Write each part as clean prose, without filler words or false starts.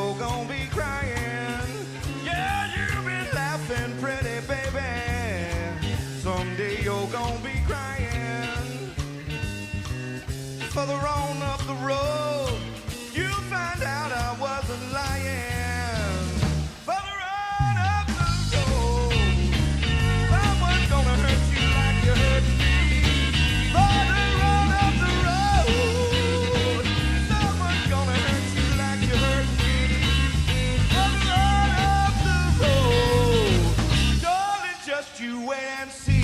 you're gonna be crying. Yeah, you've been laughing pretty, baby. Someday you're gonna be crying. Further on up the road, you'll find out I wasn't lying. Further on up the road, someone's gonna hurt you like you hurt me. Further on up the road, someone's gonna hurt you like you hurt me. Further on up the road, darling, just you wait and see.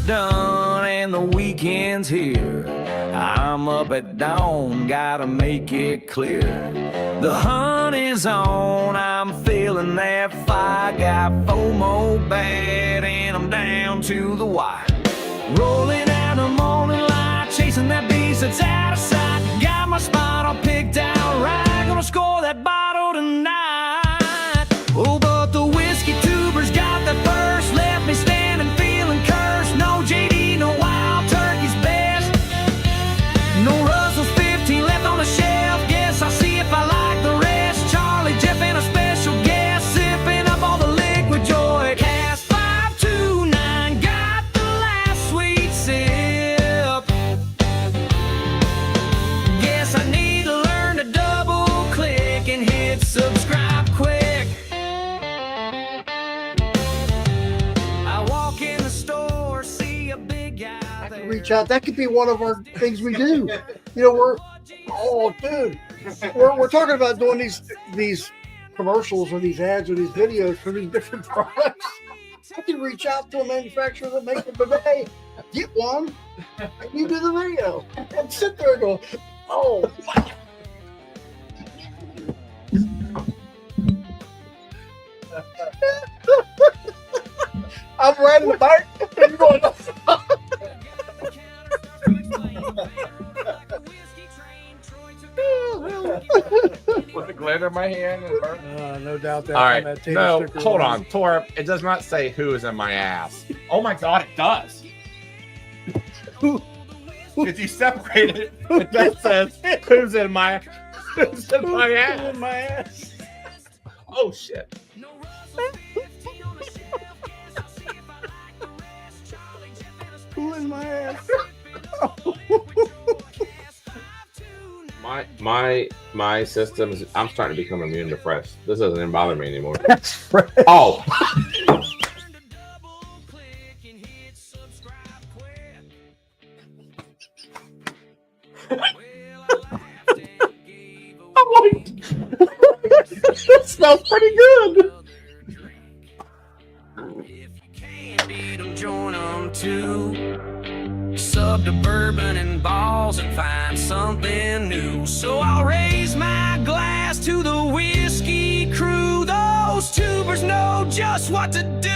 Done and the weekend's here. I'm up at dawn, gotta make it clear. The hunt is on, I'm feeling that fire. Got FOMO bad and I'm down to the wire. Rolling out the morning light, chasing that beast that's out of sight. Got my spot all picked out right, gonna score that bottle tonight. Oh, but the whiskey tuber's got that purse, left me standing feeling cursed. No JD, no Wild Turkey's best. No Russell's 15 left on the shelf. Guess I'll see if I like the rest. Charlie, Jeff, and a special guest, sipping up all the liquid joy. Cast 529, got the last sweet sip. Guess I need to learn to double click and hit subscribe quick. I walk in the store, see a big guy. Reach out. That could be one of our things we do. You know, we're talking about doing these commercials or these ads or these videos for these different products. I can reach out to a manufacturer that makes a bidet, get one, and you do the video and sit there and go, oh. I'm riding the bike and you're going, with the glitter in my hand and burn. no doubt that. All right, no, hold on, Tor. It does not say who is in my ass. Oh my God, it does. If you separate it, it just says who's in my ass. In my ass. Oh shit. Who in my ass? My system is. I'm starting to become immune to fresh. This doesn't even bother me anymore. That's fresh. Oh. That smells pretty good. If you can't beat them, join them too. Sub to Bourbon and Ballz and find something new. So I'll raise my glass to the whiskey crew. Those tubers know just what to do.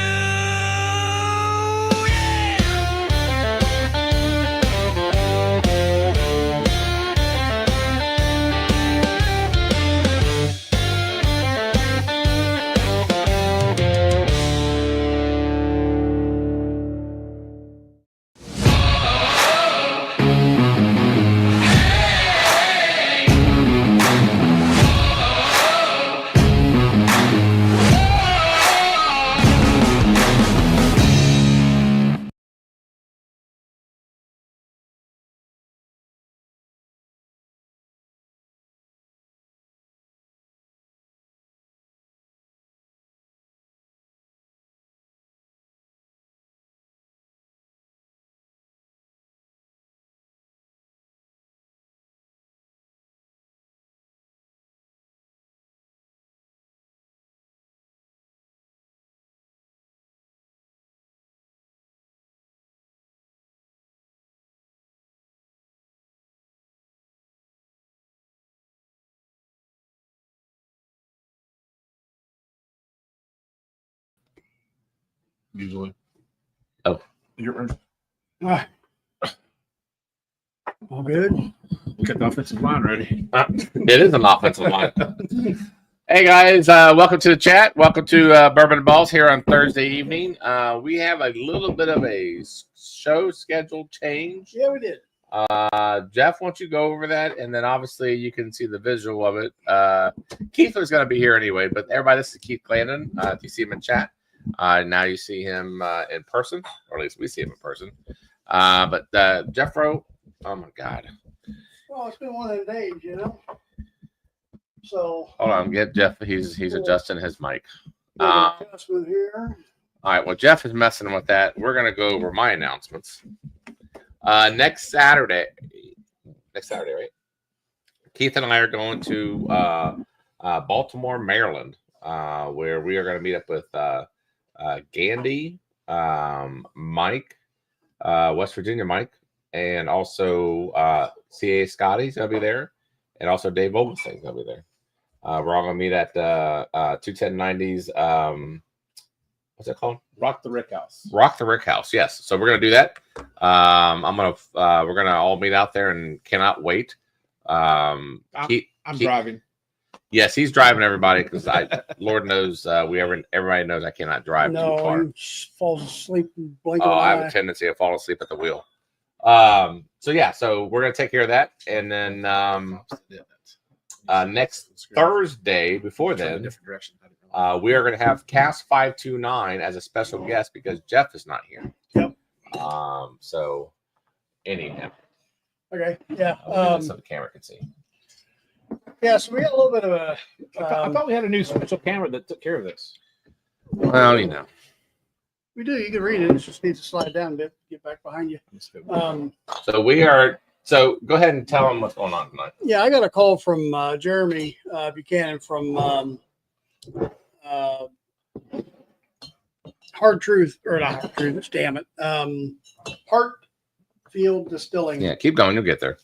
usually. Oh. You're Ah. All good. we got the offensive line ready. It is an offensive line. Hey guys, welcome to the chat. Welcome to Bourbon and Ballz here on Thursday evening. We have a little bit of a show schedule change. Yeah, we did. Jeff, why don't you go over that? And then obviously you can see the visual of it. Keith was going to be here anyway, but everybody, this is Keith Glandon. If you see him in chat, now you see him in person, or at least we see him in person. But Jeff Rowe, oh my God. Well, it's been one of those days, you know. So Hold on, get Jeff. He's adjusting his mic. adjustment here. All right, well, Jeff is messing with that. We're going to go over my announcements. Next Saturday, right? Keith and I are going to Baltimore, Maryland, where we are going to meet up with Gandhi, Mike, West Virginia Mike, and also CA Scotty's going to be there, and also Dave Vogelstein's going to be there. We're all going to meet at 21090's. What's it called? Rock the Rick House. Rock the Rick House. Yes. So we're gonna do that. We're gonna all meet out there and cannot wait. I'm driving. Yes, he's driving everybody because Lord knows everybody knows I cannot drive too far. No, he falls asleep and blinking. I have a tendency to fall asleep at the wheel. So we're gonna take care of that, and then next Thursday before then. Different direction. We are going to have Cast 529 as a special guest because Jeff is not here. Yep. So, anyhow. Okay. Yeah. So the camera can see. Yeah. So we got a little bit of a. I thought we had a new special camera that took care of this. Well, you know. We do. You can read it. It just needs to slide down a bit. Get back behind you. So we are. So go ahead and tell them what's going on tonight. Yeah, I got a call from Jeremy Buchanan from Hard Truth, or not Hard Truth, damn it. Hartfield Distilling. Yeah, keep going. You'll get there.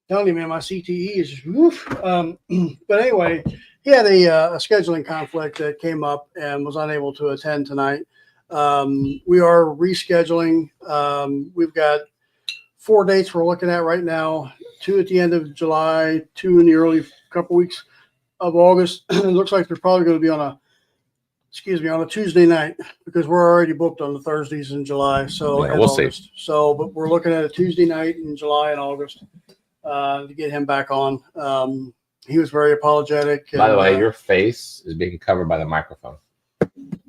Telling you, man, my CTE is just woof. But anyway, he had a scheduling conflict that came up and was unable to attend tonight. We are rescheduling. We've got 4 dates we're looking at right now, 2 at the end of July, 2 in the early couple weeks of August. It looks like they're probably going to be on a Tuesday night because we're already booked on the Thursdays in July. So yeah, we'll see. So, but we're looking at a Tuesday night in July and August to get him back on. He was very apologetic. By the way, your face is being covered by the microphone.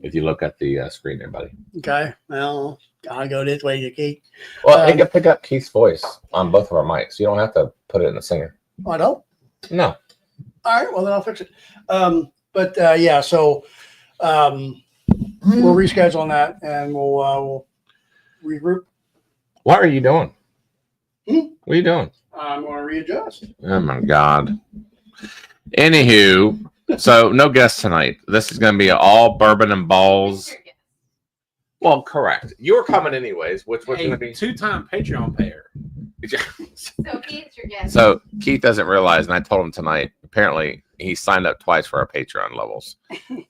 If you look at the screen there, buddy. Okay. Well, I go this way, Keith. Well, you can pick up Keith's voice on both of our mics. You don't have to put it in the singer. Oh, I don't? No. All right. Well, then I'll fix it. Yeah. So we'll reschedule on that, and we'll regroup. What are you doing? Hmm? What are you doing? I'm going to readjust. Oh my God. Anywho, so no guests tonight. This is going to be all Bourbon and Ballz. Well, correct. You were coming anyways, which was going to be 2-time Patreon payer. So Keith's your guest. So Keith doesn't realize, and I told him tonight. Apparently, he signed up twice for our Patreon levels. Feel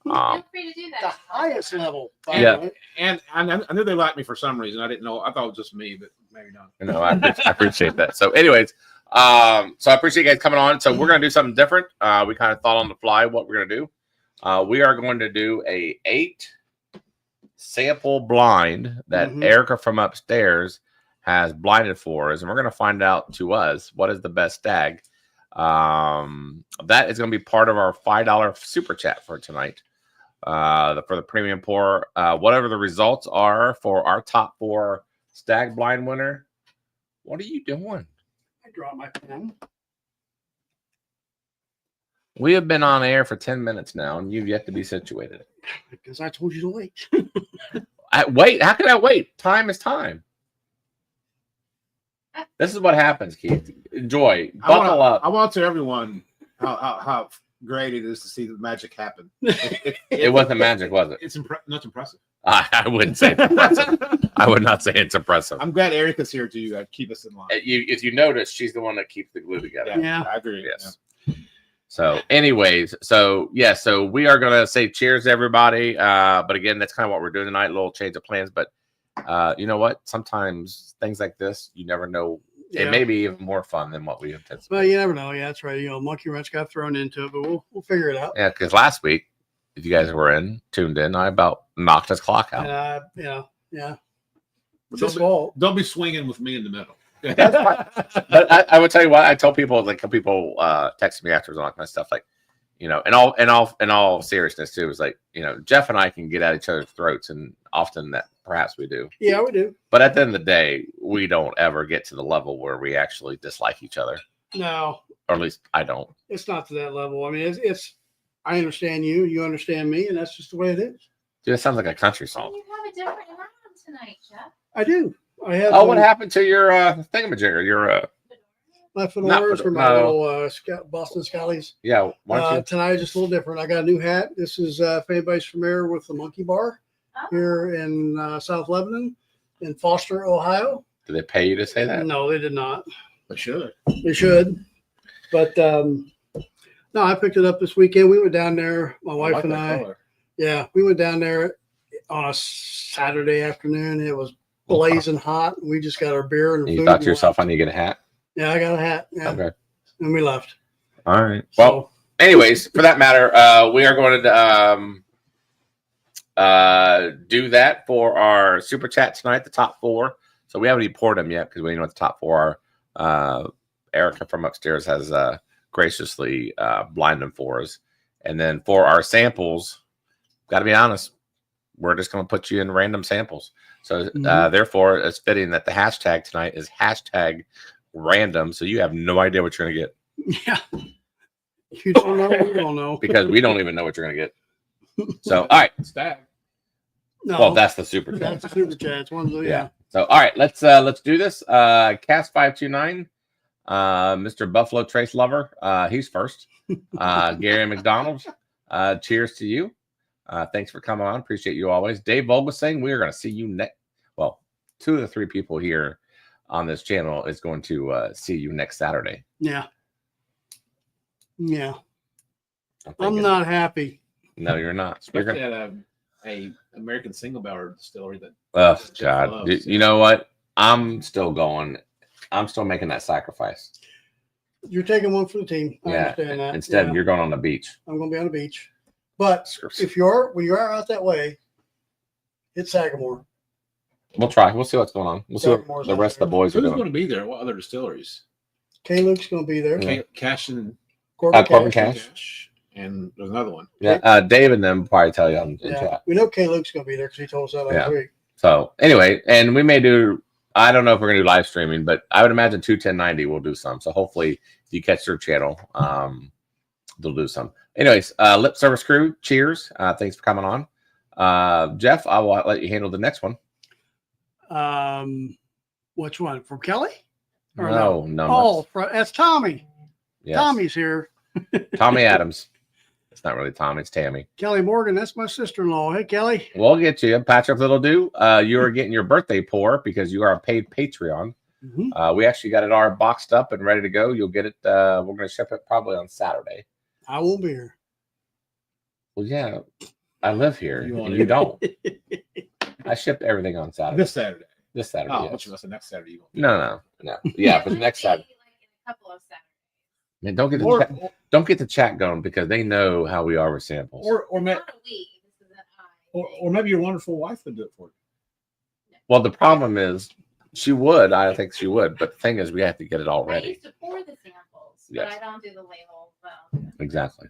free to do The that. highest level. by Yeah. the way. And I knew they liked me for some reason. I didn't know. I thought it was just me, but maybe not. You know, I appreciate that. So, anyways, so I appreciate you guys coming on. So we're gonna do something different. We kind of thought on the fly what we're gonna do. We are going to do a 8 sample blind that Erica from upstairs has blinded for us, and we're gonna find out to us what is the best stag. That is going to be part of our $5 super chat for tonight. For the premium pour, whatever the results are for our top 4 stag blind winner. What are you doing? I dropped my pen. We have been on air for 10 minutes now, and you've yet to be situated. Because I told you to wait. Wait, how can I wait? Time is time. This is what happens, Keith. Enjoy. Buckle up. I want to tell everyone how great it is to see the magic happen. It wasn't magic, was it? It's not impressive. I wouldn't say it's impressive. I would not say it's impressive. I'm glad Erica's here to keep us in line. If you notice, she's the one that keeps the glue together. Yeah. I agree. Yes. So, anyways, so we are gonna say cheers to everybody. But again, that's kind of what we're doing tonight. A little change of plans, but you know what? Sometimes things like this, you never know. It may be even more fun than what we anticipated. Well, you never know. Yeah, that's right. Monkey wrench got thrown into it, but we'll figure it out. Yeah, because last week, if you guys were tuned in, I about knocked his clock out. Yeah. But It's his fault. Don't be swinging with me in the middle. But I would tell you what, I tell people, like, people text me afterwards and all that kind of stuff, like, in all seriousness too, is like, Jeff and I can get at each other's throats, and often that perhaps we do. Yeah, we do. But at the end of the day, we don't ever get to the level where we actually dislike each other. No, Or at least I don't. it's not to that level. I mean, it's I understand you, you understand me, and that's just the way it is. Dude, it sounds like a country song. You have a different round tonight, Jeff. I do. I have. Oh, what happened to your thingamajigger? Your My Not fedoras for my no. little Boston Scotties. yeah, why don't you? Tonight, just a little different. I got a new hat. This is, if anybody's familiar with the Monkey Bar Oh. here in South Lebanon in Foster, Ohio. Did they pay you to say that? No, they did not. But should. They should. But no, I picked it up this weekend. We went down there, my wife and I. Yeah, we went down there on a Saturday afternoon. It was blazing hot. We just got our beer and And food. you thought and to yourself, left. I need to get a hat? Yeah, I got a hat. Yeah, Okay. and we left. All right. Well, anyways, for that matter, we are going to do that for our super chat tonight, the top four. So we haven't even poured them yet because we don't know what the top four are. Erica from upstairs has graciously blinded them for us. And then for our samples, got to be honest, we're just going to put you in random samples. So therefore, it's fitting that the hashtag tonight is hashtag random. So you have no idea what you're going to get. Yeah. You don't know, we don't know. Because we don't even know what you're going to get. So, all right. Stag. No, Well, that's the super chat. that's a super chat. It's one of the, yeah. So, all right, let's do this. Cast 529, Mr. Buffalo Trace Lover, he's first. Gary McDonald, cheers to you. Thanks for coming on. Appreciate you always. Dave Volgasing, we are going to see you next. Well, 2 of the 3 people here on this channel is going to see you next Saturday. Yeah. Yeah. I'm I'm thinking- not happy. No, you're not. You're Especially gonna, at a American single barrel distillery that oh, Jeff God. loves, You know what? I'm still going. I'm still making that sacrifice. You're taking one for the team. I understand that. Instead, Yeah. you're going on the beach. I'm going to be on the beach. But when you're out that way, it's Sagamore. We'll try. We'll see what's going on. We'll see what Sagamore's the out rest of the there. boys are Who's doing. going to be there? What other distilleries? K Luke's going to be there. Yeah. Cash and Corbin Cash. Cash. And there's another one. Yeah, Dave and them will probably tell you in Yeah. chat. We know K Luke's going to be there because he told us that last Yeah. week. So anyway, and we may do. I don't know if we're gonna do live streaming, but I would imagine 21090 will do some. So hopefully, if you catch their channel, they'll do some. Anyways, Lip Service Crew, cheers. Thanks for coming on. Jeff, I will let you handle the next one. Which one? From Kelly? Or No. Oh, that's Tommy. Yes. Tommy's here. Tommy Adams. It's not really Tommy, it's Tammy. Kelly Morgan, that's my sister-in-law. Hey, Kelly. We'll get you. Patrick Little Do. You are getting your birthday pour because you are a paid Patreon. Mm-hmm. We actually got it all boxed up and ready to go. You'll get it. We're going to ship it probably on Saturday. I won't be here. Well, yeah, I live here. You want and you it? don't. I shipped everything on Saturday. This Saturday. This Saturday. Oh, yes. but you must have next Saturday. You won't. No. Yeah, but next Saturday. Like in a couple of seconds. Man, don't get the chat going because they know how we are with samples. Or Not a we. This is an I. or maybe your wonderful wife would do it for you. Well, the problem is she would. I think she would. But the thing is, we have to get it all I ready. used to pour the samples, Yes. but I don't do the label. Well, Exactly.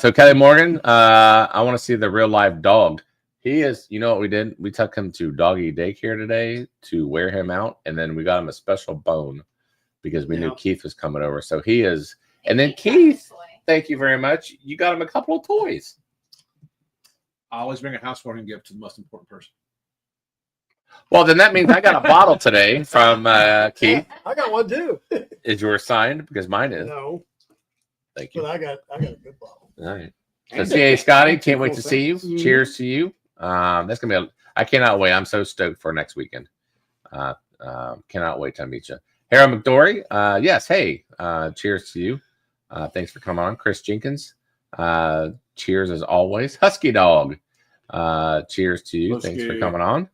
So Kelly Morgan, I want to see the real live dog. He is, you know what we did? We took him to doggy daycare today to wear him out, and then we got him a special bone because we knew Keith was coming over. So he is, and then Keith, thank you very much. You got him a couple of toys. I always bring a housewarming gift to the most important person. Well, then that means I got a bottle today from Keith. I got one too. Is yours signed? Because mine is. No, Thank you. but I got a good bottle. All right. So CA Scotty, can't wait to see you. Mhm. Cheers to you. That's gonna be. I cannot wait. I'm so stoked for next weekend. Cannot wait to meet you. Harold McDory. Yes. Hey. Cheers to you. Thanks for coming on. Chris Jenkins. Cheers as always. Husky Dog. Cheers to you. Thanks for coming on.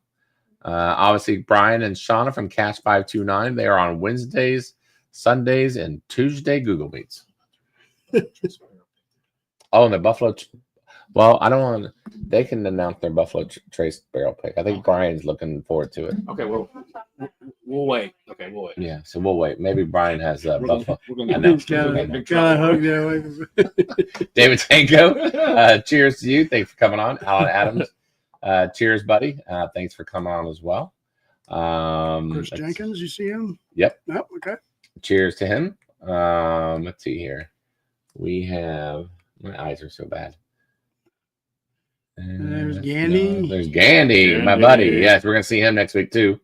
Obviously, Brian and Shauna from Cash 529. They are on Wednesdays, Sundays, and Tuesday Google Meets. Oh, and the Buffalo. Well, I don't want to. They can announce their Buffalo Trace barrel pick. I think Brian's looking forward to it. Okay, well, we'll wait. Okay, we'll wait. Yeah, so we'll wait. Maybe Brian has Buffalo. We're gonna announced. David Tango. Cheers to you. Thanks for coming on. Alan Adams. Cheers, buddy. Thanks for coming on as well. Chris Jenkins, you see him? Yep. Yep. Okay. Cheers to him. Let's see here. We have. My eyes are so bad. There's Gandy. There's Gandy, my buddy. Yes, we're gonna see him next week too.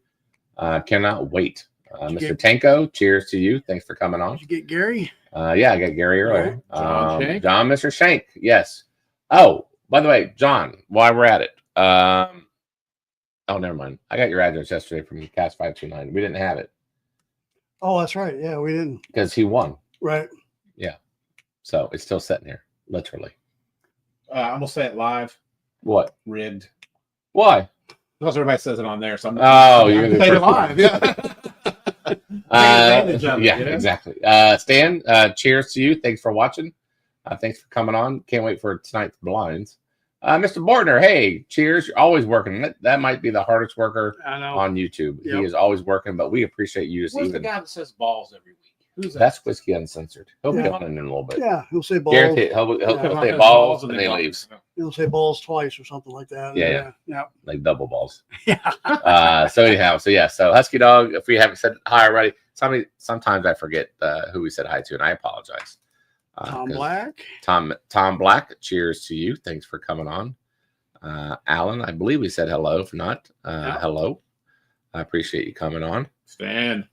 Cannot wait. Mr. Tanko, cheers to you. Thanks for coming on. Did you get Gary? Yeah, I got Gary earlier. Right. John, Mr. Shank. Yes. Oh, by the way, John, while we're at it. Oh, never mind. I got your address yesterday from Cast 529. We didn't have it. Oh, that's right. Yeah, we didn't. Because he won. Right. Yeah. So it's still sitting here, literally. I'm gonna say it live. What? Rigged. Why? Because everybody says it on there. So You're the say it first one. live. Yeah. Yeah, exactly. Stan, cheers to you. Thanks for watching. Thanks for coming on. Can't wait for tonight's blinds. Mr. Bordner, hey, cheers. You're always working. That might be the hardest worker on YouTube. Yep. He is always working, but we appreciate you. Where's the guy that says balls every week? Who's that? That's Whiskey Uncensored. He'll be Yeah. on in a little bit. Yeah, he'll say balls. Guaranteed. He'll Yeah. say balls and then he leaves. He'll say balls twice or something like that. Yeah. Yeah. Like double balls. Yeah. So anyhow, so Husky Dog, if we haven't said hi already, sometimes I forget who we said hi to, and I apologize. Tom Black. Tom Black, cheers to you. Thanks for coming on. Alan, I believe we said hello. If not, hello. I appreciate you coming on. Stan.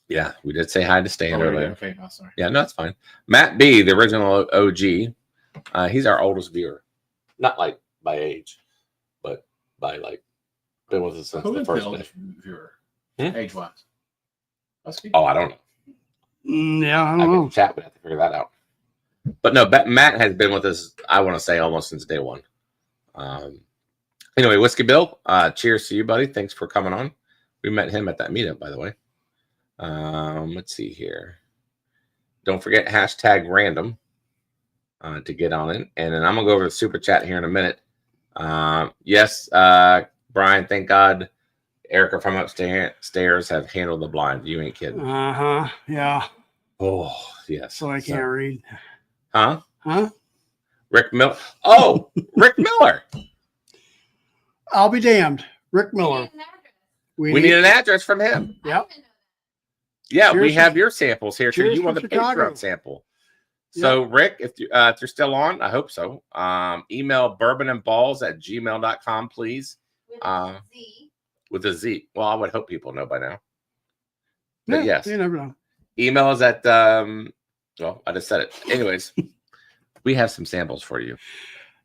Yeah, we did say hi to Stan earlier. Okay, oh, sorry. Yeah, no, that's fine. Matt B, the original OG, he's our oldest viewer. Not like by age, but by like been with us since Who the is the first day. oldest viewer? Hmm? Age-wise. Husky? Oh, I don't know. Yeah, I I don't know. can chat. We have to figure that out. But no, Matt has been with us, I want to say, almost since day one. Anyway, Whiskey Bill, cheers to you, buddy. Thanks for coming on. We met him at that meetup, by the way. Let's see here. Don't forget #random to get on it. And then I'm going to go over the super chat here in a minute. Yes, Brian, thank God Erica from upstairs have handled the blind. You ain't kidding. Yeah. Oh, yes. So I can't read. Huh? Huh? Rick Miller. Oh, Rick Miller. I'll be damned. Rick Miller. We need an address from him. Yep. Yeah, Cheers we have from- your samples here. So cheers you want the from Chicago. Patreon sample. So, Rick, if you're still on, I hope so. Email bourbonandballz@gmail.com, please. With a Z. Well, I would hope people know by now. But yes. You never know. Email is at, well, I just said it. Anyways, we have some samples for you.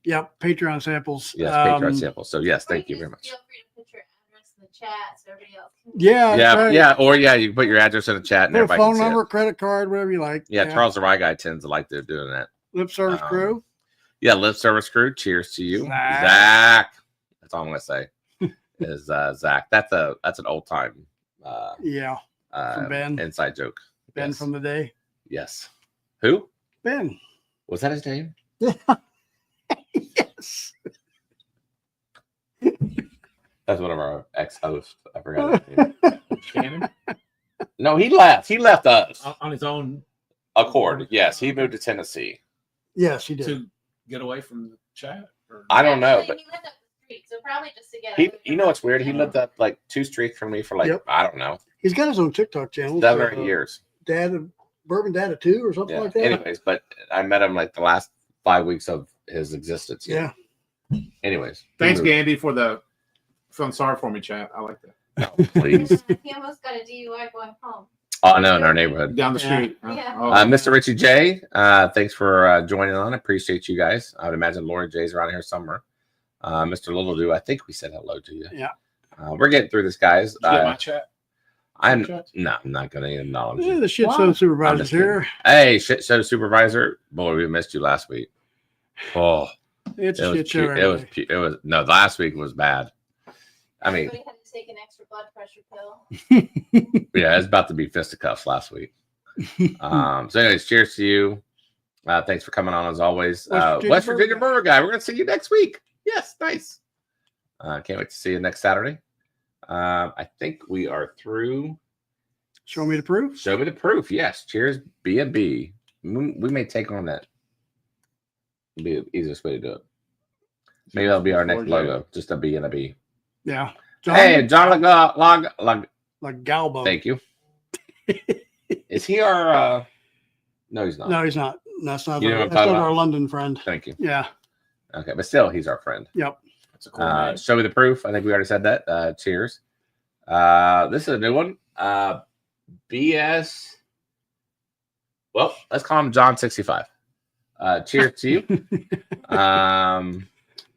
Yep. Patreon samples. Yes, Patreon samples. So, yes, thank you very much. Feel free to put your address in the chat so everybody else can. Yeah. Yeah, right. yeah. Or, yeah, you can put your address in the chat and Put a everybody phone can see number, it. credit card, whatever you like. Yeah, Charles the Rye guy tends to like to doing that. Lip service crew. Yeah, Lip Service Crew. Cheers to you. Zach. Zach. That's all I'm gonna say. Is Zach. That's an old time Yeah. From Ben. inside joke. Ben Yes. from the day. Yes. Who? Ben. Was that his name? Yes. That's one of our ex-hosts. I forgot his name. Shannon? No, he left. He left us. On his own Accord. Yes, he moved to Tennessee. Yes, he did. to get away from the chat? Or? I don't know, but Actually, he lived up the street, so probably just to get. he. away You from know what's us. weird? He lived up like 2 streets from me for like Yep. I don't know He's got his own TikTok channel. 7 or 8 years. Bourbon Dad of 2 or something Yeah. like that. Anyways, but I met him like the last 5 weeks of his existence. Yeah. Anyways, Thanks, he moved. Gandy, for the feeling sorry for me chat. I like that. No, please. He almost got a DUI going home. Oh no, in our neighborhood. Down the Yeah. street. Yeah. Oh. Mr. Richie J, thanks for joining on. I appreciate you guys. I would imagine Lori J's around here somewhere. Mr. Little Do, I think we said hello to you. Yeah. We're getting through this, guys. Did you get my chat? I'm Super chats? no, I'm not going to acknowledge Yeah, you. the shit Why? show I'm supervisor's just kidding. here. Hey, shit show supervisor. Boy, we missed you last week. Oh, It's it a was shit show. it was no. Last week was bad. I mean, Everybody had to take an extra blood pressure pill. yeah, it's about to be fisticuffs last week. So, anyways, cheers to you. Thanks for coming on as always. West Virginia Burger Guy. We're gonna see you next week. Yes, nice. Can't wait to see you next Saturday. I think we are through. Show me the proof. Show me the proof. Yes. Cheers, B&B. We may take on that. It'll be the easiest way to do it. Maybe that'll be our next logo. Just a B and a B. Yeah. Hey, John Log. Like Galbo. Thank you. Is he our? No, he's not. No, he's not. That's not, You know what I'm that's talking not about? our London friend. Thank you. Yeah. Okay, but still, he's our friend. Yep. That's a cool name. Show me the proof. I think we already said that. Cheers. This is a new one. BS. Well, let's call him John 65. Cheers to you.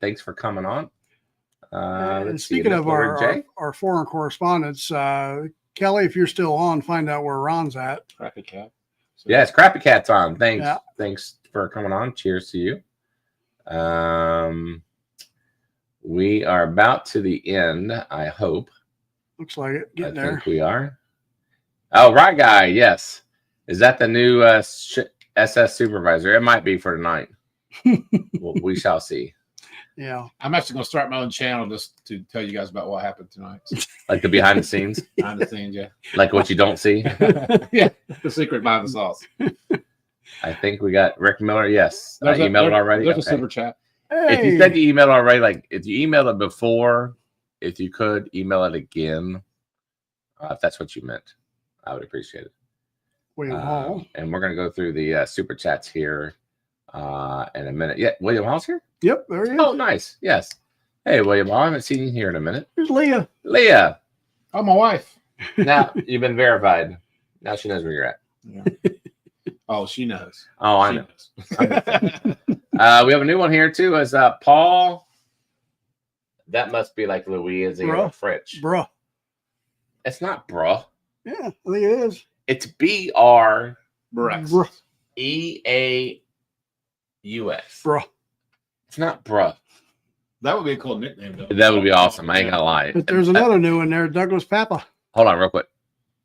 Thanks for coming on. And Let's see, speaking Miss of Laura J. our foreign correspondents, Kelly, if you're still on, find out where Ron's at. Crappy cat. So, Yes, Crappy Cat's on. Thanks. Yeah. Thanks for coming on. Cheers to you. We are about to the end, I hope. Looks like it. I Getting there. think we are. Oh, right guy. Yes. Is that the new SS supervisor? It might be for tonight. Well, we shall see. Yeah. I'm actually going to start my own channel just to tell you guys about what happened tonight. Like the behind the scenes, Behind the scenes, yeah. like what you don't see. Yeah, the secret behind the sauce. I think we got Rick Miller. Yes. There's a- Emailed it already. There's a Okay. super chat. If you said you emailed already, like if you emailed it before, if you could email it again, if that's what you meant, I would appreciate it. William Hall. And we're gonna go through the super chats here in a minute. Yeah, William Hall's here. Yep, there he is. Oh, nice. Yes. Hey, William Hall. I haven't seen you here in a minute. Here's Leah. Leah. Oh, my wife. Now you've been verified. Now she knows where you're at. Yeah. Oh, she knows. Oh, I She know. knows. We have a new one here too. Is Paul? That must be like Louisiana Bruh. French. Bruh. It's not bruh. Yeah, I think it is. It's BREAUS. Breakfast. Bruh. It's not bruh. That would be a cool nickname, though. That would be awesome. I ain't gonna lie. But there's another new one there, Douglas Papa. Hold on, real quick.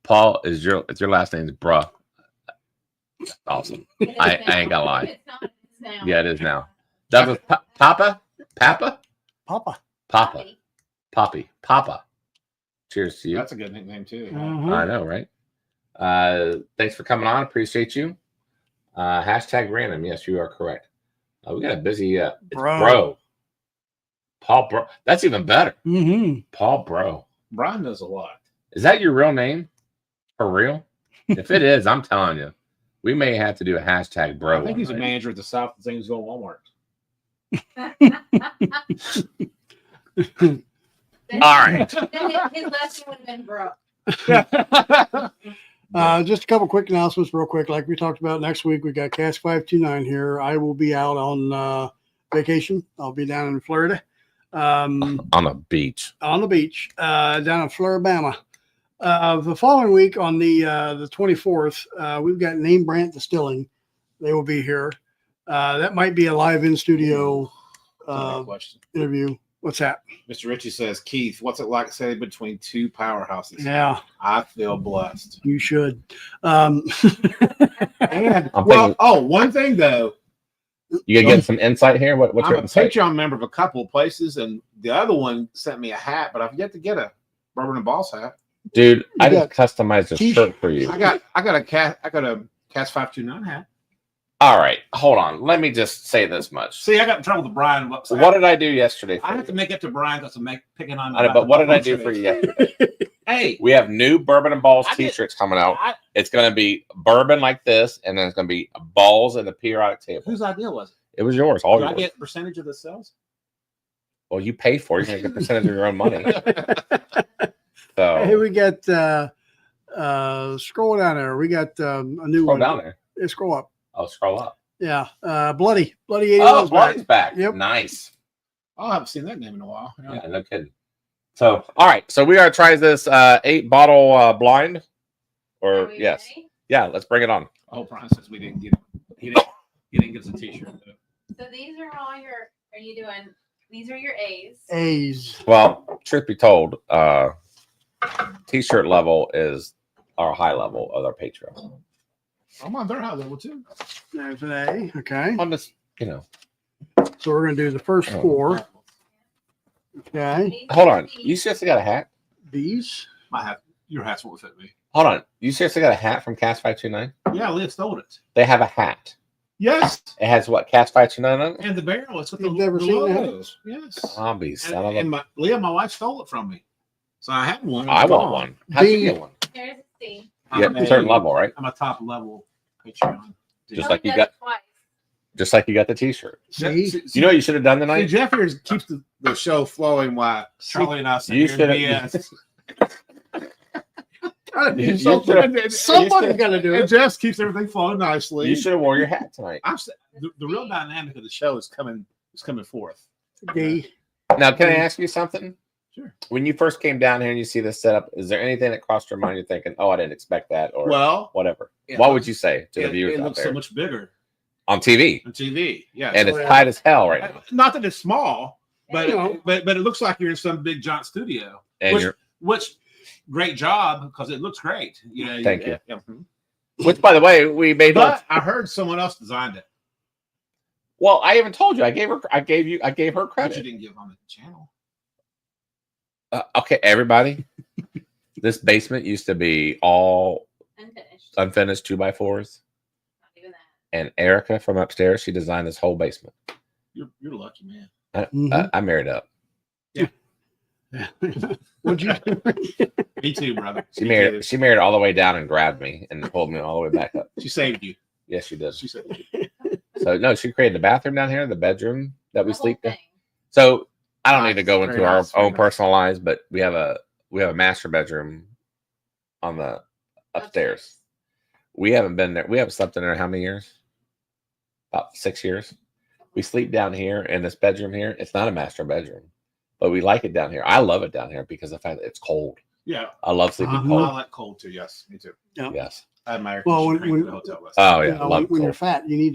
Paul, is your last name is bruh? Awesome. It is I now. ain't gonna lie. It's not, it's now. Yeah, it is now. Douglas Papa? Papa. Papa. Cheers to you. That's a good nickname, too. Uh-huh. I know, right? Thanks for coming on. Appreciate you. Hashtag random. Yes, you are correct. We got a busy it's bro. Paul Bro. That's even better. Mm-hmm. Paul Bro. Brian knows a lot. Is that your real name? For real? If it is, I'm telling you, we may have to do a hashtag bro. I think he's a one night. manager at the South Zanesville Walmart. All right. His last name would have been Brooke. Just a couple quick announcements real quick. Like we talked about next week, we got Cask 529 here. I will be out on vacation. I'll be down in Florida. On the beach. On the beach, down in Floribama. The following week on the 24th, we've got Name Brand Distilling. They will be here. That might be a live in studio Question. interview. What's that? Mr. Ritchie says, Keith, what's it like sitting between two powerhouses? Yeah, I feel blessed. you should. And I'm well, thinking- one thing though, You gonna get some insight here? What's I'm your a insight? Patreon member of a couple of places, and the other one sent me a hat, but I've yet to get a Bourbon and Ballz hat. Dude, I got just customized a t-shirt. shirt for you. I got a Cast 529 hat. All right, hold on. Let me just say this much. See, I got in trouble with Brian. What did I do yesterday? For I have you? to make it to Brian because I'm picking on. I know, but what did I do for you yesterday? Hey, We have new Bourbon and Ballz I did- t-shirts coming out. I- It's gonna be bourbon like this, and then it's gonna be balls in the periodic table. whose idea was it? It was yours, all Do I yours. get a percentage of the sales? Well, you pay for it. You're gonna get a percentage of your own money. So Hey, we got scroll down there. We got a new scroll one. down there. Yeah, scroll up. Oh, scroll up. Yeah, Bloody 81 Oh, is back. Bloody's back. Yep. Nice. Oh, I haven't seen that name in a while. Yeah, no kidding. So, all right. So we are trying this 8-bottle blind. Are Or we yes. ready? Yeah, let's bring it on. The whole process we didn't get. He didn't get us a T-shirt. So these are all your. Are you doing? These are your A's. A's. Well, truth be told, T-shirt level is our high level of our Patreon. I'm on their high level too. There's an A. Okay. I'm just, you know. So we're gonna do the first Oh. 4. Okay. These Hold are on. B's. You seriously got a hat? B's. My hat, your hats won't fit me. Hold on. You seriously got a hat from Cast 529? Yeah, Leah stole it. They have a hat. Yes, It has what? Cast 529 on it? and the barrel. It's with You've the, never the seen logo. that? Yes. Zombies. And, Son of a- and Leah, my wife, stole it from me, so I had one. I It's want gone. one. How'd you B. get one? Here's a C. Yeah, I'm a certain level, right? I'm a top level Patreon. Just Oh, like he you does got- it twice. Just like you got the T-shirt. See? You know what you should have done See, tonight? Jeff here keeps the show flowing while Charlie and I sit You here and should've- BS. Somebody's got to do And it. Jeff keeps everything flowing nicely. You should have worn your hat tonight. The real dynamic of the show is coming forth. D. Now, can I ask you something? Sure. When you first came down here and you see this setup, is there anything that crossed your mind? You're thinking, "Oh, I didn't expect that," or Well, whatever. yeah. What would you say to the it viewers out looks there so much bigger on TV? on TV. Yeah, And Oh, it's yeah. tight as hell right now. not that it's small, but You know. but it looks like you're in some big giant studio. And which, you're, which great job because it looks great. You know. Thank you. Yeah. which, by the way, we made. But I heard someone else designed it, Well, I even told you. I gave her but you credit. didn't give on the channel. Okay, everybody. This basement used to be all Unfinished. unfinished 2x4s, Not even that. and Erica from upstairs, she designed this whole basement. You're lucky, man. I married up. What'd you do? Me too, brother. She married. She married all the way down and grabbed me and pulled me all the way back up. She saved you. Yes, she did. She said, So no, she created the bathroom down here, the bedroom that we The whole sleep in. thing. So I don't need to go Very into our nice, very own nice. personal lives, but we have a master bedroom on the upstairs. We haven't been there. We haven't slept in there how many years? About 6 years. We sleep down here in this bedroom here. It's not a master bedroom, but we like it down here. I love it down here because of the fact that it's cold. yeah. I love sleeping Uh-huh. I cold. like cold too. Yes, me too. Yes. I had my air Well, conditioning when- at the hotel last Oh You yeah, know, love when you're cold. fat, you need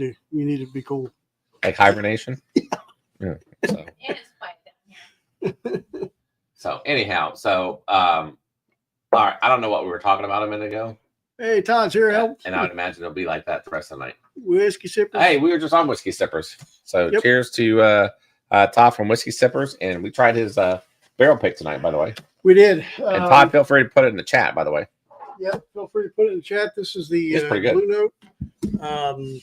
to be cool. Like hibernation. Yeah. So. And it's quiet down here. So anyhow, all right. I don't know what we were talking about a minute ago, Hey, Todd's here. Help. and I would imagine it'll be like that the rest of the night. Whiskey sippers. Hey, we were just on Whiskey Sippers, so Yep. cheers to Todd from Whiskey Sippers, and we tried his barrel pick tonight, by the way. We did. And Todd, feel free to put it in the chat, by the way. Yep. Feel free to put it in the chat. This is the It's pretty good. Blue Note.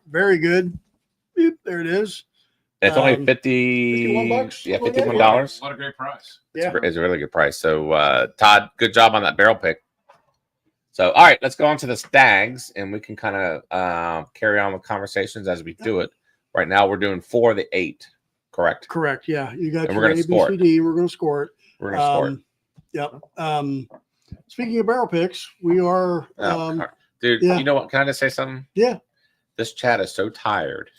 Very good. Beep, there it is. And it's only 51 $50. Yeah, something like that. $51. What a great price. Yeah. It's a really good price. So Todd, good job on that barrel pick. So all right, let's go on to the stags, and we can kind of carry on with conversations as we do it. Right now, we're doing 4 of the 8. Correct. Correct. Yeah. You got And your we're A, gonna B, score C, it. D. We're going to score it. We're gonna score it. Yep. Speaking of barrel picks, we are. Oh, dude, yeah. you know what? Can I just say something? Yeah. This chat is so tired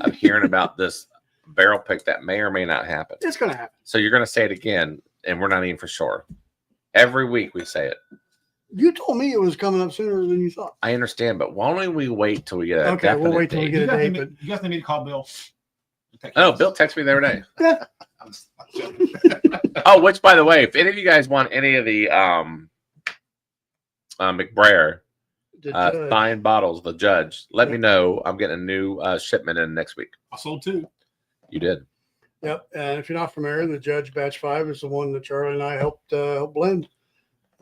of hearing about this barrel pick that may or may not happen. It's going to happen. So you're going to say it again, and we're not even for sure. Every week we say it. You told me it was coming up sooner than you thought. I understand, but why don't we wait till we get a Okay, we'll definite wait till we date? get You a guys, date. need, But you guys need me to call Bill. Oh, Bill texted me the other day. yeah, I'm joking. Oh, which, by the way, if any of you guys want any of the McBrayer the judge. signed bottles, the judge, let me know. I'm getting a new shipment in next week. I sold 2. You did. Yep. And if you're not familiar, the Judge Batch 5 is the one that Charlie and I helped blend,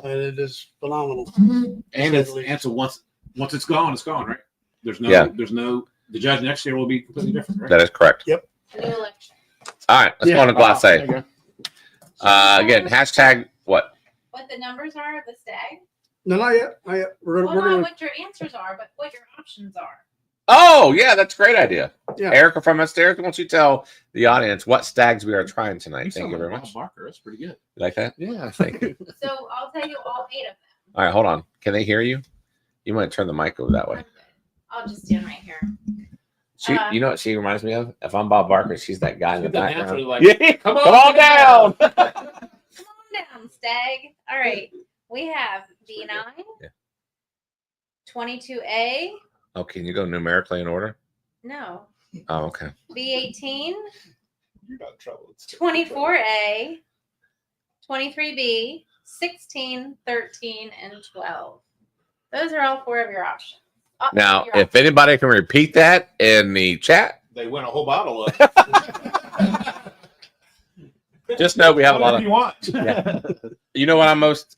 and it is phenomenal. And it's Sadly. and so once it's gone, right? There's no Yeah. the judge next year will be completely different, right? That is correct. A new election. All right, let's Yeah. go on to Glace. There you go. Again, hashtag what? What the numbers are of the stag? No, not yet. Not yet. We're Well, gonna. not what your answers are, but what your options are. Oh, yeah, that's a great idea. Yeah. Erica from upstairs, why don't you tell the audience what stags we are trying tonight? Thank you very much. Barker, that's pretty good. You like that? Yeah. Thank you. So I'll tell you all 8 of them. All right, hold on. Can they hear you? You might turn the mic over that way. I'm good. I'll just stand right here. She, you know what she reminds me of? If I'm Bob Barker, she's that guy in the She's that background. dancer, like, Yeah, come on down. stag. All right. We have B9, Yeah. 22A. Oh, can you go numerically in order? No. Oh, okay. B18, You're not in trouble. 24A, 23B, 16, 13, and 12. Those are all 4 of your options. Now, Your if anybody can repeat that in the chat, They win a whole bottle of. just know we have a lot Whatever of. you want. Yeah. You know what I'm most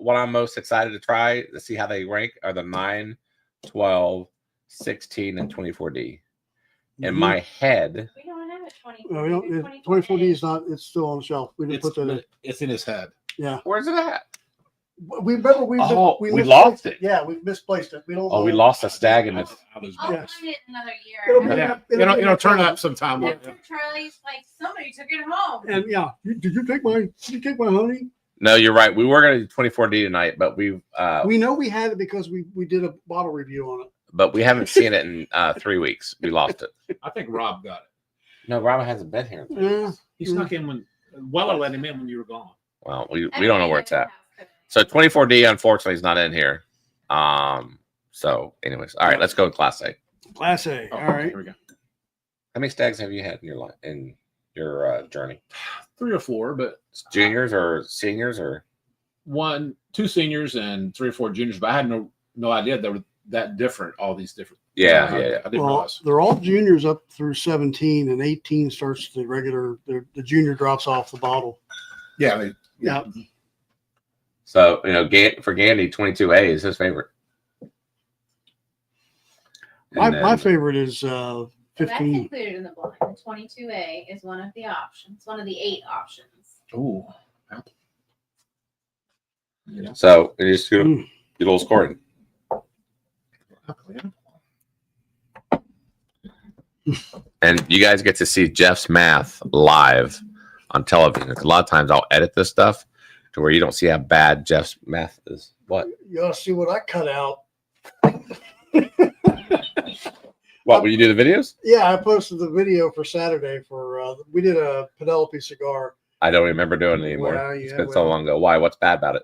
what I'm most excited to try to see how they rank are the 9, 12, 16, and 24D. In my head, We don't have a 20. No, we don't. 24D is not. It's still on the shelf. We didn't put that in. It's in his head. Yeah. where's it at? We remember we. We misplaced lost it. Yeah, we misplaced it. We don't. Oh, we lost a stag in it. I'll Yes. find it another It'll year. be- Yeah, it'll turn be- up sometime. After Charlie's like, somebody took it home. And yeah, did you take my honey? No, you're right. We were going to do 24D tonight, but we know we had it because we did a bottle review on it. but we haven't seen it in 3 weeks. We lost it. I think Rob got it. No, Robin hasn't been here. Yeah. He snuck in when Weller let him in when you were gone. Well, we don't know where it's at. So 24D unfortunately is not in here. So anyways, all right, let's go with Class A. Class A. Oh, All right. Here we go. How many stags have you had in your life in your journey? 3 or 4, but Juniors or seniors or 2 seniors and 3 or 4 juniors. But I had no idea they were that different. All these different. yeah. I didn't Well, realize. they're all juniors up through 17, and 18 starts the regular. The junior drops off the bottle. Yeah. Yeah. So for Gandy, 22A is his favorite. My favorite is So that's 15. included in the blind. The 22A is one of the options, one of the 8 options. Ooh. So you just do Mm. a little scoring. And you guys get to see Jeff's math live on television. 'Cause a lot of times I'll edit this stuff to where you don't see how bad Jeff's math is. What? You ought to see what I cut out. What? Will you do the videos? Yeah, I posted the video for Saturday for we did a Penelope cigar. I don't remember doing it anymore. Well, It's yeah, been so well. long ago. Why? What's bad about it?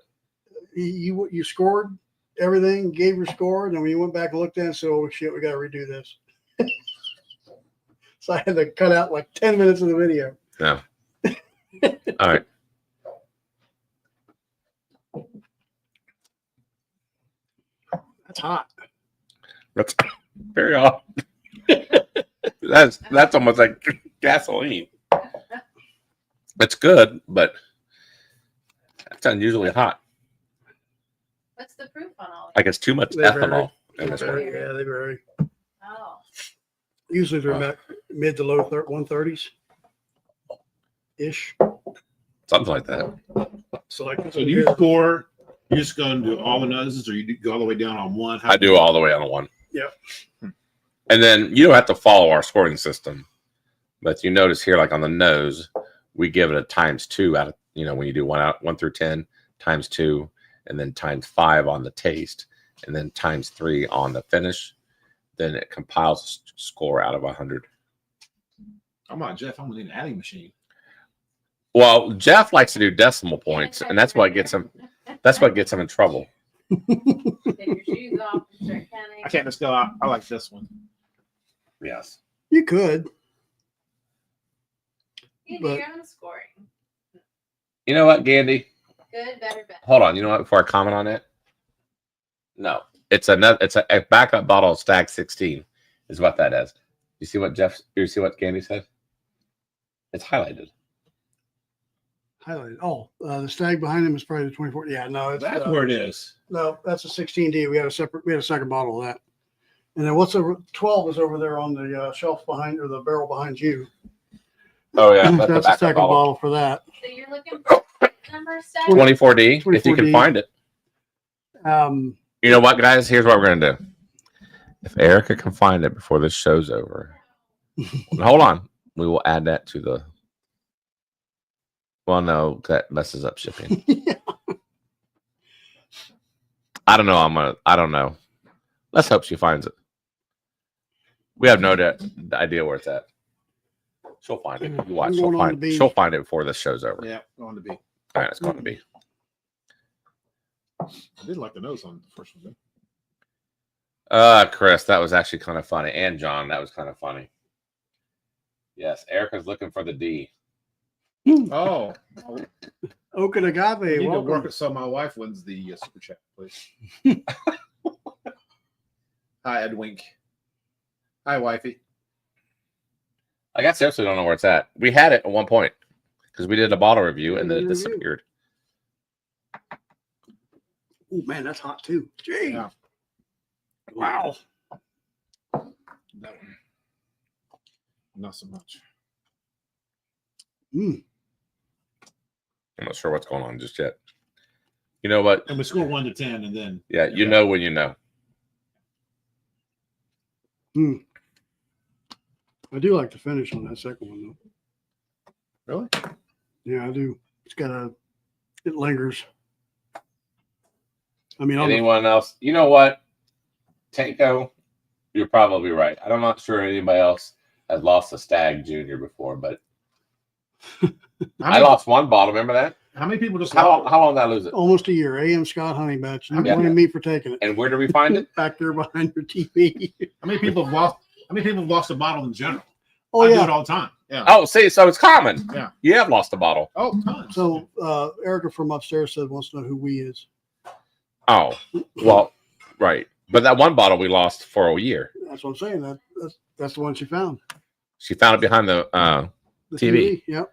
You scored everything, gave your score, and then when you went back and looked at it and said, "Oh shit, we got to redo this." So I had to cut out like 10 minutes of the video. No. All right. That's hot. That's very odd. That's almost like gasoline. It's good, but it's unusually hot. What's the proof on all Like it's too much They ethanol. in They this one. vary. Yeah, they vary. Oh. Usually they're about mid to low 130s ish. Something like that. So like So do you score? You just going to do all the noses, or you go all the way down on one? I do all the way on one. Yep. And then you don't have to follow our scoring system. But you notice here, like on the nose, we give it a ×2 out of, when you do 1 through 10, ×2, and then ×5 on the taste, and then ×3 on the finish. Then it compiles a score out of 100. I'm not Jeff. I'm gonna need an adding machine. Well, Jeff likes to do decimal points, and that's what gets him. That's what gets him in trouble. Take your shoes off and start counting. I can't just go. I like this one. Yes. You could. You do but- your own scoring. You know what, Gandy? Good, better, better. Hold on. You know what? Before I comment on it, no, it's another. It's a backup bottle of Stag 16, is what that is. You see what Jeff? You see what Gandy said? It's highlighted. Highlighted. Oh, the stag behind him is probably the 24. Yeah, no, it's That's where it is. no, that's a 16D. We had a second bottle of that. And then what's over 12 is over there on the shelf behind, or the barrel behind you. Oh yeah, that's, That's the a backup second bottle. bottle for that. So you're looking for number 7? 24D, if you can 24D. find it. You You know what, guys? Here's what we're gonna do. If Erica can find it before this show's over, hold on. We will add that to the. Well, no, that messes up shipping. I don't know. I don't know. Let's hope she finds it. We have no idea where it's at. She'll find it. You watch. I'm She'll going on to find, be- she'll find it before this show's over. Yeah, going to be. All right, it's going to be. I did like the nose on the first one. Chris, that was actually kind of funny. And John, that was kind of funny. Yes, Erica's looking for the D. Oh, Oak and Agave. you need to Welcome. work it so my wife wins the super chat, please. Hi, Ed Wink. Hi, wifey. I guess seriously don't know where it's at. We had it at one point because we did a bottle review and then it Review. disappeared. Oh man, that's hot too. Gee. Yeah. Wow. That one. Not so much. Mm. I'm not sure what's going on just yet. You know what? And we score 1 to 10, and then Yeah, you know when you know. Mm. I do like the finish on that second one though. really. Yeah, I do. It lingers. I mean, on the- Anyone else? You know what? Tanko, you're probably right. I'm not sure anybody else has lost a Stag Junior before, but I lost one bottle. Remember that? How many people just How long did I lose it? almost a year. AM Scott Honey Batch. You Yeah. wanted me for taking it. And where did we find it? Back there behind your TV. How many people have lost? How many people have lost a bottle in general? Oh I do yeah. it all the time. Yeah. Oh, see, so it's common. Yeah. You have lost a bottle. Oh, tons. So Erica from upstairs said wants to know who we is. Oh, well, right. But that one bottle we lost for a year. That's what I'm saying. That's the one she found. She found it behind the The TV. Yep.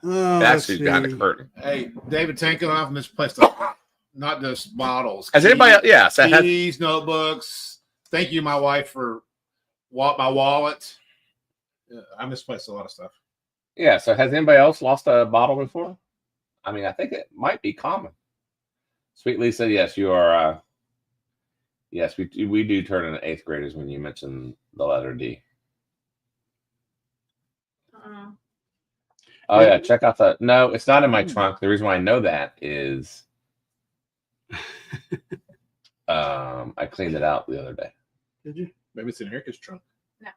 that's let's who's behind the see. curtain. Hey, David Tanko, I've misplaced stuff. Not just bottles. Has anybody? Yeah, so has, Keys, notebooks. Thank you, my wife, for my wallet. I misplaced a lot of stuff. yeah. So has anybody else lost a bottle before? I mean, I think it might be common. Sweet Lisa, yes, you are. Yes, we do turn into 8th graders when you mention the letter D. Oh yeah, check out the. No, it's not in my trunk. The reason why I know that is, I cleaned it out the other day. Did you? Maybe it's in Erica's trunk. No.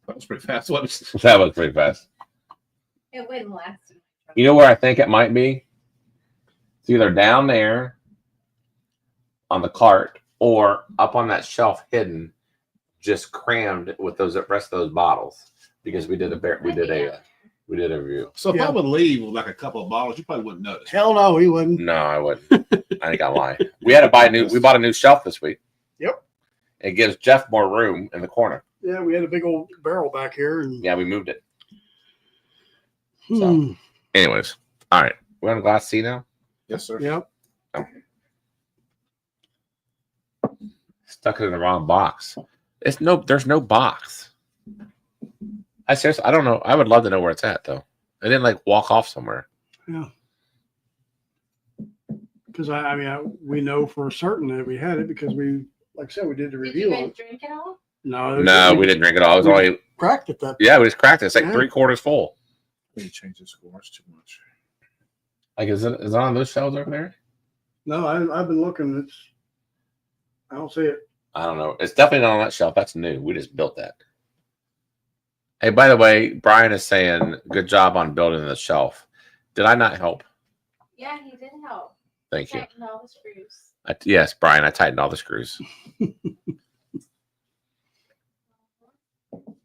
That was pretty fast. What is That was pretty fast. It wouldn't last. You know where I think it might be? It's either down there on the cart or up on that shelf hidden, just crammed with those rest of those bottles because we did a review. So if Yeah. I would leave with like a couple of bottles, you probably wouldn't notice. Hell no, he wouldn't. No, I wouldn't. I ain't gonna lie. We had to buy we bought a new shelf this week. Yep. It gives Jeff more room in the corner. Yeah, we had a big old barrel back here, and Yeah, we moved it. Hmm. Anyways, all right. We're on glass C now. Yes, sir. Yep. Stuck it in the wrong box. There's no box. I seriously, I don't know. I would love to know where it's at though. I didn't like walk off somewhere. Yeah. Because we know for certain that we had it because we, like I said, we did the Did review you on guys it. drink it all? No, we didn't drink it all. It was only Cracked it that. we just cracked it. It's like Yeah. 3/4 full. Let me change the score. It's too much. Like is it on those shelves over there? No, I've been looking. I don't see it. I don't know. It's definitely not on that shelf. That's new. We just built that. Hey, by the way, Brian is saying good job on building the shelf. Did I not help? Yeah, he did help. Thank you. Tighten all the screws. Yes, Brian, I tightened all the screws.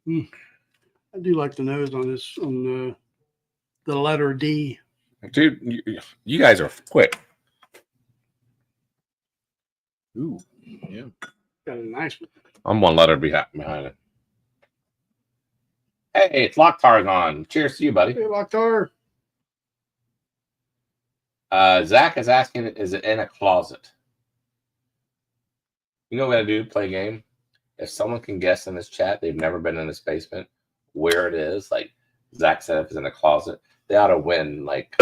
I do like the nose on this on the letter D. Dude, you guys are quick. Ooh, yeah. Got a nice one. I'm one letter behind it. Hey, it's Locktar's on. Cheers to you, buddy. Hey, Locktar. Zach is asking, is it in a closet? You know what I do? Play a game. If someone can guess in this chat, they've never been in this basement, where it is. Like Zach said, if it's in a closet, they ought to win. Like,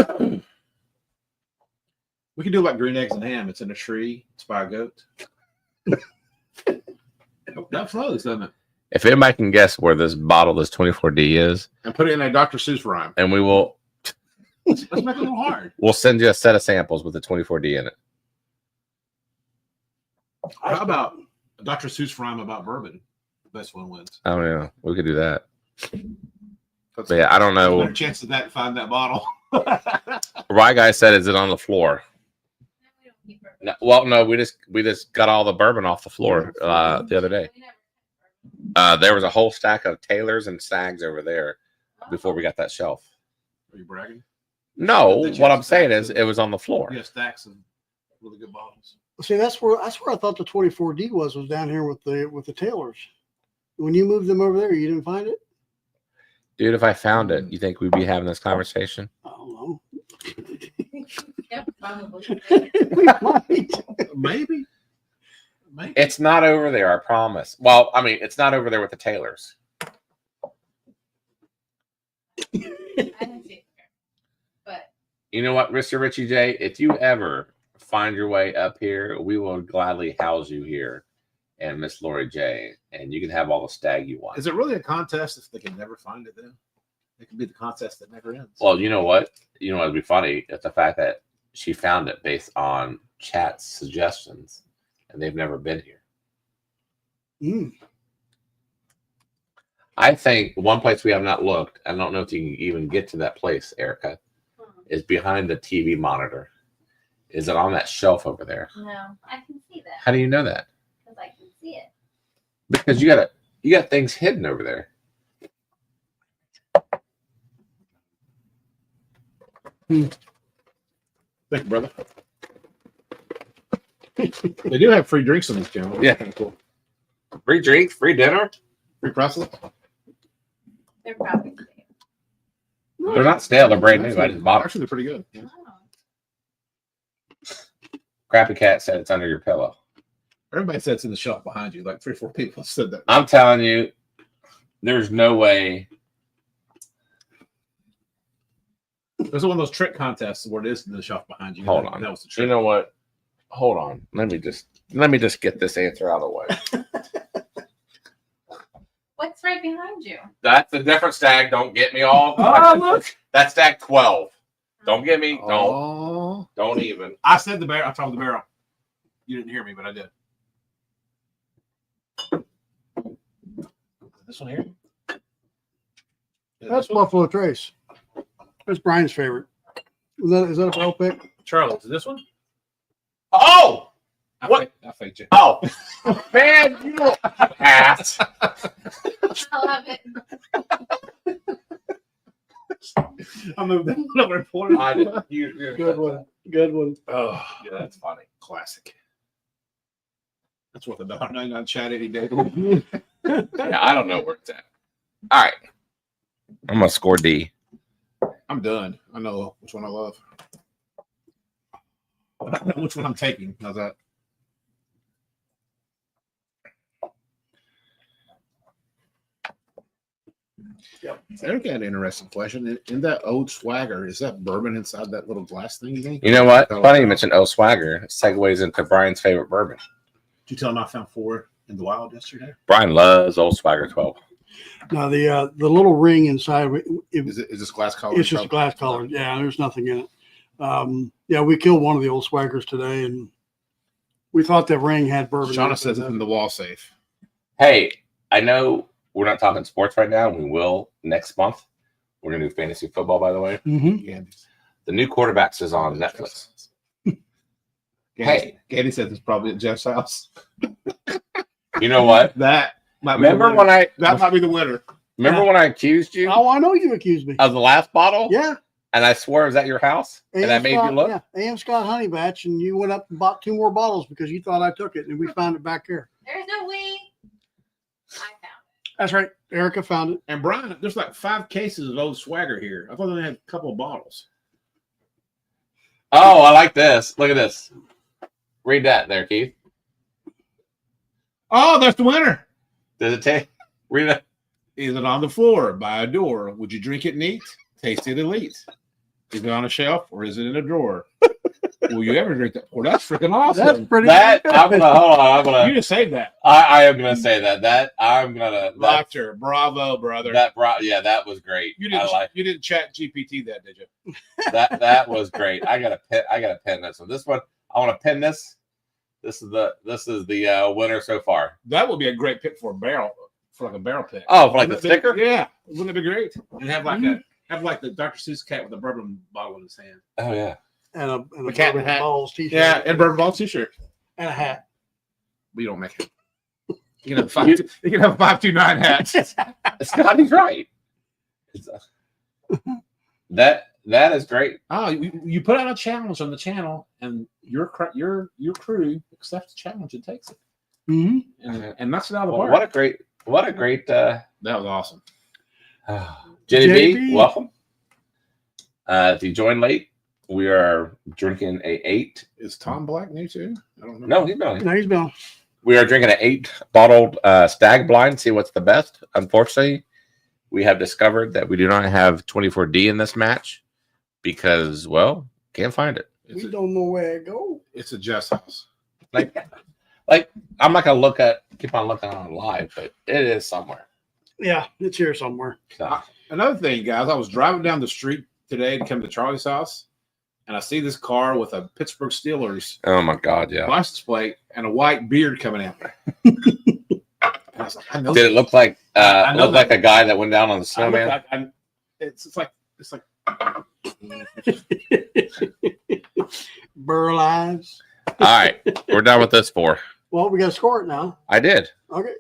We can do like green eggs and ham. It's in a tree. It's by a goat. That flows, doesn't it? if anybody can guess where this bottle, this 24D is, And put it in a Dr. Seuss rhyme. and Let's make it a little hard. we'll send you a set of samples with the 24D in it. How about a Dr. Seuss rhyme about bourbon? Best one wins. I don't know. We could do that. That's But yeah, I don't know. better chance of that find that bottle. Rye guy said, "Is it on the floor?" No, we don't keep bourbon. No, well, no, we just got all the bourbon off the floor the other day. We never kept bourbon. There was a whole stack of Taylors and Stags over there before we got that shelf. Are you bragging? No, That you what have I'm saying stacks is of- it was on the floor. You have stacks of really good bottles. See, that's where I thought the 24D was down here with the Taylors. When you moved them over there, you didn't find it? Dude, if I found it, you think we'd be having this conversation? I don't know. Yep, probably. We might. Maybe. Maybe. It's not over there, I promise. Well, I mean, it's not over there with the Taylors. I didn't see it there. But You know what, Mr. Richie J? If you ever find your way up here, we will gladly house you here and Miss Lori J. And you can have all the stag you want. Is it really a contest if they can never find it then? It could be the contest that never ends. Well, you know what? You know what would be funny? It's the fact that she found it based on chat's suggestions, and they've never been here. Mm. I think one place we have not looked, I don't know if you can even get to that place, Erica, is behind the TV monitor. Is it on that shelf over there? no, I can see that How do you know that? because I can see it. Because you got things hidden over there. Thank you, brother. They do have free drinks on this channel. Yeah. Cool. Free drinks, free dinner. Free prices. They're probably stale. They're not stale. They're brand new. I just bought them. Actually, they're pretty good. Yeah. Oh. Crappy Cat said it's under your pillow. Everybody said it's in the shelf behind you. Like 3 or 4 people said that. I'm telling you, there's no way. There's one of those trick contests where it is in the shelf behind you. Hold That- on. That was the You trick. know what? Hold on. Let me just get this answer out of the way. What's right behind you? That's a different stag. Don't get me all. Oh, look. That's stag 12. Don't get me. Oh. Don't even. I said the barrel. I told the barrel. You didn't hear me, but I did. This one here. That's Buffalo Trace. That's Brian's favorite. Is that a bell pick? Charles. Is this one? Oh! What? I faked you. Oh! Man, you don't ass. I love it. I moved that one over and poured it. I did. You Good one. Good one. Oh, Yeah, that's funny. classic. That's worth $1.99 chat any day. Yeah, I don't know where it's at. All right. I'm going to score D. I'm done. I know which one I love. I don't know which one I'm taking. How's that? Yep. Eric had an interesting question. In that old swagger, is that bourbon inside that little glass thing, you think? You know what? Funny you mentioned O Swagger. It segues into Brian's favorite bourbon. Did you tell him I found 4 in the wild yesterday? Brian loves Old Swagger 12. Now the little ring inside, Is this glass color? it's just a glass color. Yeah, there's nothing in it. Yeah, we killed one of the old swaggers today, and we thought that ring had bourbon. in Shauna it, says but it's in the wall safe. Hey, I know we're not talking sports right now. We will next month. We're going to do fantasy football, by the way. Mhm. Yeah. The new quarterbacks is on Netflix. Hey. Candy says it's probably at Jeff's house. You know what? That might be Remember the when winner. I That might be the winner. remember when I accused you Oh, I know you accused me. of the last bottle? Yeah. And I swore it was at your house? And I made you look? Yeah, A.M. Scott Honey Batch, and you went up and bought 2 more bottles because you thought I took it, and we found it back here. There's no way. I found it. That's right. Erica found it. And Brian, there's like 5 cases of old swagger here. I thought they only had a couple of bottles. Oh, I like this. Look at this. Read that there, Keith. Oh, that's the winner. Does it take? Read it. Is it on the floor by a door? Would you drink it neat? Taste it elite. Is it on a shelf or is it in a drawer? Will you ever drink that? Well, that's freaking awesome. That's pretty That good. I'm gonna hold on. I'm You gonna. just saved that. I am gonna say that. That I'm gonna. That, Doctor, bravo, brother. that brought. Yeah, that was great. you I didn't like you didn't chat GPT that, did you? that. That was great. I gotta pin this one. This one. I want to pin this. This is the winner so far. That would be a great pick for a barrel. for like a barrel pick. Oh, for like the Wouldn't it be- sticker? Yeah, wouldn't it be great? And have like the Dr. Seuss cat with a bourbon bottle in his hand. Oh yeah. And a The cat Bourbon and hat. Ballz t-shirt. Yeah, and bourbon ball t-shirt. and a hat. We don't make it. You can have you can have a 529 hat. Scotty's right. That is great. Oh, you put out a challenge on the channel, and your crew accepts the challenge and takes it, and knocks it out of the park. What a great. That was awesome. Jenny B, JB. welcome. If you joined late, we are drinking a 8. Is Tom Black new too? I don't know. No, he's not. No, he's been. We are drinking an 8 bottled stag blind. See what's the best. Unfortunately, we have discovered that we do not have 24D in this match because, well, can't find it. It's We a, don't know where it go. it's a Jess house. Like I'm not gonna keep on looking on live, but it is somewhere. Yeah, it's here somewhere. So, Another thing, guys, I was driving down the street today to come to Charlie's house, and I see this car with a Pittsburgh Steelers oh my God, yeah. license plate and a white beard coming out. And I was like, I know Did it look like I know look like a guy that went down on the I look snowman? like- it's like Burl eyes. All right, we're done with this 4. Well, we got to score it now. I did. Okay.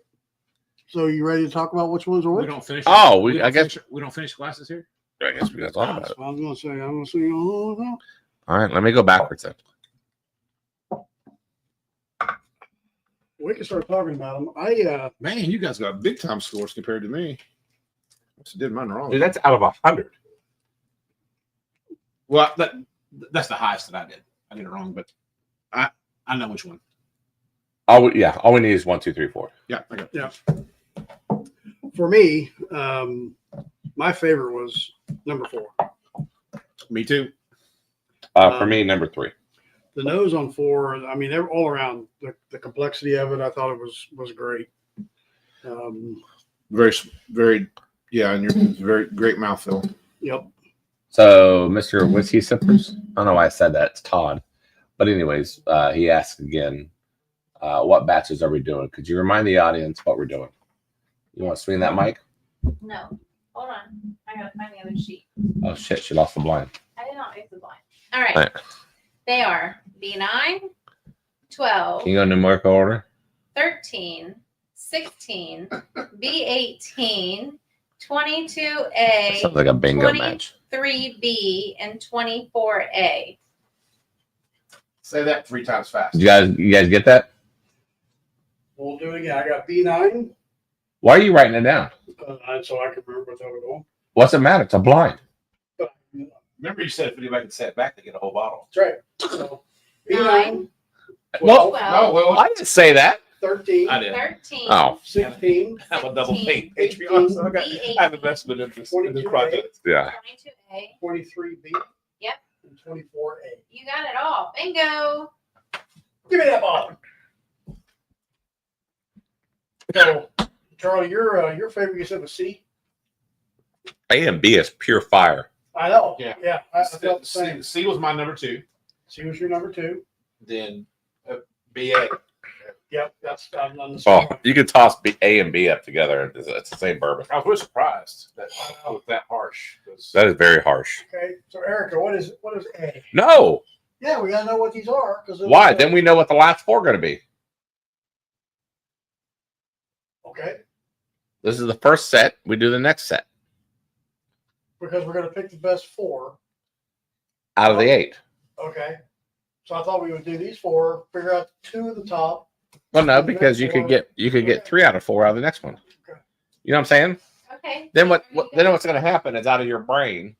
So you ready to talk about which ones are we which? don't finish. Oh, we I don't guess- finish, we don't finish glasses here. I guess we got to talk about That's it. what I was going to say. I'm going to say, oh, All right, let me go backwards then. we can start talking about them. Man, you guys got big time scores compared to me. I did mine wrong. Dude, that's out of 100. Well, that's the highest that I did. I did it wrong, but I know which one. All we need is 1, 2, 3, 4. Yeah, I got. Yeah. For me, my favorite was number 4. Me too. For me, number 3. The nose on 4. I mean, all around the complexity of it, I thought it was great. Very, very, yeah, and you're very great mouthfeel. Yep. So, Mr. Whiskey Sippers, I don't know why I said that. It's Todd. But anyways, he asked again, what batches are we doing? Could you remind the audience what we're doing? You want to swing that mic? No. Hold on. I gotta find the other sheet. Oh, shit. She lost the blind. I did not make the blind. All right. All right. They are B9, 12, Can you go in numerical order? 13, 16, B18, 22A, That sounds like a bingo match. 23B, and 24A. Say that 3 times fast. You guys get that? We'll do it again. I got B9, Why are you writing it down? so I can remember what they were going. What's it matter? It's a blind. But Remember, you said if anybody could set it back, they get a whole bottle. that's right. So B9, 9, Well, 12, well, I didn't say that. 13, I did. 13, Oh, 16, I'm a double pay. 18, Patreon. So I have investment interest in this 22A. project. yeah. 22A. 23B. Yep. And 24A. You got it all. Bingo. Give me that ball. So, Charlie, your favorite you said was C. A and B is pure fire. I know. Yeah. Yeah. I felt the same. C was my number 2. C was your number 2. Then BA. Yep. That's I'm on the Oh, same. you could toss A and B up together. It's the same bourbon. I was really surprised that I was that harsh. 'Cause That is very harsh. Okay. So, Erica, what is A? No. Yeah, we gotta know what these are because Why? Then we know what the last 4 are going to be. Okay. This is the first set. We do the next set Because we're gonna pick the best 4. out of the 8. Okay. So I thought we would do these 4, figure out 2 at the top. Well, no, because you could get 3 out of 4 out of the next one. Okay. You know what I'm saying? Okay. Then There you then go. what's going to happen is out of your brain,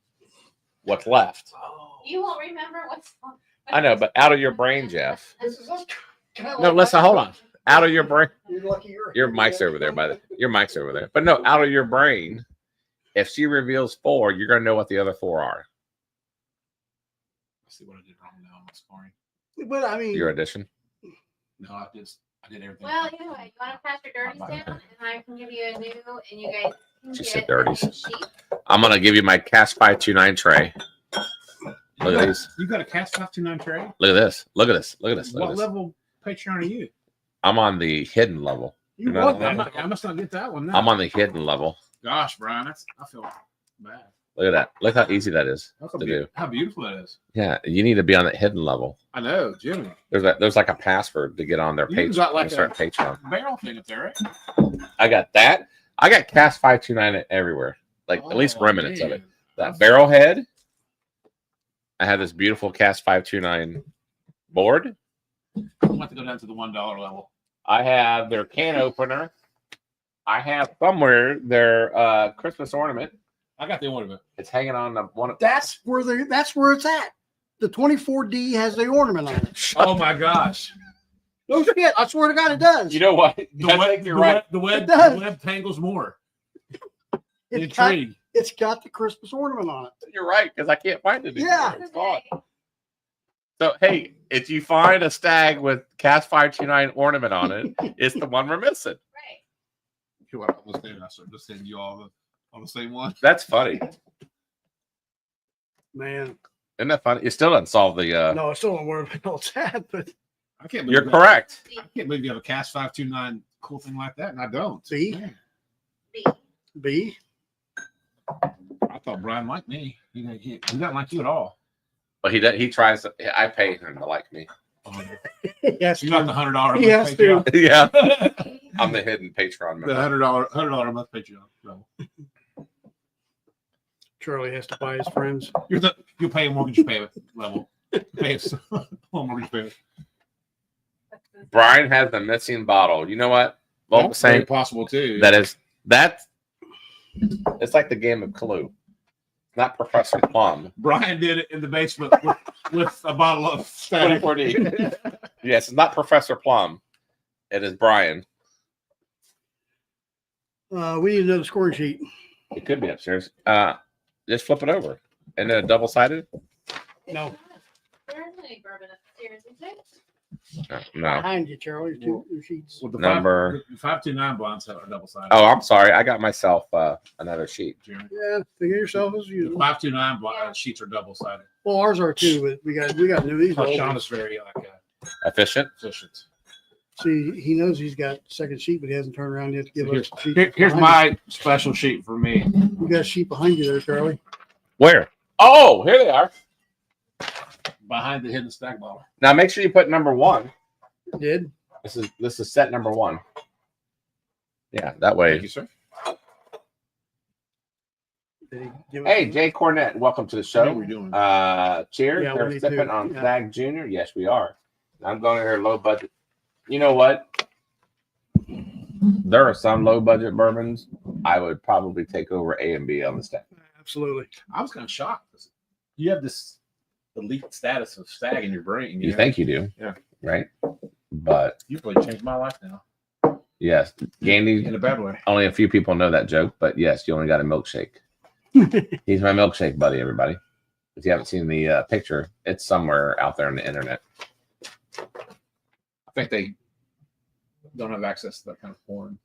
what's left. Oh. You won't remember what's on. I know, but out of your brain, Jeff. This is kinda No, like listen, my- hold on. Out of your brain. You're lucky you're Your mic's over there, your mic's over there. But no, out of your brain. If she reveals 4, you're going to know what the other 4 are. Let's see what I did wrong now. I'm scoring. But I mean, Your addition. No, I did everything. Well, anyway, you want to pass your dirties down, and I can give you a new, and you guys can She get said a new dirties. sheet. I'm going to give you my Cash 529 tray. Look at these. You got a Cast 529 tray? Look at this. Look at this. Look at this. Look at What this. level Patreon are you? I'm on the hidden level. You You're want not- that? I must not get that one. I'm on the hidden level. Gosh, Brian, I feel bad. Look at that. Look how easy that is Look to do. how beautiful that is. Yeah, you need to be on that hidden level. I know, Jimmy. There's like a password to get on their You page. got like start Patreon. Barrel thing up there, right? I got that. I got Cast 529 everywhere. Like at least Oh, remnants of man. it. That barrel head. I have this beautiful Cast 529 board. I want to go down to the $1 level. I have their can opener. I have somewhere their Christmas ornament. I got the ornament. It's hanging on the one. That's where it's at. The 24D has the ornament on it. Oh my gosh. No shit. I swear to God, it does. You know what? The I web, think you're right. The web, It does. the web tangles more. The It's got, intrigue. it's got the Christmas ornament on it. You're right because I can't find it. Anymore. Yeah. It's gone. So hey, if you find a stag with Cast 529 ornament on it, it's the one we're missing. Right. Here, what, let's do that. So just send you all on the same one. That's funny. Man. Isn't that funny? You still didn't solve the. No, I still don't know where it's at, but I can't believe You're that. correct. I can't believe you have a Cast 529 cool thing like that, and I don't. B. Man, B. I thought Brian liked me. He doesn't like you at all. But he does, he tries. I pay him to like me. Yes, You got the $100 He has to. Yeah, the I'm the hidden Patreon member. $100 a month Patreon. No. Charlie has to buy his friends. You'll pay a mortgage payment level. Pay a mortgage payment. Brian has the missing bottle. You know what? Well, That's very saying possible too. that's it's like the game of Clue, not Professor Plum. Brian did it in the basement with a bottle of Stag. 24D. Yes, it's not Professor Plum. It is Brian. We need another scoring sheet. It could be upstairs. Just flip it over. And then double-sided? No, There's any bourbon upstairs, is there? No. behind you, Charlie. Two sheets. With the Number- 529 bonds have a double sided. Oh, I'm sorry. I got myself another sheet. Yeah, think of yourself as The usual. 529 Yeah. sheets are double sided. Well, ours are too, but we got new these. Plus, old Sean ones. is very like Efficient? efficient. See, he knows he's got second sheet, but he hasn't turned around yet to give us. a sheet Here's behind my special sheet for me. you. You got a sheet behind you there, Charlie. Where? Oh, here they are. Behind the hidden stack bottle. Now make sure you put number 1. Did This is set number 1. Yeah, that Thank way. you, sir. Did he give it Hey, to you? Jay Cornett, welcome to the How show. we doing? Cheers. Yeah, we They're need sipping to. on Yeah. Stag Junior. Yes, we are. I'm going to hear low budget. You know what? There are some low budget bourbons I would probably take over A and B on the stack. Absolutely. I was kind of shocked. You have this elite status of stag in your brain. You think you do? Yeah. Right. But You've really changed my life now yes, Gandy. in a bad way. Only a few people know that joke, but yes, you only got a milkshake. He's my milkshake buddy, everybody. If you haven't seen the picture, it's somewhere out there on the internet. I think they don't have access to that kind of porn.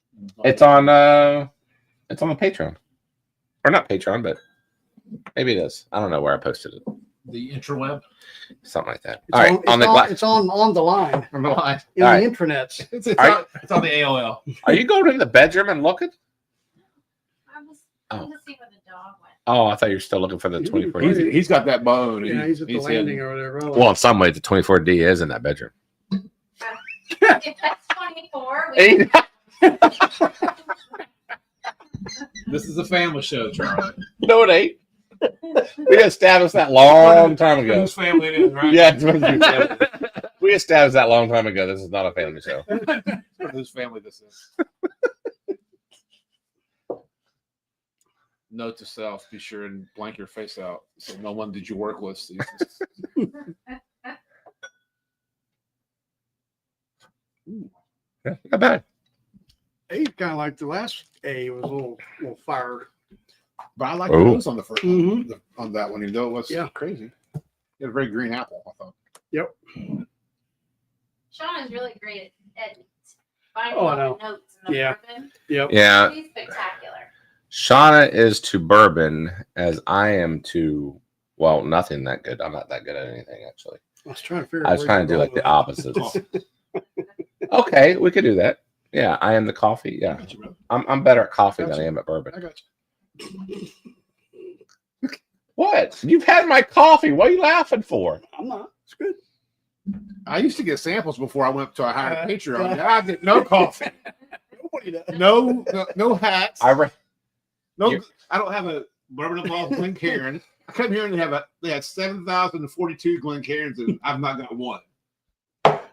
It's on the Patreon. Or not Patreon, but maybe it is. I don't know where I posted it. the interweb Something like that. It's All right. on, On the it's on the line on the line. in All the right. intranets. It's All on the AOL. Are you going in the bedroom and looking? I was Oh. going to see where the dog went. Oh, I thought you were still looking for the 24. He's got that bone. Yeah, he's at the landing over there. Rolling. Well, in some ways, the 24D is in that bedroom. If that's 24, we Hey. This is a family show, Charlie. No, it ain't. We established that long time ago. Whose family it is, right? Yeah, it's supposed to be family. We established that long time ago. This is not a family show. Whose family this is. Note to self: be sure and blank your face out, so no one did you work with sees this. Yeah, not bad. A kind of like the last A was a little fired. But I like Oh. the nose on the first Mhm. one, on that one, even though it was Yeah. crazy. It had a very green apple, I thought. Sean is really great at finding Oh, I all know. the notes in the Yeah. bourbon. Yep. Yeah, He's spectacular. Shauna is to bourbon as I am to, well, nothing that good. I'm not that good at anything, actually. I was trying to figure. I was where trying to you're do like the going opposites. Okay, we could do that. Yeah, I am the coffee. I Yeah, got you, brother. I'm better at coffee than Gotcha. I am at bourbon. I got you. What? You've had my coffee. What are you laughing for? I'm not. It's good. I used to get samples before I went to a higher Patreon. Now I get no coffee, Nobody does. no hats. You- I don't have a Bourbon and Ballz Glencairn. I come here and they had 7,042 Glencairns, and I've not got one.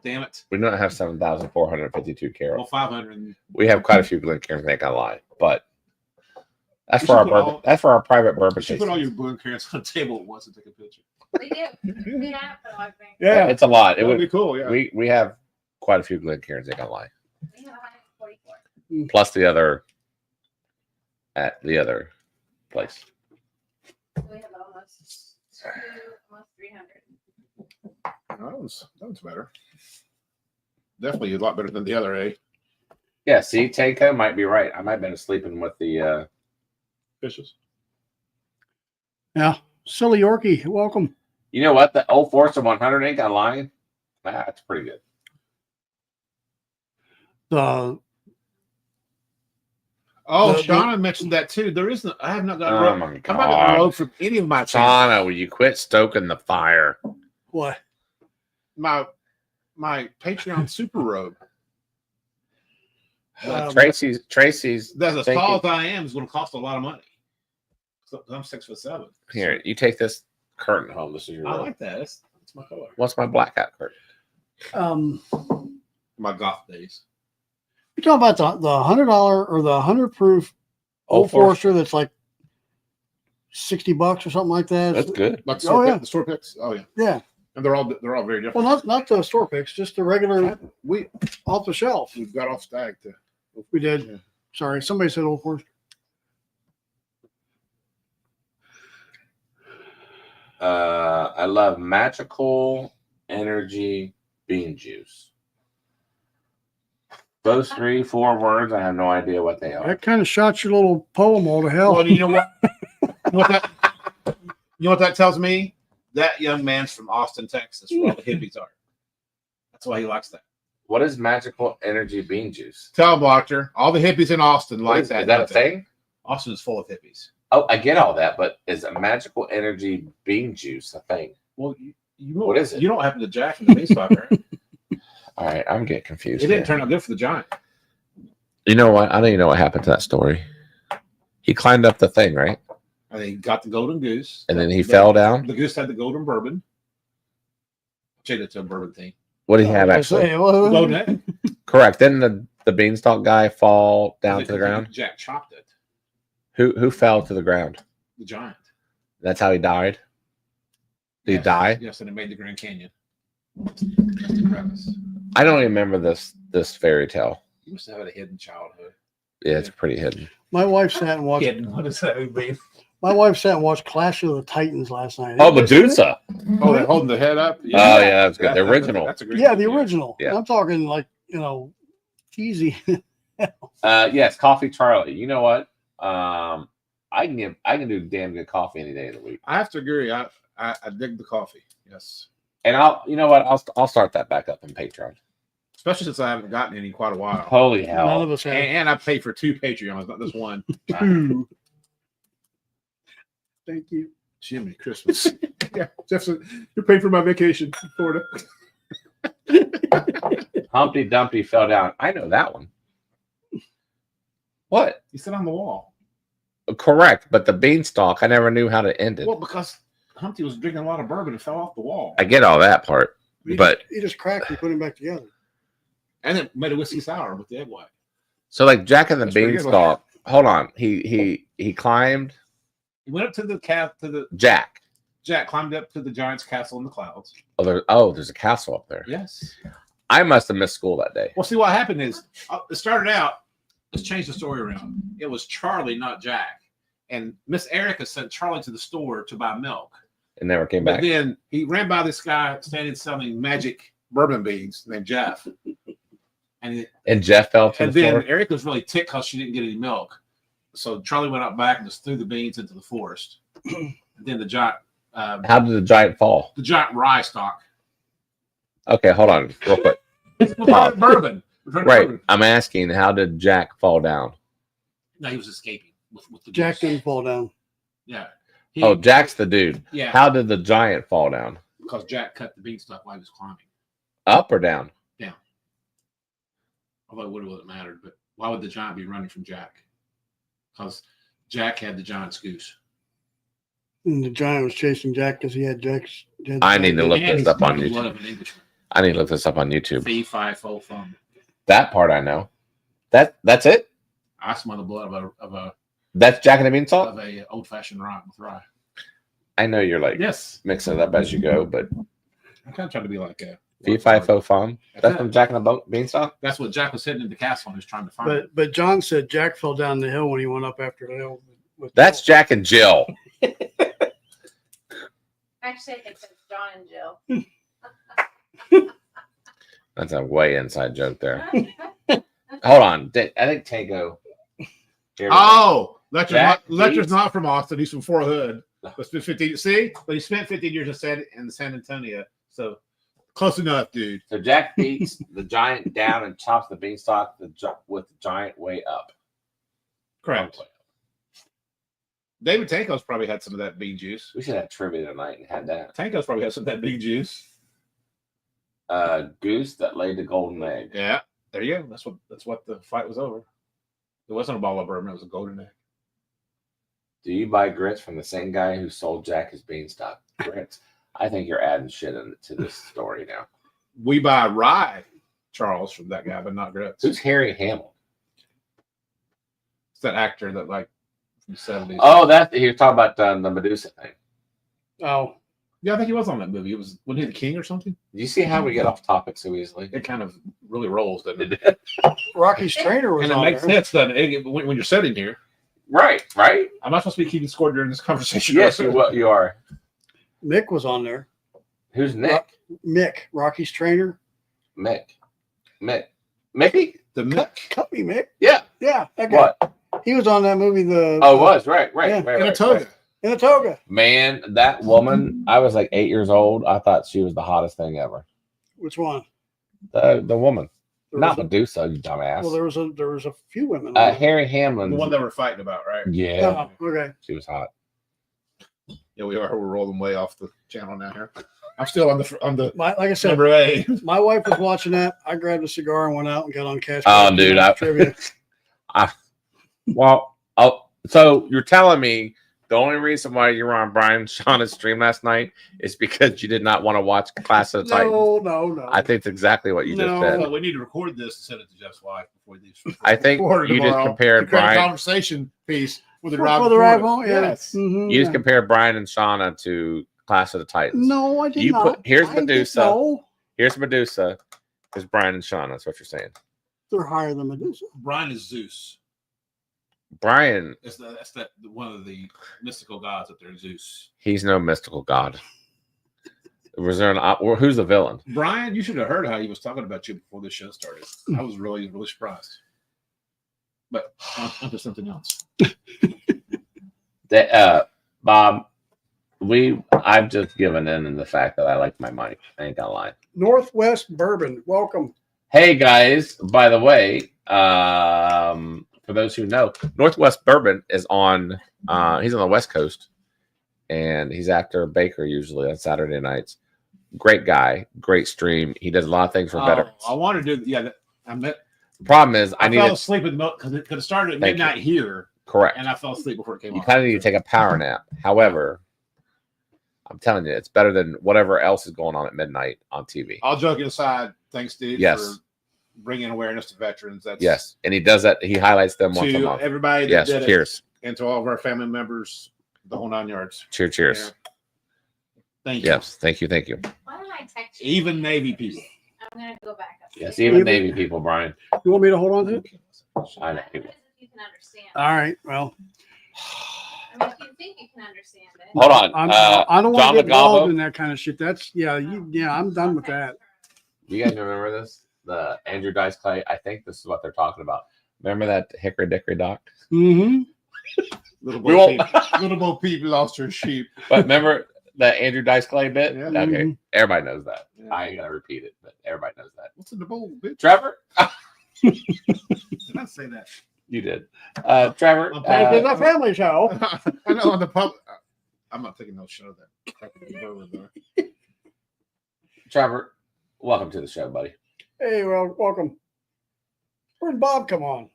Damn it. We don't have 7,452 Well, Carol. 500. We have quite a few Glencairns. Ain't gonna lie, but that's You for should our put bourbon. all- That's for our private bourbon You should put all tasting. your Glencairns on the table at once and take a picture. We do. We have, though, I think. Yeah. It's a lot. It That would would. be cool. Yeah. We have quite a few Glencairns. Ain't gonna lie. We have 144. Plus the other at the other place. We have almost 300. That one's better. Definitely a lot better than the other, eh? Yeah. See, Tanko might be right. I might have been sleeping with the. Fishes. Yeah. Silly Yorkie, welcome. You know what? The Old Forester 100 ain't gonna lie. That's pretty good. The Oh, The- Shauna mentioned that too. There isn't. I have not got. Oh my I'm not got a road from any of my channels. Shauna, will you quit stoking the fire? what? My Patreon super robe. Tracy's That's as thank tall you. as I am is going to cost a lot of money. So I'm 6'7". Here, you take this curtain home. This is your I room. like that. That's my color. What's my black hat curtain? My goth days. You're talking about the $100 or the 100 proof Old Old Forester that's like $60 or something like that. That's good. Like Oh, yeah. the store picks. Oh yeah, Yeah. and they're all very different. Well, not the store picks, just the regular we off the shelf. we've got off stag to. We did. Yeah. Sorry, somebody said Old Forester. I love magical energy bean juice. Those 3-4 words, I have no idea what they are. That kind of shot your little poem all to hell. Well, you know what? You know what that tells me? That young man's from Austin, Texas, where all the hippies are. That's why he likes that. What is magical energy bean juice? Tell him, Doctor. All the hippies in Austin What like is that. Is that a don't they? thing? Austin is full of hippies. Oh, I get all that, but is a magical energy bean juice a thing? Well, you What is it? You don't happen to jack in the baseball, right? All right, I'm getting confused. It didn't here. turn out good for the Giant. You know what? I don't even know what happened to that story. He climbed up the thing, right? And he got the golden goose. And then he fell down. The goose had the golden bourbon. Changed it to a bourbon thing. What did he have I actually? say, well, Golden egg. Correct. Didn't the beanstalk guy fall down to the ground? Jack chopped it. Who fell to the ground? The Giant. That's how he died. Did he Yes. die? Yes, and it made the Grand Canyon. That's the premise. I don't remember this fairy tale. You must have had a hidden childhood. Yeah, it's pretty hidden. my wife sat and watched. Hidden. What does that mean? My wife sat and watched Clash of the Titans last night. Oh, Medusa. Oh, they're holding the head up. Oh, yeah, that's good. The original. That's a great Yeah, the movie. original. Yeah. I'm talking like cheesy. Yes, Coffee Charlie. You know what? I can do damn good coffee any day of the week. I have to agree. I dig the coffee. Yes, And I'll start that back up on Patreon. especially since I haven't gotten any in quite a while. Holy None hell. of us have. And I paid for 2 Patreons, not this one. Two. Thank you. Jimmy Christmas. Yeah, Jefferson, you're paying for my vacation in Florida. Humpty Dumpty fell down. I know that one. What? You sit on the wall. Correct, but the beanstalk, I never knew how to end it. Well, because Humpty was drinking a lot of bourbon and fell off the wall. I get all that part, but He just cracked and put him back together. And it made a whiskey sour with the egg white. so like Jack and the That's pretty good. Beanstalk. Hold on, he climbed. He went up to the Jack. Jack climbed up to the Giant's castle in the clouds. There's a castle up there. Yes. I must have missed school that day. Well, see, what happened is it started out. Let's change the story around. It was Charlie, not Jack. And Miss Erica sent Charlie to the store to buy milk. It never came But back. then he ran by this guy standing selling magic bourbon beans named Jeff. And Jeff fell to And the then floor. Erica was really ticked because she didn't get any milk. So Charlie went out back and just threw the beans into the forest. And then the giant How did the giant fall? rye stock. Okay, hold on, real quick. Bourbon. Right. I'm asking, how did Jack fall down? No, he was escaping with the Jack juice. didn't fall down. Yeah. Oh, Jack's the dude. Yeah. How did the giant fall down? Because Jack cut the beanstalk while he was climbing. Up or down? Down. Although it wouldn't have mattered, but why would the giant be running from Jack? Because Jack had the giant's goose. And the giant was chasing Jack because he had Jack's. I need to look And this he's up on the blood YouTube. of an Englishman. I need to look this up on YouTube. Fee, fi, fo, fum. That part I know. That's it? I smell the blood of That's Jack and the Beanstalk? a old fashioned rye with rye. I know you're like Yes. mixing it up as you go, but I'm kind of trying to be like a fee fi fo fum. That's from Jack and the Beanstalk? That's what Jack was sitting in the castle and was trying to find. But John said Jack fell down the hill when he went up after the hill. That's Jack and Jill. Actually, I think it's John and Jill. That's a way inside joke there. Hold on. I think Tango. Here we go. Oh, Jack Lecter's Beats. not from Austin. He's from Fort Hood. But spent 15. See, but he spent 15 years in San Antonio. So close enough, dude. So Jack beats the giant down and chops the beanstalk with the giant way up. Correct. David Tanko's probably had some of that bean juice. We should have trivia tonight and had that. Tanko's probably had some of that bean juice. Goose that laid the golden egg. Yeah, there you go. That's what the fight was over. It wasn't a bottle of bourbon; it was a golden egg. Do you buy grits from the same guy who sold Jack his beanstalk? Grits. I think you're adding shit into this story now. We buy rye, Charles, from that guy, but not grits. Who's Harry Hamill? It's that actor that like from the 70s. Oh, that he was talking about the Medusa thing. Oh, yeah, I think he was on that movie. Wasn't he the king or something? Do you see how we get off topic so easily? It kind of really rolls, doesn't it? Rocky's trainer was And it on makes there. sense, doesn't it? When you're sitting here. Right. I'm not supposed to be keeping score during this conversation. Yes, you are. Mick was on there. Who's Nick? Mick, Rocky's trainer. Mickey? The Mick. Cut me, Mick. Yeah. Yeah, that guy. What? He was on that movie. Oh, it was right. Yeah. In a toga. In a toga. Man, that woman. I was like 8 years old. I thought she was the hottest thing ever. Which one? The woman, There not was Medusa, you dumbass. well, there was a few women. on there. Harry Hamlin. The one that we're fighting about, right? Yeah, Oh, okay. she was hot. Yeah, we are. We're rolling way off the channel now here. I'm still on the Like I said, number A. my wife was watching that. I grabbed a cigar and went out and got on cash. Oh, dude, trivia. So you're telling me the only reason why you were on Brian Shauna's stream last night is because you did not want to watch Class of the Titans? No. I think it's exactly what you just No. said. Well, we need to record this and send it to Jeff's wife before he leaves. I think you just compared to create a Brian. conversation piece with the For Rob the ride home, yeah. Yes. Mhm, You just yeah. compared Brian and Shauna to Class of the Titans. No, I did You not. here's I didn't Medusa. know. Here's Medusa. Here's Brian and Shauna. That's what you're saying. They're higher than Medusa. Brian is Zeus. Brian, That's one of the mystical gods up there, Zeus. he's no mystical god. Was there who's the villain? Brian, you should have heard how he was talking about you before this show started. I was really, really surprised. But onto something else. Bob, I've just given in the fact that I like my mic. I ain't gonna lie. Northwest Bourbon. Welcome. Hey guys, by the way, for those who know, Northwest Bourbon is on. He's on the West Coast, and he's after Baker usually on Saturday nights. Great guy, great stream. He does a lot of things for veterans. I want to do. Yeah, The problem is, I fell need asleep because it could have started at Thank midnight here, correct. and I fell asleep before it came You on. kind of need to take a power nap. However, I'm telling you, it's better than whatever else is going on at midnight on TV. All joking aside, thanks, Steve, Yes. for bringing awareness to veterans. That's Yes, and he does that. He highlights them once a to month. everybody that Yes, did it, cheers. and to all of our family members, the whole 9 yards. Cheers. Cheers. Yeah. Thank you. Yes, thank you. Why don't I text you? Even Navy people. I'm gonna go back up. Yes, even Navy people, Brian. You want me to hold on to it? I know What people. is it you can understand? All right. Well, I mean, if you think you can understand it. Hold on. I don't want John to get involved Legalvo. in that kind of shit. That's I'm done with that. You guys remember this? The Andrew Dice Clay. I think this is what they're talking about. Remember that Hickory Dickory Dock? Mm-hmm. Little We Bo won't- Peep, little Bo Peep lost her sheep. But remember the Andrew Dice Clay bit? Yeah. Okay, Mhm. everybody knows that. Yeah. I ain't gonna repeat it, but everybody knows that. What's in the bowl, bitch? Trevor, Did I say that? You did. Trevor. It's a family show. I know on the pub. I'm not taking no show that. Trevor, welcome to the show, buddy. Hey, well, welcome. Where'd Bob come on?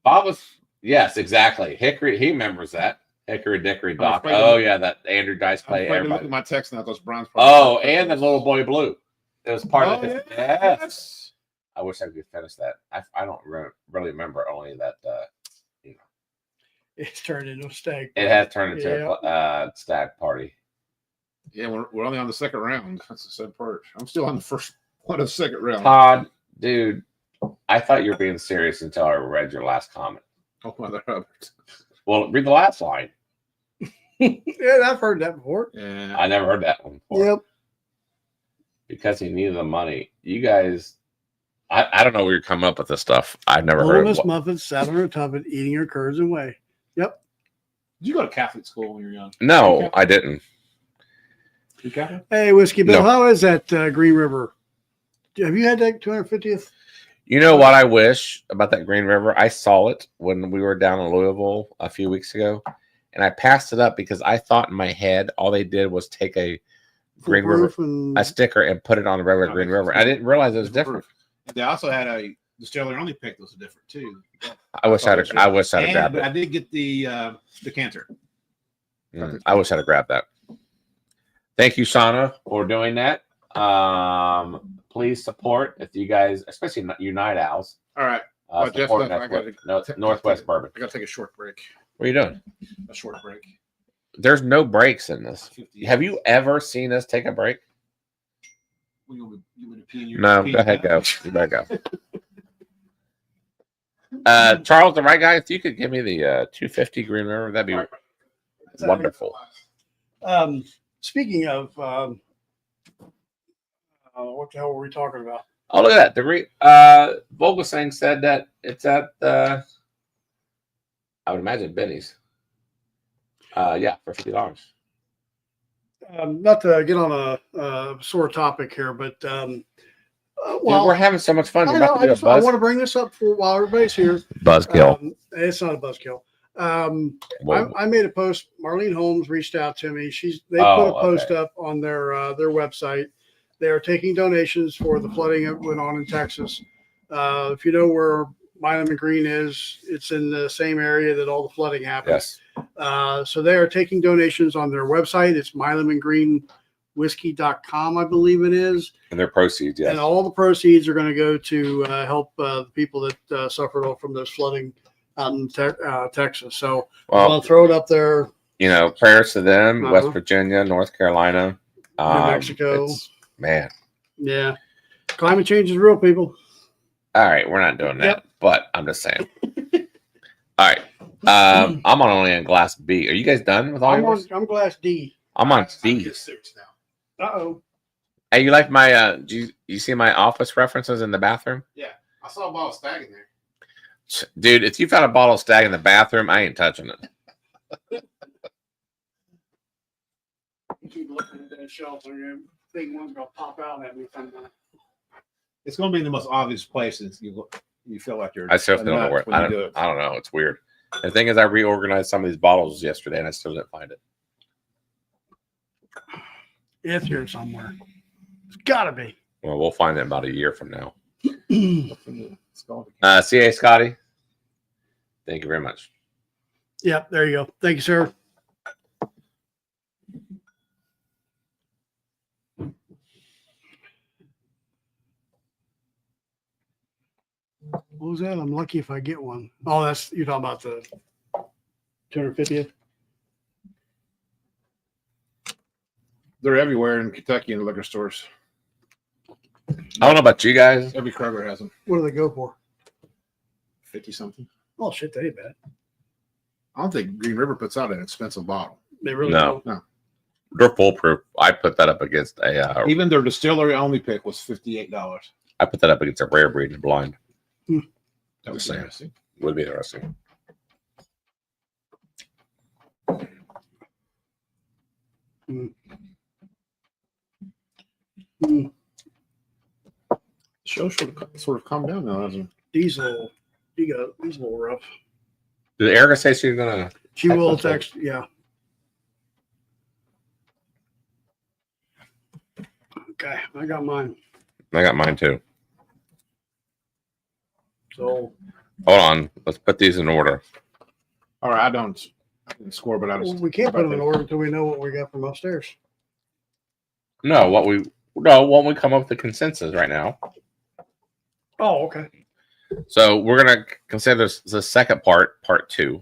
Bob was, yes, exactly. Hickory, he remembers that. Hickory Dickory Doc. afraid to Oh, look- yeah, that Andrew Dice I'm play. afraid to look Everybody. at my text now because Brian's Oh, and the little boy blue. It was part of Oh, it. yeah. Yes. I wish I could finish that. I don't really remember only that. It's turned into a steak. It has turned into Yeah. a stag party. Yeah, we're only on the second round. That's the sad part. I'm still on the first one of the second round. Todd, dude, I thought you were being serious until I read your last comment. Oh, Mother Hubbard. Well, read the last line. Yeah, I've heard that before. Yeah. I never heard that one before. Yep. Because he needed the money. You guys, I don't know where you're coming up with this stuff. I've never Little heard Miss of it. Muffin sat on her tuffet eating her curds and whey. Yep. Did you go to Catholic school when you were young? No, I didn't. You Catholic? Hey, Whiskey Bill, No. how is that Green River? Have you had that 250th? You know what I wish about that Green River? I saw it when we were down in Louisville a few weeks ago, and I passed it up because I thought in my head all they did was take a Green River, Proof and a sticker, and put it on the regular No, Green it's- River. I didn't realize it was different. They also had a distillery only pick that was different too. I wish I'd have And grabbed I it. did get the decanter. I wish I'd have grabbed that. Thank you, Shauna, for doing that. Please support if you guys, especially you night owls. All right. Jeff Support left. I Northwest Bourbon. I got to take a short break. What are you doing? A short break. There's no breaks in this. 50. Have you ever seen us take a break? You want me to pee in your No, pee go ahead, now? go. You better go. Charles, the right guy, if you could give me the 250 Green River, that'd be wonderful. Speaking of, what the hell were we talking about? Oh, look at that. The Vogelsang said that it's at, I would imagine, Benny's. Yeah, for $50. Not to get on a sore topic here, but Dude, well, we're having so much fun. I We're know. about to do a I buzz. want to bring this up for while everybody's here. Buzzkill. It's not a buzzkill. Whoa. I made a post. Marlene Holmes reached out to me. They Oh, put a post okay. up on their website. They are taking donations for the flooding that went on in Texas. If you know where Milam and Green is, it's in the same area that all the flooding happened. Yes. So they are taking donations on their website. It's milamandgreenwhiskey.com, I believe it is. And their proceeds, yes. And all the proceeds are going to go to help the people that suffered from those flooding out in Texas. So Well, I'll throw it up there. you know, prayers to them, Uh-huh. West Virginia, North Carolina, New Mexico. Man. Yeah. Climate change is real, people. All right, we're not doing that, Yep. but I'm just saying. All right. I'm on only on glass B. Are you guys done with all yours? I'm glass D. I'm on I'm B. just serious now. Uh-oh. Hey, you like my do you see my office references in the bathroom? I saw a bottle of stag in there. Dude, if you found a bottle of Stag in the bathroom, I ain't touching it. You keep looking at that shelf and your big one's gonna pop out at me sometime. It's going to be in the most obvious place. And you feel like you're. I still a don't know nut where. when you do it. I don't know. It's weird. The thing is, I reorganized some of these bottles yesterday, and I still didn't find it. It's here somewhere. It's gotta be. Well, we'll find it about a year from now. It's going to- CA Scotty, thank you very much. Yep, there you go. Thank you, sir. What was that? I'm lucky if I get one. Oh, that's you're talking about the 250th. They're everywhere in Kentucky in the liquor stores. I don't know about you guys. Every Kroger has them. What do they go for? 50 something. Oh shit, they ain't bad. I don't think Green River puts out an expensive bottle. They really No. don't. They're foolproof. I put that up against a. Even their distillery only pick was $58. I put that up against a rare breed and blind. That was Same. interesting. Would be interesting. Sure show sort of calmed down now, hasn't it? He's a little rough. Did Erica say she's gonna? She will us? text. Yeah. Okay, I got mine. I got mine too. So Hold on. Let's put these in order. All right, I didn't score, but I just we can't put them in order until we know what we got from upstairs. No, when we come up with the consensus right now. Oh, okay. So we're gonna consider this the second part 2.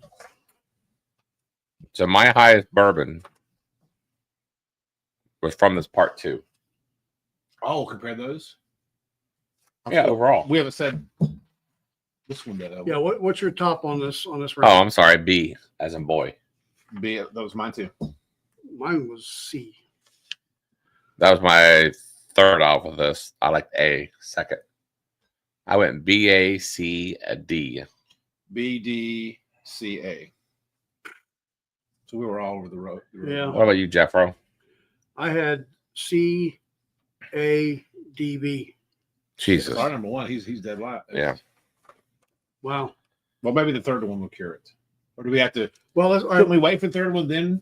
So my highest bourbon was from this part 2. compare those. Yeah, overall. We haven't said this one yet. Yeah. What's your top on this round? Oh, I'm sorry. B as in boy. B. That was mine too. Mine was C. That was my third off of this. I liked A second. I went B, A, C, a D. B, D, C, A. So we were all over the road. Yeah. What about you, Jeffro? I had C, A, D, B. Jesus. Our number one. He's dead last. Yeah. Wow. Well, maybe the third one will cure it. Or do we have to? Well, Couldn't we wait for the third one then?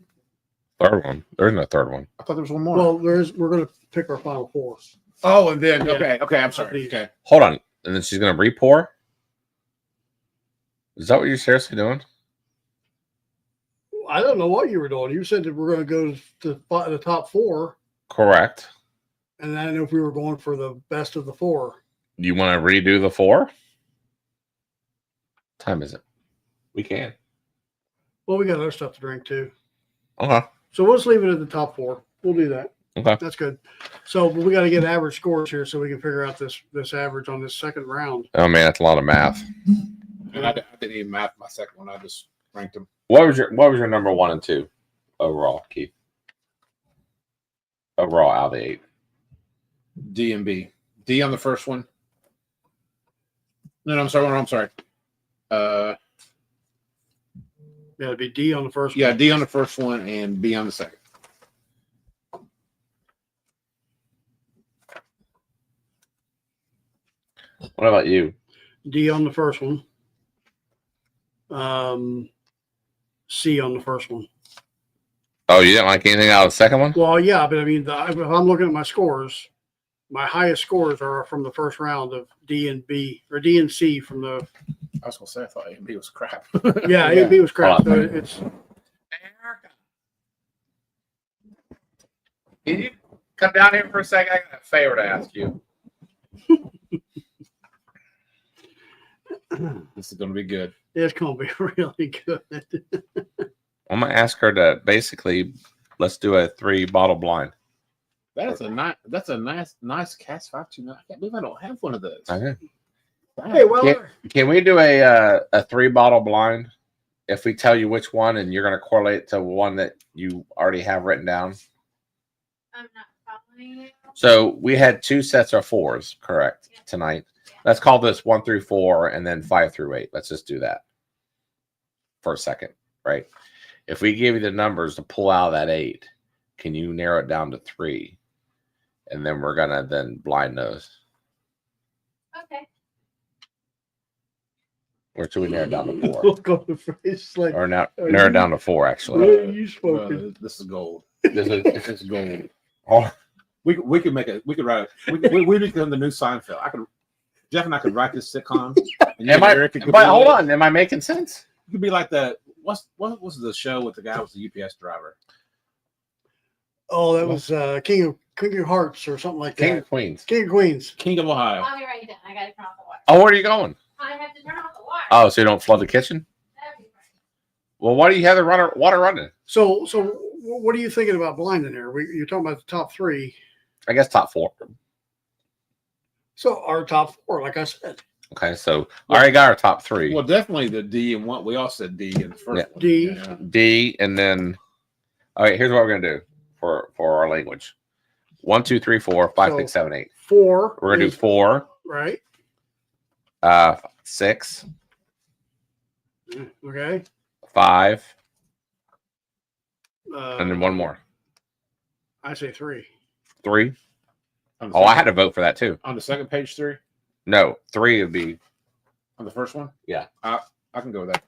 Third one. There's no third one. I thought there was one more. well, we're going to pick our final 4. oh, and then Yeah. okay. I'm sorry. Okay. Hold on. And then she's gonna re-pour. Is that what you're seriously doing? I don't know what you were doing. You said that we're going to go to the top 4, Correct. and I didn't know if we were going for the best of the 4. You want to redo the 4? Time is it? We can. Well, we got other stuff to drink too. Okay. So we'll just leave it at the top 4. We'll do that. Okay. That's good. So we got to get average scores here so we can figure out this average on this second round. Oh man, that's a lot of math. And I didn't even math my second one. I just ranked them. What was your number 1 and 2 overall, Keith? Overall out of the 8. D and B. D on the first one. No, I'm sorry. I'm sorry. Yeah, it'd be D on the first Yeah, one. D on the first one and B on the second. What about you? D on the first one. C on the first one. Oh, you didn't like anything out of the second one? Well, yeah, but I mean, if I'm looking at my scores, my highest scores are from the first round of D and B, or D and C from the. I was gonna say I thought A and B was crap. Yeah, A and B was crap. Hold So on. it's Can you come down here for a second? I got a favor to ask you. This is gonna be good. it's gonna be really good. I'm gonna ask her to basically let's do a 3-bottle blind. That's a nice Cass 529. I can't believe I don't have one of those. Okay. Hey, well, Can we do a 3-bottle blind? If we tell you which one and you're gonna correlate to one that you already have written down. I'm not following you. So we had 2 sets of 4s, correct, tonight. Let's call this 1 through 4 and then 5 through 8. Let's just do that for a second, right? If we give you the numbers to pull out of that 8, can you narrow it down to 3? And then we're gonna then blind those. Okay. Or should we narrow it down to 4? look on the face like Or narrow it down to 4, actually. really you spoken. This is gold. This is gold. oh, We could make it. We could write it. We become the new Seinfeld. Jeff and I could write this sitcom. And am I? Eric could But be hold like- on, am I making sense? You could be like what was the show with the guy who was the UPS driver? Oh, that was King of Hearts or something like King that. of Queens. King of Queens. King of Ohio. I'll be right down. I gotta turn off the water. Oh, where are you going? I have to turn off the water. Oh, so you don't flood the kitchen? That'd be right. Well, why do you have the water running? So what are you thinking about blinding here? You're talking about the top 3. I guess top 4. So our top 4, like I said, Okay, so I already got our top 3. Well, definitely the D and one. We all said D in the first Yeah. one. D. Yeah. D, and then all right. Here's what we're gonna do for our language: 1, 2, 3, 4, 5, So- 6, 7, 8. 4. We're gonna do is- 4, right. 6, Okay. 5, Uh, and then one more. I say 3. 3. On the Oh, I second- had to vote for that too. on the second page 3. No, 3 would be. On the first one? Yeah. I can go with that.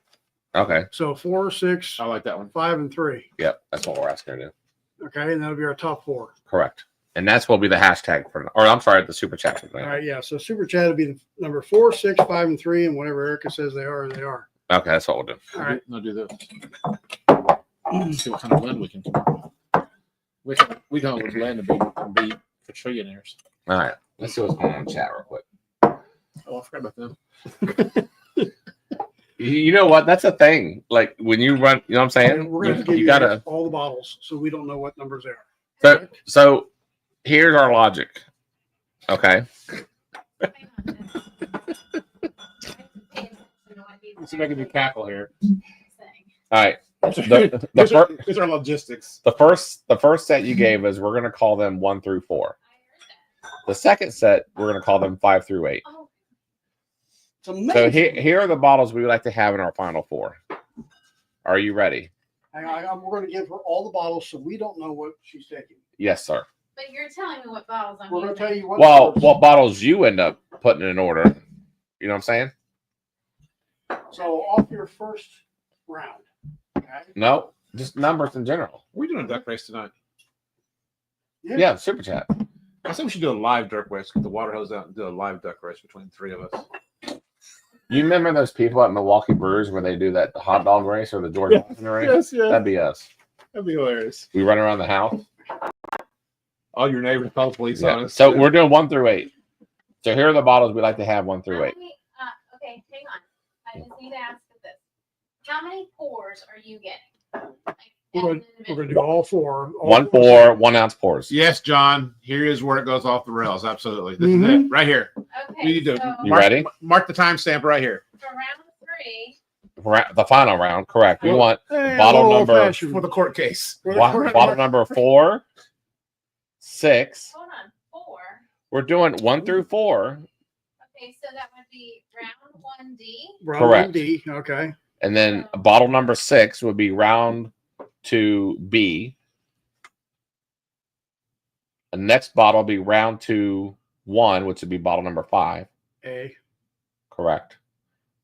Okay. So 4, 6, I like that one. 5, and 3. Yep. That's what we're asking her to do. Okay, and that'll be our top 4. Correct. And that's what will be the hashtag for, or I'm sorry, the super chat for All tonight. right, yeah. So super chat will be the number 4, 6, 5, and 3, and whatever Erica says they are, they are. Okay, that's what we'll do. All right. I'll do this. Let's see what kind of blend we can come up with. We come up with blend to be for trillionaires. All right. Let's see what's going on in the chat real quick. Oh, I forgot about them. You know what? That's a thing. Like when you run, you know what I'm saying? And we're going to give You you gotta. all the bottles, so we don't know what numbers they are. So here's our logic. Okay. Let's see if I can do cackle here. All right. These are logistics. The first set you gave us, we're gonna call them 1 through 4. The second set, we're gonna call them 5 through 8. It's amazing. So here are the bottles we would like to have in our final 4. Are you ready? We're going to give her all the bottles, so we don't know what she's taking. Yes, sir. But you're telling me what bottles I'm We're going to using. tell you what. Well, numbers. what bottles you end up putting in order? You know what I'm saying? So off your first round. Okay. No, just numbers in general. We're doing a duck race tonight. Yeah, super chat. I think we should do a live duck race. Get the water hose out and do a live duck race between 3 of us. You remember those people at Milwaukee Brewers where they do that hot dog race or the George Washington race? Yeah. That'd be us. That'd be hilarious. We run around the house. All your neighbors call the police Yeah. on us. So we're doing 1 through 8. So here are the bottles we like to have 1 through 8. Okay, hang on. I just need to ask you this. How many pours are you getting? Like, We're going to individual- do all 4. 1 4, 1 ounce pours. Yes, John. Here is where it goes off the rails. Absolutely. This Mhm. is it. Right here. Okay, You do. so You ready? Mark the timestamp right here. for round 3, The final round, correct. We want Hey, Bottle a little number- old-fashioned. For the court case. For the bottle number 4, 6. hold on, 4. We're doing 1 through 4, Okay, so that would be round 1D. Round Correct. D. Okay. and then bottle number 6 would be round 2B. The next bottle will be round 1, which would be bottle number 5. A. Correct.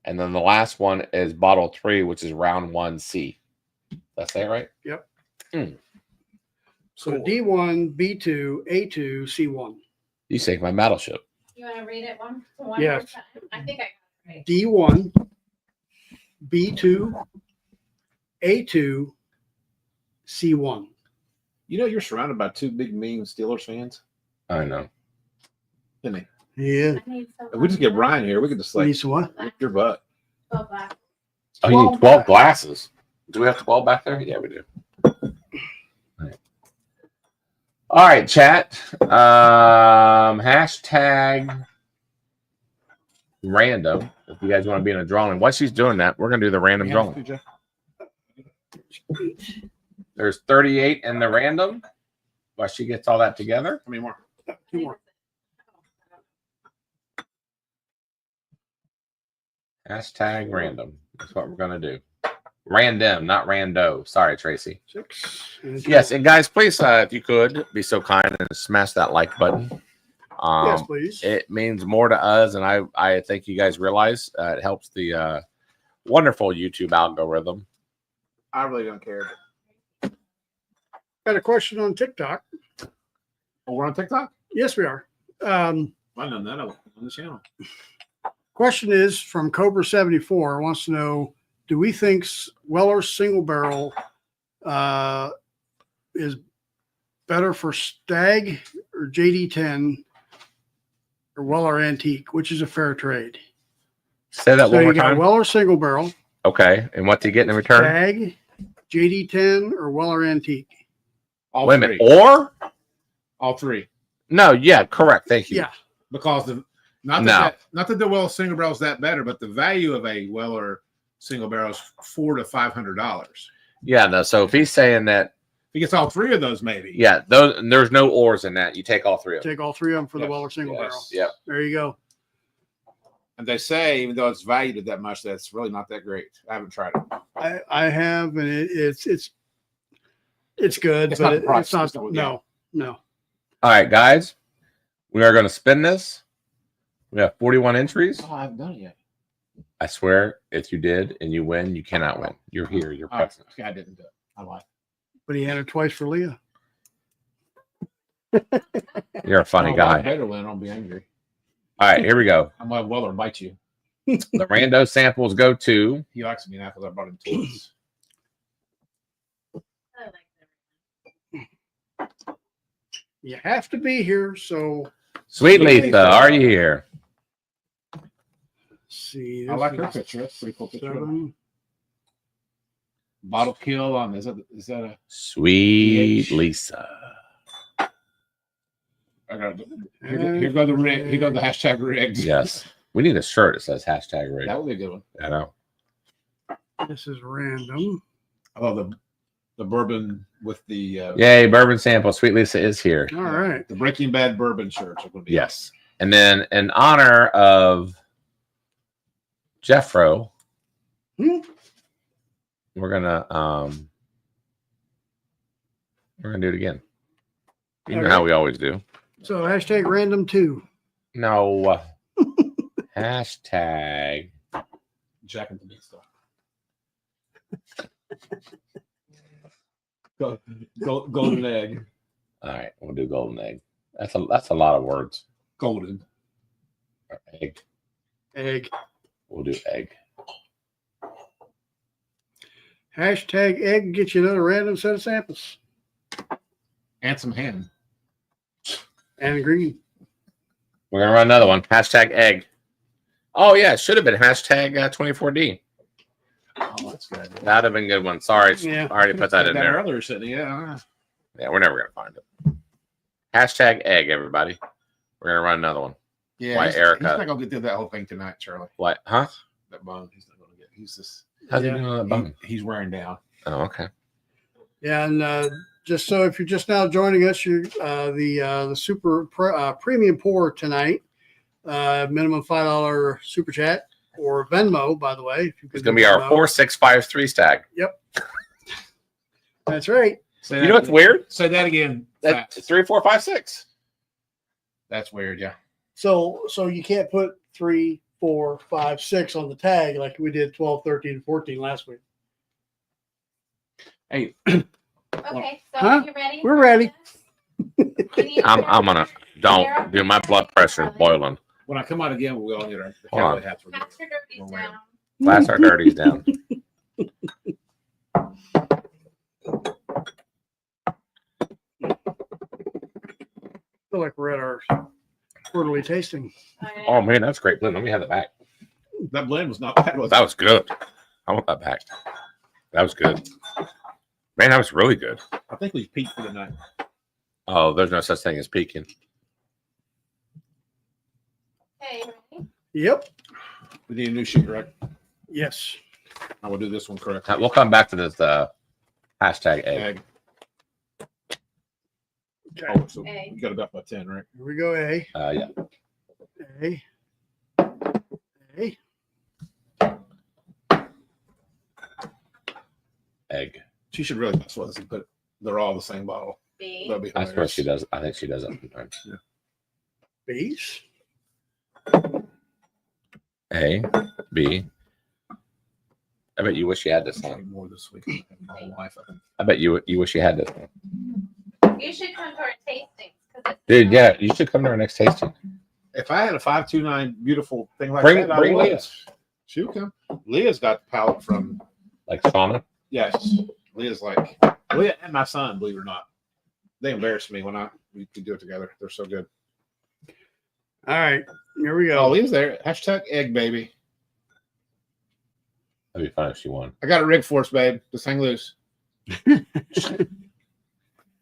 And then the last one is bottle 3, which is round 1C. That's it, right? Yep. Mm. So Cool. D1, B2, A2, C1. You saved my battleship. You want to read it one more Yes. time? I think I got it right. D1, B2, A2, C1. You know, you're surrounded by 2 big, mean Steelers fans. I know. Isn't Yeah. I need some he? We just get Ryan here. We could just like Needs what? whip your butt. Go back. Oh, you need 12 glasses. Do we have 12 back there? Yeah, we do. All right, chat. Hashtag random. If you guys want to be in a drawing. While she's doing that, we're going to do the random drawing. There's 38 in the random. While she gets all that together. How many more? 2 more. Hashtag random. That's what we're going to do. Random, not rando. Sorry, Tracy. 6. And Yes, and guys, please, if you could be so kind and smash that like button. Yes, please. It means more to us, and I think you guys realize it helps the wonderful YouTube algorithm. I really don't care. Got a question on TikTok. Oh, we're on TikTok? Yes, we are. I know that on the channel. Question is from Cobra74. Wants to know, do we think Weller single barrel is better for Stag or JD10 or Weller Antique? Which is a fair trade? Say that So one more you got time. Weller single barrel, Okay, and what do you get in return? Stag, JD10, or Weller Antique? All Wait a 3. minute. Or? All 3. No, yeah, correct. Thank you. Yeah. Because not that the Weller single barrel is that better, but the value of a Weller single barrel is $400 to $500. Yeah, no. So if he's saying that, He gets all 3 of those, maybe. yeah, there's no ors in that. You take all 3 of them. Take all 3 of them for the Yes, Weller single yes. barrel. Yep. There you go. And they say, even though it's valued at that much, that's really not that great. I haven't tried it. I have, and it's good, It's but not the price, it's not. it's not- No. All right, guys, we are going to spin this. We have 41 entries. Oh, I haven't done it yet. I swear, if you did and you win, you cannot win. You're here. You're All right. present. Okay, I didn't do it. I lied. But he entered twice for Leah. You're a funny I guy. better win. I'll be angry. All right, here we go. I'm like, well, or bite you. The rando samples go to He likes me now because I brought him toys. I like that. You have to be here. So Sweet Lisa. Are you here? let's see. I like her this is picture. That's a pretty cool picture. 7. Bottle kill on is that a Sweet PH. Lisa. I got here go the rig. Here go the hashtag rigged. Yes. We need a shirt that says hashtag rig. That would be a good one. I know. This is random. Oh, the bourbon with the Yay, bourbon sample. Sweet Lisa is here. All right. the Breaking Bad bourbon shirts are going to be Yes. And then in honor of Jeffro, Hmm. we're gonna do it again. You know Okay. how we always do. So hashtag random 2. No. Hashtag. Jack and the Beanstalk. Golden egg. All right, we'll do golden egg. That's a lot of words. Golden. Or egg. Egg. We'll do egg. Hashtag egg gets you another random set of samples. And some ham. And green. We're gonna run another one. Hashtag egg. Oh yeah, it should have been hashtag 24D. Oh, that's good. That'd have been a good one. Sorry, Yeah. I already put that in there. Earlier, sitting, yeah. Yeah, we're never gonna find it. Hashtag egg, everybody. We're gonna run another one. Yeah. Why, he's Erica? not going to get through that whole thing tonight, Charlie. What? Huh? That bone, he's not going to get. He's just. How's Yeah. he doing on that bum? He's wearing down. Oh, okay. Yeah, and just so if you're just now joining us, you're the super premium pour tonight. Minimum $5 super chat or Venmo, by the way. If you could It's gonna do be our Venmo. 4653 stack. That's right. Say You know what's weird? Say that again. That's Fast. 3, 4, 5, 6. That's weird, yeah. So you can't put 3, 4, 5, 6 on the tag like we did 12, 13, and 14 last week. Hey, Okay, so Huh? are you ready? We're ready. I'm gonna don't do my blood pressure is boiling. when I come out again, we'll all get our Hold on. cowboy hats. Pass your dirties down. Blast our dirties down. I feel like we're at our quarterly tasting. Oh man, that's great. Let me have that back. That blend was not bad. Was That was good. I want that back. That was good. Man, that was really good. I think we peaked for the night. Oh, there's no such thing as peaking. Okay, ready? Yep. We need a new sheet, right? Yes. I will do this one correct. We'll come back to this hashtag egg. Egg. Okay. Oh, so Egg. you got about by 10, right? Here we go. A. Yeah. A. A. Egg. She should really mess with us and put. They're all the same bottle. B. That'd be That's what hilarious. she does. I think she does it sometimes. B's. A, B. I bet you wish you had this one. More this week. My whole life. I think. I bet you wish you had this one. You should come to our tastings. Dude, yeah, you should come to our next tasting. If I had a 529 beautiful thing like Bring that, I Leah. would. She would come. Leah's got the palate from. Like Shauna. Yes, Leah's like Leah and my son. Believe it or not, they embarrass me when we could do it together. They're so good. All right. Here we Oh, go. Leah's there. Hashtag egg baby. That'd be fun if she won. I got a rig for us, babe. Just hang loose.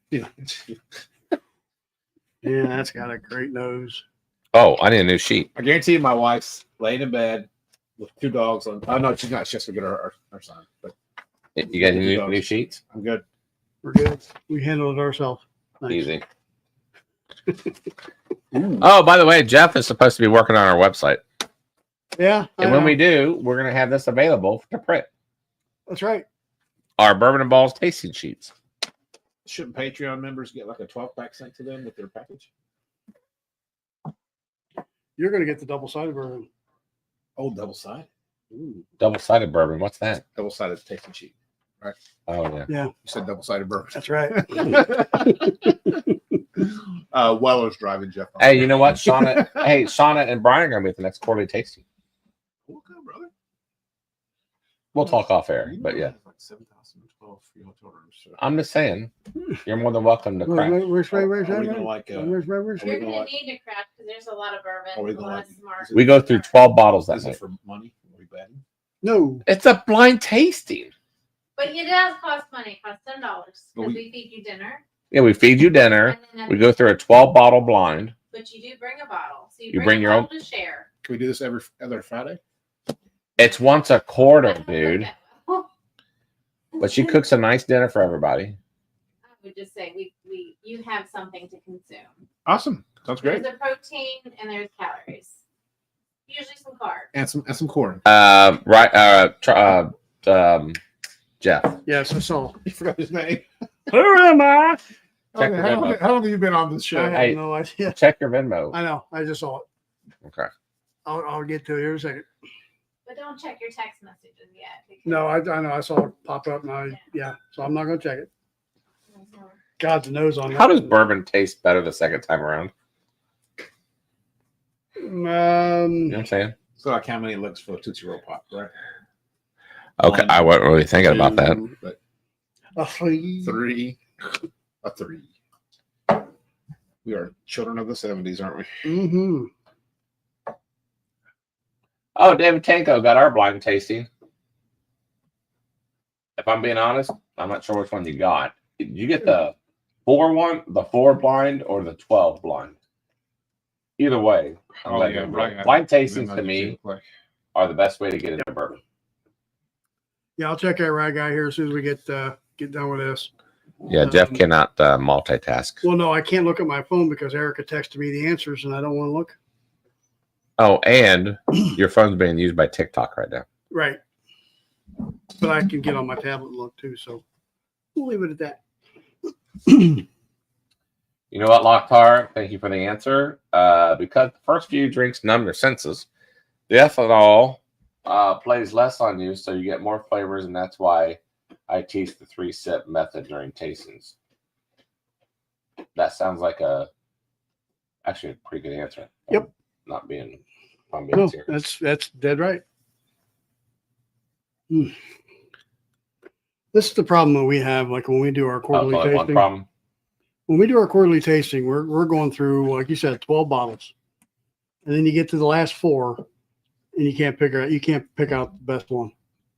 Yeah. Yeah, that's got a great nose. Oh, I need a new sheet. I guarantee you, my wife's laying in bed with 2 dogs on. Oh no, she's not. She has to get our son. But You got any new sheets? I'm good. We're good. We handled it ourselves. Nice. Easy. Oh, by the way, Jeff is supposed to be working on our website. Yeah. I And when know. we do, we're going to have this available to print. That's right. Our Bourbon and Ballz tasting sheets. Shouldn't Patreon members get like a 12-pack sent to them with their package? You're going to get the double-sided bourbon. Oh, double side. Double-sided bourbon. What's that? Double sided tasting sheet. Oh yeah. Yeah, You said double sided bourbon. that's right. Weller's driving Jeff. Hey, you know what, Shauna? Hey, Shauna and Brian are gonna be at the next quarterly tasting. Okay, brother. We'll talk off air, but yeah, Like 7,012 for your hotel rooms. So. I'm just saying, you're more than welcome to crack. Where's Are we gonna like? Where's You're we going to gonna like- need to craft because there's a lot of bourbon, Are we a gonna lot like- of smart. We go through 12 bottles that Is it night. for money? Are we betting? No. It's a blind tasting. But it does cost money. It costs $10 because But we feed you dinner. Yeah, we feed you dinner. And then We go through a 12 bottle blind. But you do bring a bottle. So You you, bring bring, your a own- bottle to share. Can we do this every other Friday? It's once a quarter, That dude. would work out well. But she cooks a nice dinner for everybody. I would just say you have something to consume. Awesome. Sounds great. There's a protein and there's calories. Usually some carbs. And some corn. Jeff. Yes, I saw. You forgot his name. Who am I? Check Okay, your how long Venmo. have you been on this show? I have Hey. no idea. Check your Venmo. I know. I just saw it. Okay. I'll get to it here in a second. But don't check your text messages yet. because- No, I know. I saw it pop up. And so I'm not going to check it. God's knows on that. How does bourbon taste better the second time around? You know what I'm saying? So like how many licks for a Tootsie Roll Pop, right? Okay, I wasn't really thinking about that. But A flea. three. We are children of the 70s, aren't we? Mm-hmm. Oh, David Tanko got our blind tasting. If I'm being honest, I'm not sure which one you got. Did you get the 4 one, the 4 blind, or the 12 blind? Either way, I'm glad you're right. blind tastings to me are the best way to get into bourbon. Yeah, I'll check that right guy here as soon as we get done with this. Yeah, Jeff cannot multitask. Well, no, I can't look at my phone because Erica texted me the answers and I don't want to look. Oh, and your phone's being used by TikTok right now. Right. But I can get on my tablet and look too. So we'll leave it at that. You know what, Locktar? Thank you for the answer. Because the first few drinks numb your senses, the ethanol plays less on you, so you get more flavors, and that's why I teach the 3-sip method during tastings. That sounds like actually a pretty good answer. Yep. Not being, if I'm being No, serious. that's dead right. This is the problem that we have. Like when we do our quarterly One tasting. problem. When we do our quarterly tasting, we're going through, like you said, 12 bottles, and then you get to the last 4, and you can't pick out the best one.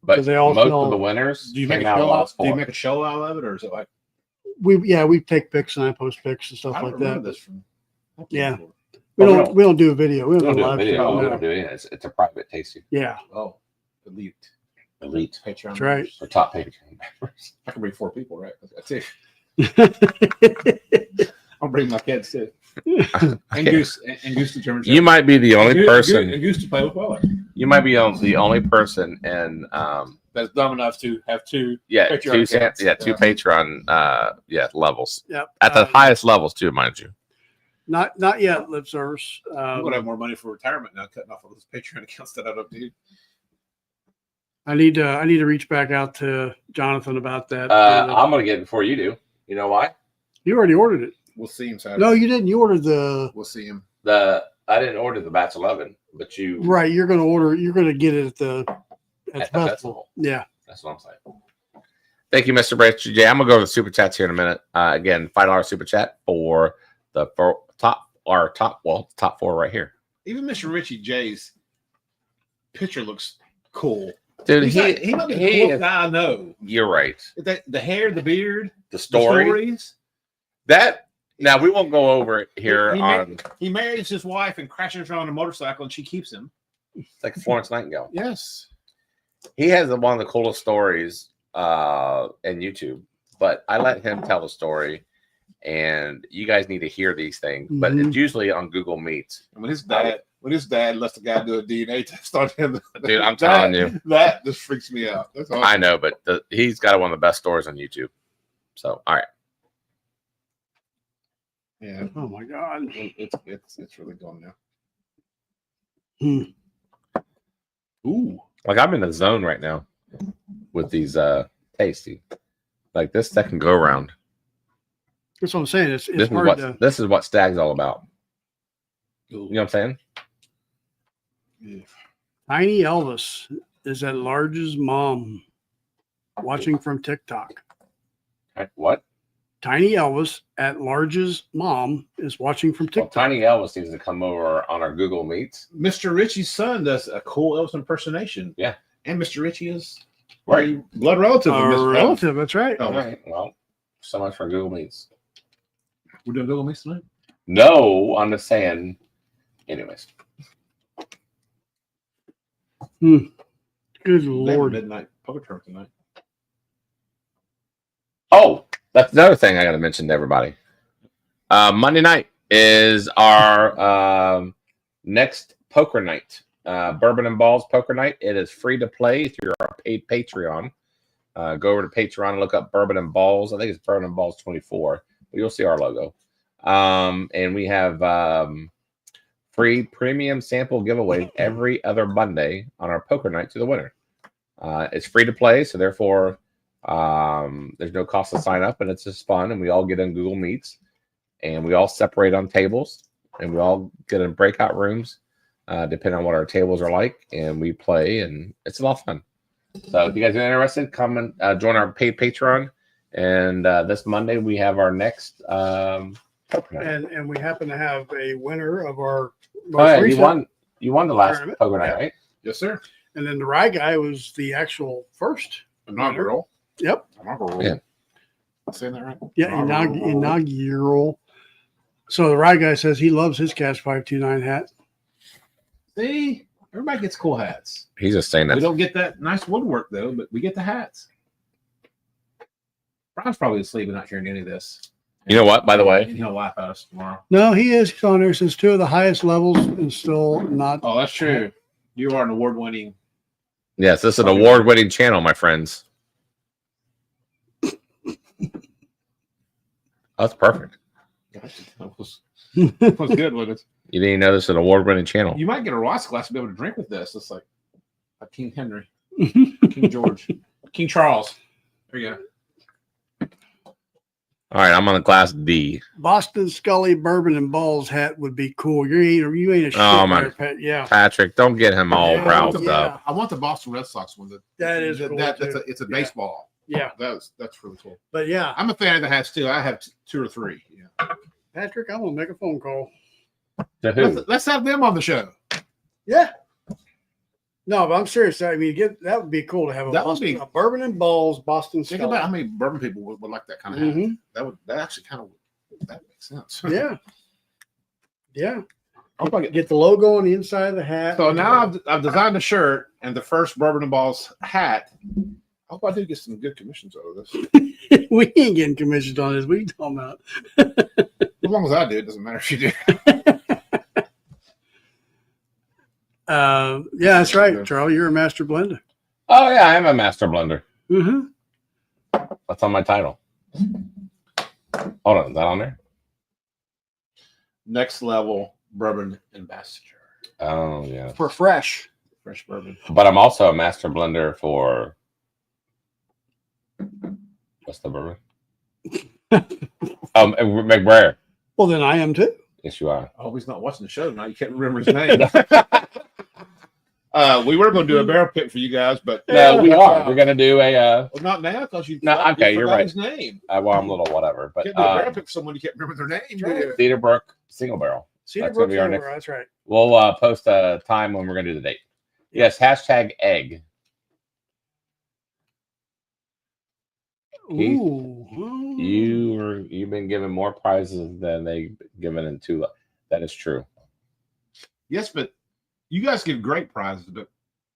But 'Cause they all most smell- of the winners Do you make came a out of show the out? last Do you 4. make a show out of it, or is it like We take pics and I post pics and stuff I don't like remember that. this from? Yeah. Well, We don't do a video. We We don't don't do do a a live video. show. We No. don't do it. It's a private tasting. Yeah, Oh, elite Patreon. that's right. For top Patreon members. I can bring 4 people, right? That's it. I'll bring my kids too. And Goose determines. You might be the only person. And Goose to play with Weller. You might be the only person in That's dumb enough to have 2. yeah, Patreon two accounts. two Yeah. Patreon levels. Yep. At the highest levels too, mind you. Not yet, lip service. I'm gonna have more money for retirement now, cutting off all those Patreon accounts that I don't do. I need to reach back out to Jonathan about that. I'm gonna get it before you do. You know why? You already ordered it. We'll see him Saturday. No, you didn't. You ordered the We'll see him. I didn't order the batch 11, but you right. You're gonna get it at the at the festival. festival. Yeah. That's what I'm saying. Thank you, Mr. Brett. Jay, I'm gonna go to the super chats here in a minute. Again, $5 super chat for the top 4 right here. Even Mr. Richie J's picture looks cool. Dude, He might be the he coolest is- guy I know. you're right. The hair, the beard, The the story stories. that now we won't go over it here He on He marries his wife and crashes her on a motorcycle, and she keeps him. it's like Florence Nightingale. Yes. He has one of the coolest stories in YouTube, but I let him tell the story, and you guys need to hear these things. But Mhm. it's usually on Google Meets. And when his dad lets the guy do a DNA test on him, Dude, I'm telling you. that just freaks me out. That's awesome. I know, but he's got one of the best stories on YouTube. So, all right. Yeah, Oh my God. it's really gone now. Ooh. Like I'm in the zone right now with these tasty. Like this second go around. That's what I'm saying. It's hard to. This is what Stag's all about. Ooh. You know what I'm saying? Yeah. Tiny Elvis is at Large's mom watching from TikTok. What? Tiny Elvis at Large's mom is watching from Well, TikTok. Tiny Elvis needs to come over on our Google Meets. Mr. Richie's son does a cool Elvis impersonation. Yeah. And Mr. Richie is Right. blood relative. A of Mr. Elvis. relative, that's right. All right. Well, so much for Google Meets. We're doing Google Meets tonight? No, I'm just saying. Anyways. Good They have a Lord. midnight poker tournament tonight. Oh, that's another thing I got to mention to everybody. Monday night is our next poker night, Bourbon and Ballz poker night. It is free to play through our paid Patreon. Go over to Patreon and look up Bourbon and Ballz. I think it's Bourbon and Ballz 24. But you'll see our logo. And we have free premium sample giveaway every other Monday on our poker night to the winner. It's free to play, so therefore there's no cost to sign up, and it's just fun. And we all get in Google Meets, and we all separate on tables, and we all get in breakout rooms, depending on what our tables are like, and we play, and it's a lot of fun. So if you guys are interested, come and join our paid Patreon. And this Monday we have our next poker night. And we happen to have a winner of our most Oh yeah, recent. you won the last tournament. poker night, Yeah. right? Yes, sir. And then the Rye guy was the actual first. Inaugural. Yep. Inaugural. Yeah. Am I saying that right? Yeah, inaugural. So the Rye guy says he loves his Cash 529 hat. See, everybody gets cool hats. He's just saying We that. don't get that nice woodwork though, but we get the hats. Brian's probably asleep and not hearing any of this. You know what? By the way, And he'll laugh at us tomorrow. No, he is. He's on there since 2 of the highest levels and still not. Oh, that's true. You are an award-winning. yes, this is an award-winning channel, my friends. That's perfect. That was good, wasn't it? You didn't even know this is an award-winning channel. You might get a Ross glass to be able to drink with this. It's like a King Henry, King George, King Charles. There you go. All right, I'm on the class D. Boston Scully Bourbon and Balls hat would be cool. You ain't a shit. Oh, my- there, Pat. Yeah, Patrick, don't get him all Yeah, roused yeah. up. I want the Boston Red Sox one. that is cool. That's too. it's a Yeah. baseball. Yeah, That's really cool. but yeah, I'm a fan of the hats too. I have 2 or 3. Yeah. Patrick, I'm gonna make a phone call. To who? Let's have them on the show. Yeah. No, but I'm serious. I mean, that would be cool to have That would be- a Bourbon and Balls Boston Think Scully. about how many bourbon people would like that kind of hat. Mhm. That actually kind of that makes sense. Yeah, yeah. I'll probably get- Get the logo on the inside of the hat. So now I've designed a shirt and the first Bourbon and Ballz hat. I hope I do get some good commissions out of this. We ain't getting commissioned on this. What are you talking about? As long as I do, it doesn't matter if you do. Yeah, that's right, Charlie. You're a master blender. Oh yeah, I am a master blender. Mm-hmm. That's on my title. Hold on, is that on there? Next level Bourbon Ambassador. Oh yeah. For fresh. Fresh bourbon. But I'm also a master blender for what's the bourbon? McBrayer. Well, then I am too. Yes, you are. I hope he's not watching the show tonight. You can't remember his name. We were going to do a barrel pick for you guys, but No, we are. We're gonna do a. well, not now because you. No, okay, you you're forgot right. His name. Well, I'm a little whatever, but You can't do a barrel pick for someone you can't remember their name. do you? Cedarbrook single barrel. Cedar That's gonna Brook be our Silver, next- that's right. We'll post a time when we're gonna do the date. Yes, hashtag egg. Keith, Ooh. You've been given more prizes than they've given in 2. That is true. Yes, but you guys give great prizes, but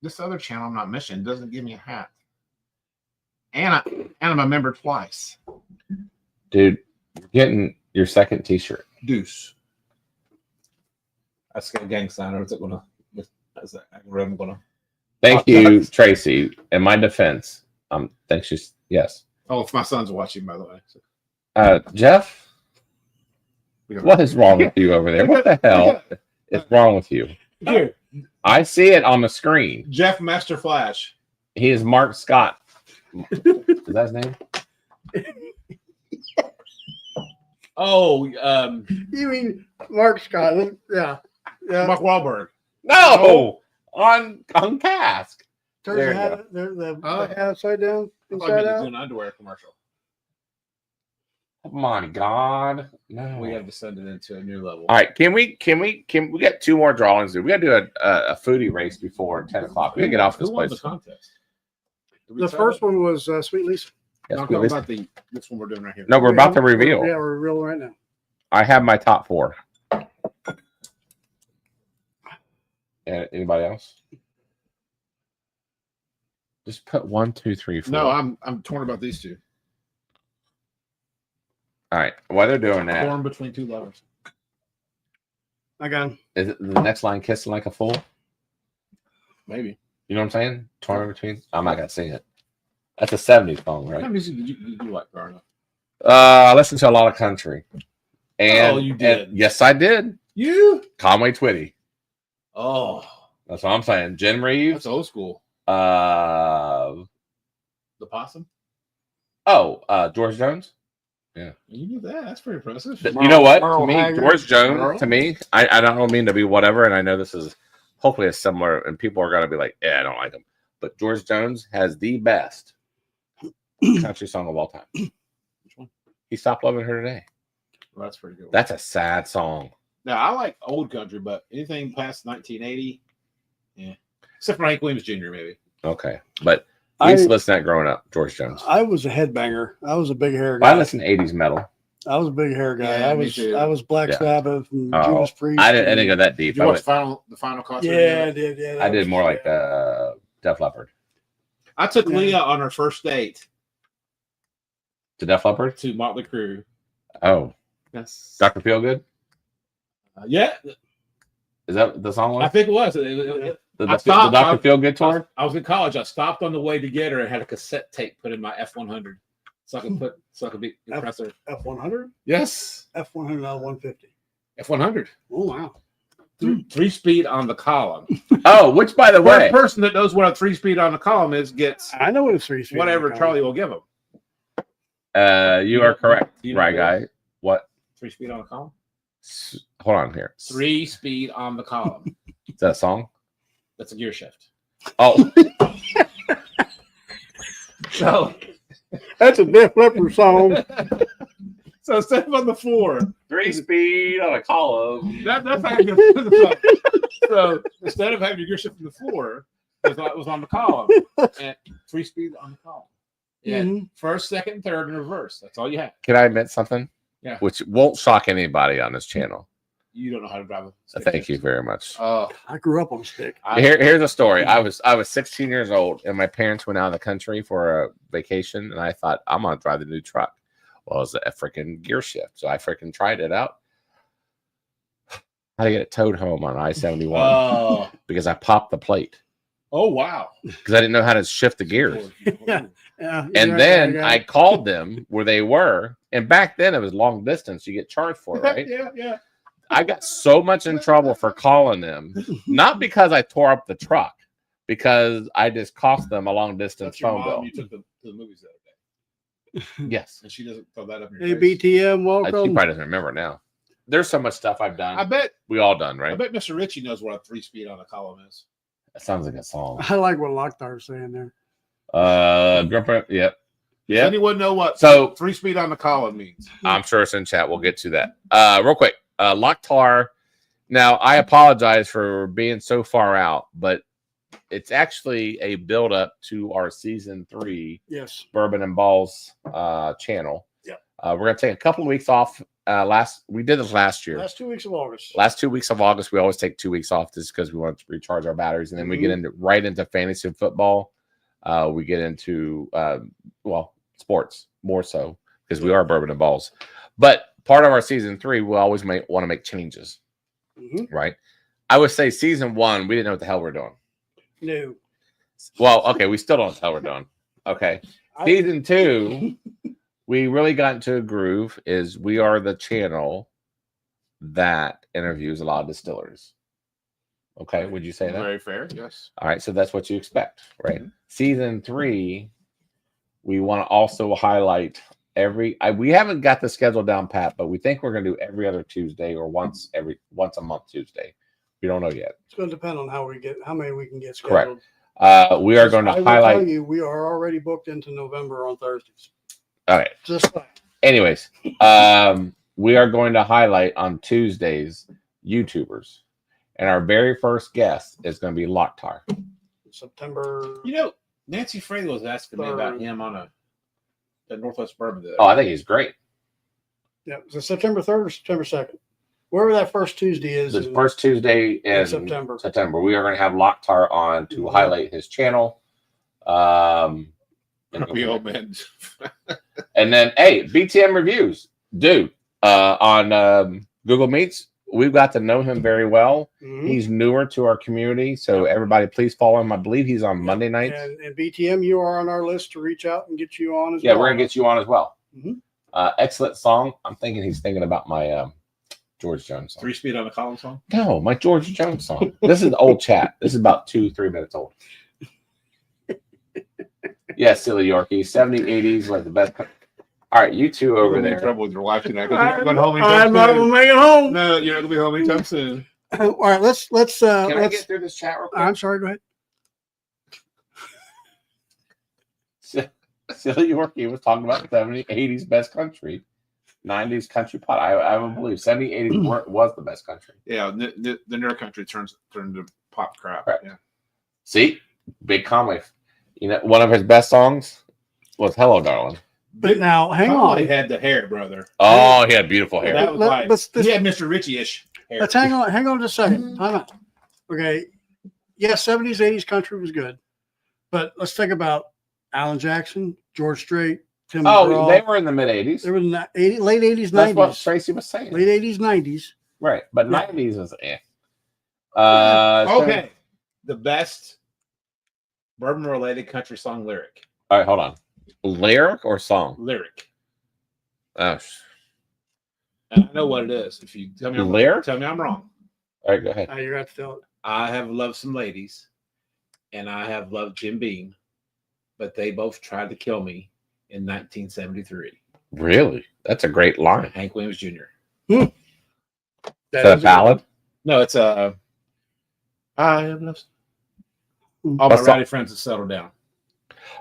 this other channel I'm not mentioning doesn't give me a hat. And I'm a member twice. Dude, you're getting your second T-shirt. Deuce. That's got a gang sign, or is it gonna? Is that I'm gonna? Thank you, Tracy. In my defense, thanks you. Yes, Oh, if my son's watching, by the way. So, Jeff, what is wrong with you over there? What the hell is wrong with you? Here, I see it on the screen. Jeff Master Flash. He is Mark Scott. Is that his name? Oh, You mean Mark Scott? Yeah. Mark Wahlberg. No, on Cask. Turns There the you hat, the Oh. hat upside down, I thought inside he was out. doing an underwear commercial. Oh my God, no. We have descended into a new level. All right, can we get 2 more drawings? We got to do a foodie race before 10 o'clock. We gotta get off this Who won place. the contest? Did we The tell first them? one was Sweet Lisa. Yes, No, I'm we talking listen. about this one we're doing right here. No, we're about to reveal. Yeah, we're revealing right now. I have my top 4. Anybody else? Just put 1, 2, 3, 4. No, I'm torn about these two. All right. While they're doing that, Torn between two lovers. I got him. is it the next line kissing like a fool? Maybe. You know what I'm saying? Torn in between. I'm not gonna sing it. That's a 70s song, What right? kind of music did you like growing up? I listened to a lot of country. And Oh, you did? and yes, I did. You? Conway Twitty. Oh, That's what I'm saying. Jen Reeves. that's old school. Uh The Possum? George Jones. You knew that. That's pretty impressive. You know what? To Merle me, Haggard. George Jones. Merle? To me, I don't mean to be whatever, and I know this is hopefully a similar, and people are gonna be like, yeah, I don't like him. But George Jones has the best country song of all time. Which one? He stopped loving her today. Well, that's pretty good. That's a sad song. Now, I like old country, but anything past 1980, yeah. Except for Hank Williams Jr., maybe. Okay, but I used to listen to that growing up. George Jones. I was a headbanger. I was a big hair I guy. listened to 80s metal. I was a big hair guy. Yeah, I me was too. I was Black Yeah. Sabbath and Oh, Judas Priest. I didn't go that deep. Did you watch the final concert? Yeah, I did. Yeah, I did more like Def Leppard. I took Yeah. Leah on her first date To Def Leppard? to Motley Crue. Oh, Yes. Dr. Feelgood? Yeah, Is that the song? I Was? think it was. The stopped. Dr. Feelgood tour? I was in college. I stopped on the way to get her and had a cassette tape put in my F100, so I could be impress her. F100, Yes, F100, not 150. F100. Oh wow! 3-speed on the column. Oh, which, by the way, First person that knows what a 3-speed on the column is gets I know what a 3-speed. whatever Charlie will give him. you are correct, You know right, this? guy? What? 3-speed on the column. Hold on here. 3-speed on the column. Is that a song? That's a gear shift. Oh, So, That's a Def Leppard song. so instead of on the floor, 3-speed on a column. that's how you get to the front. So instead of having your gear shift on the floor, it was on the column. And 3-speed on the column. Yeah, Mhm. first, second, third, and reverse. That's all you have. Can I admit something? Yeah. Which won't shock anybody on this channel. You don't know how to drive a stick Thank shift. you very much. Oh, I grew up on stick. Here's a story. I was 16 years old, and my parents went out of the country for a vacation, and I thought I'm gonna drive the new truck. Well, it was a freaking gear shift, so I freaking tried it out. How to get it towed home on I-71 oh, because I popped the plate oh, wow. because I didn't know how to shift the gears. Yeah. Yeah, And you're then right, I called them where they were, and back then it was long distance. You get charged for it, right? Yeah. I got so much in trouble for calling them, not because I tore up the truck, because I just cost them a long distance That's your phone mom. bill. You took to the movies the other day, Yes, and she doesn't throw that up in Hey, your face. BTM, she welcome. probably doesn't remember now. There's so much stuff I've I done. bet. We all done, I right? bet Mr. Ritchie knows what a 3-speed on a column is. That sounds like a song. I like what Locktar's saying there. Grumper, yep. Does Yeah, anyone know what So- 3-speed on the column means? I'm sure it's in chat. We'll get to that. Real quick. Locktar. Now, I apologize for being so far out, but it's actually a build up to our season 3 Yes. Bourbon and Ballz channel. Yep. We're gonna take a couple of weeks off. We did this last year. Last 2 weeks of August. Last 2 weeks of August, we always take 2 weeks off just because we want to recharge our batteries, and then we get into right into fantasy football. We get into sports more so because we are Bourbon and Ballz. But part of our season 3, we always want to make changes, right? I would say season 1, we didn't know what the hell we're doing. No. Well, okay, we still don't know what the hell we're doing. Okay, season 2. We really got into a groove. Is we are the channel that interviews a lot of distillers, Okay, would you say that? Very fair. Yes. All right, so that's what you expect, right? Season 3, we want to also highlight we haven't got the schedule down pat, but we think we're going to do every other Tuesday or once a month Tuesday. We don't know yet. It's going to depend on how many we can get scheduled. Correct. We are going to I will highlight. tell you, we are already booked into November on Thursdays. All right. Just like, Anyways, we are going to highlight on Tuesdays YouTubers, and our very first guest is going to be Locktar. September. You know, Nancy Fraley was asking me about him on the Northwest Bourbon. Oh, I think he's great. Yeah, so September 3rd or September 2nd. Wherever that first Tuesday is. The first Tuesday in September. We are going to have Locktar on to highlight his channel. Grumpy old man. And then, hey, BTM reviews, dude. On Google Meets, we've got to know him very well. Mm-hmm. He's newer to our community, so everybody, please follow him. I believe he's on Monday nights. And BTM, you are on our list to reach out and get you on as well. Yeah, we're gonna get you on as well. Mm-hmm. Excellent song. I'm thinking he's thinking about my George Jones song. 3 Speed on the Column song. No, my George Jones song. This is old chat. This is about 2-3 minutes old. Yeah, silly Yorkie. 70s, 80s was the best. All right, you two over there. In trouble with your wife tonight. You're going home I'm not going to make it home. No, you're not going to be home anytime soon. All right, let's. Can I get through this chat real quick? I'm sorry. Go ahead. Silly Yorkie was talking about 70s, 80s best country, 90s country pot. I would believe 70s, 80s was the best country. Yeah, the newer country turned to pop crap. Right. Yeah. See, big Conway. You know, one of his best songs was "Hello, Darling." But now, hang on. He had the hair, brother. Oh, he had beautiful hair. That was Let's he had Mr. Richie-ish hair. let's hang on just a second. Time out. Okay. Yeah, 70s, 80s country was good. But let's think about Alan Jackson, George Strait, Tim McGraw. They were in the mid 80s. They were in the late 80s, 90s. That's what Tracy was saying. Late 80s, 90s. Right, but Yeah. 90s was eh. Okay. The best bourbon-related country song lyric. All right, hold on. Lyric or song? Lyric. Oh, And I know what it is. If you tell me I'm lyric? tell me I'm wrong. all right, go ahead. You're going to have to tell it. I have loved some ladies, and I have loved Jim Beam, but they both tried to kill me in 1973. Really? That's a great line. Hank Williams Jr. Is that a ballad? No, it's I have loved all my What's rowdy friends have settled down.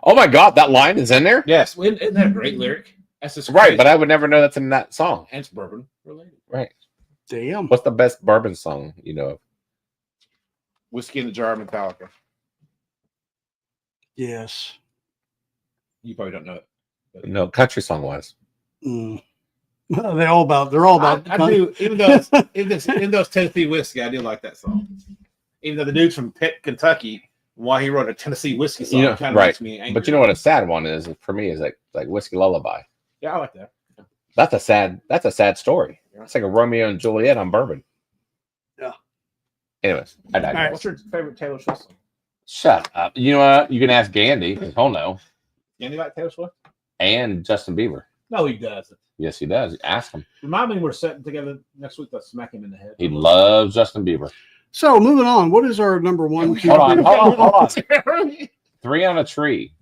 Oh my God, that line is in there? Yes, isn't that a great lyric? That's just Right, crazy. but I would never know that's in that song. And it's bourbon related. Right. Damn. What's the best bourbon song you know of? Whiskey in the Jar, Metallica. Yes. You probably don't know it. No, country song wise. Mm. They're all about. I do, even though it's Tennessee whiskey, I do like that song. Even though the dude's from Pitt, Kentucky, why he wrote a Tennessee whiskey song kind of makes me angry. But you know what a sad one is for me is like Whiskey Lullaby. Yeah, I like that. That's a sad story. It's like a Romeo and Juliet on bourbon. Yeah. Anyways, I digress. Right. What's your favorite Taylor Swift song? Shut up. You know what? You can ask Gandhi. He'll know. Anybody like Taylor Swift? And Justin Bieber. No, he doesn't. Yes, he does. Ask him. Remind me we're sitting together next week to smack him in the head. He loves Justin Bieber. So moving on, what is our number one? Hold on. 3 on a Tree.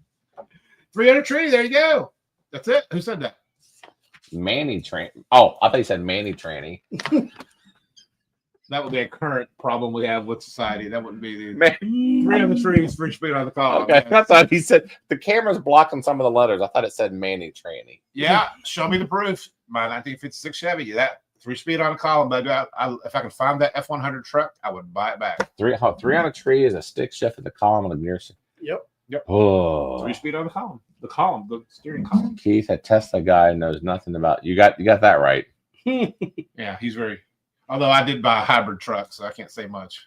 300 tree. There you go. That's it. Who said that? Manny Tran. Oh, I thought you said Manny Tranny. That would be a current problem we have with society. That wouldn't be the 300 trees, 3 speed on the call. Okay, I thought he said the camera's blocking some of the letters. I thought it said Manny Tranny. Yeah, show me the proof. My 1956 Chevy. That 3 speed on the column, baby. If I can find that F100 truck, I would buy it back. 3 on a Tree is a stick shift in the column of the gear. Yep. Oh, 3 speed on the column. The steering column. Keith, a Tesla guy knows nothing about you. Got that right. Yeah, he's very. Although I did buy a hybrid truck, so I can't say much.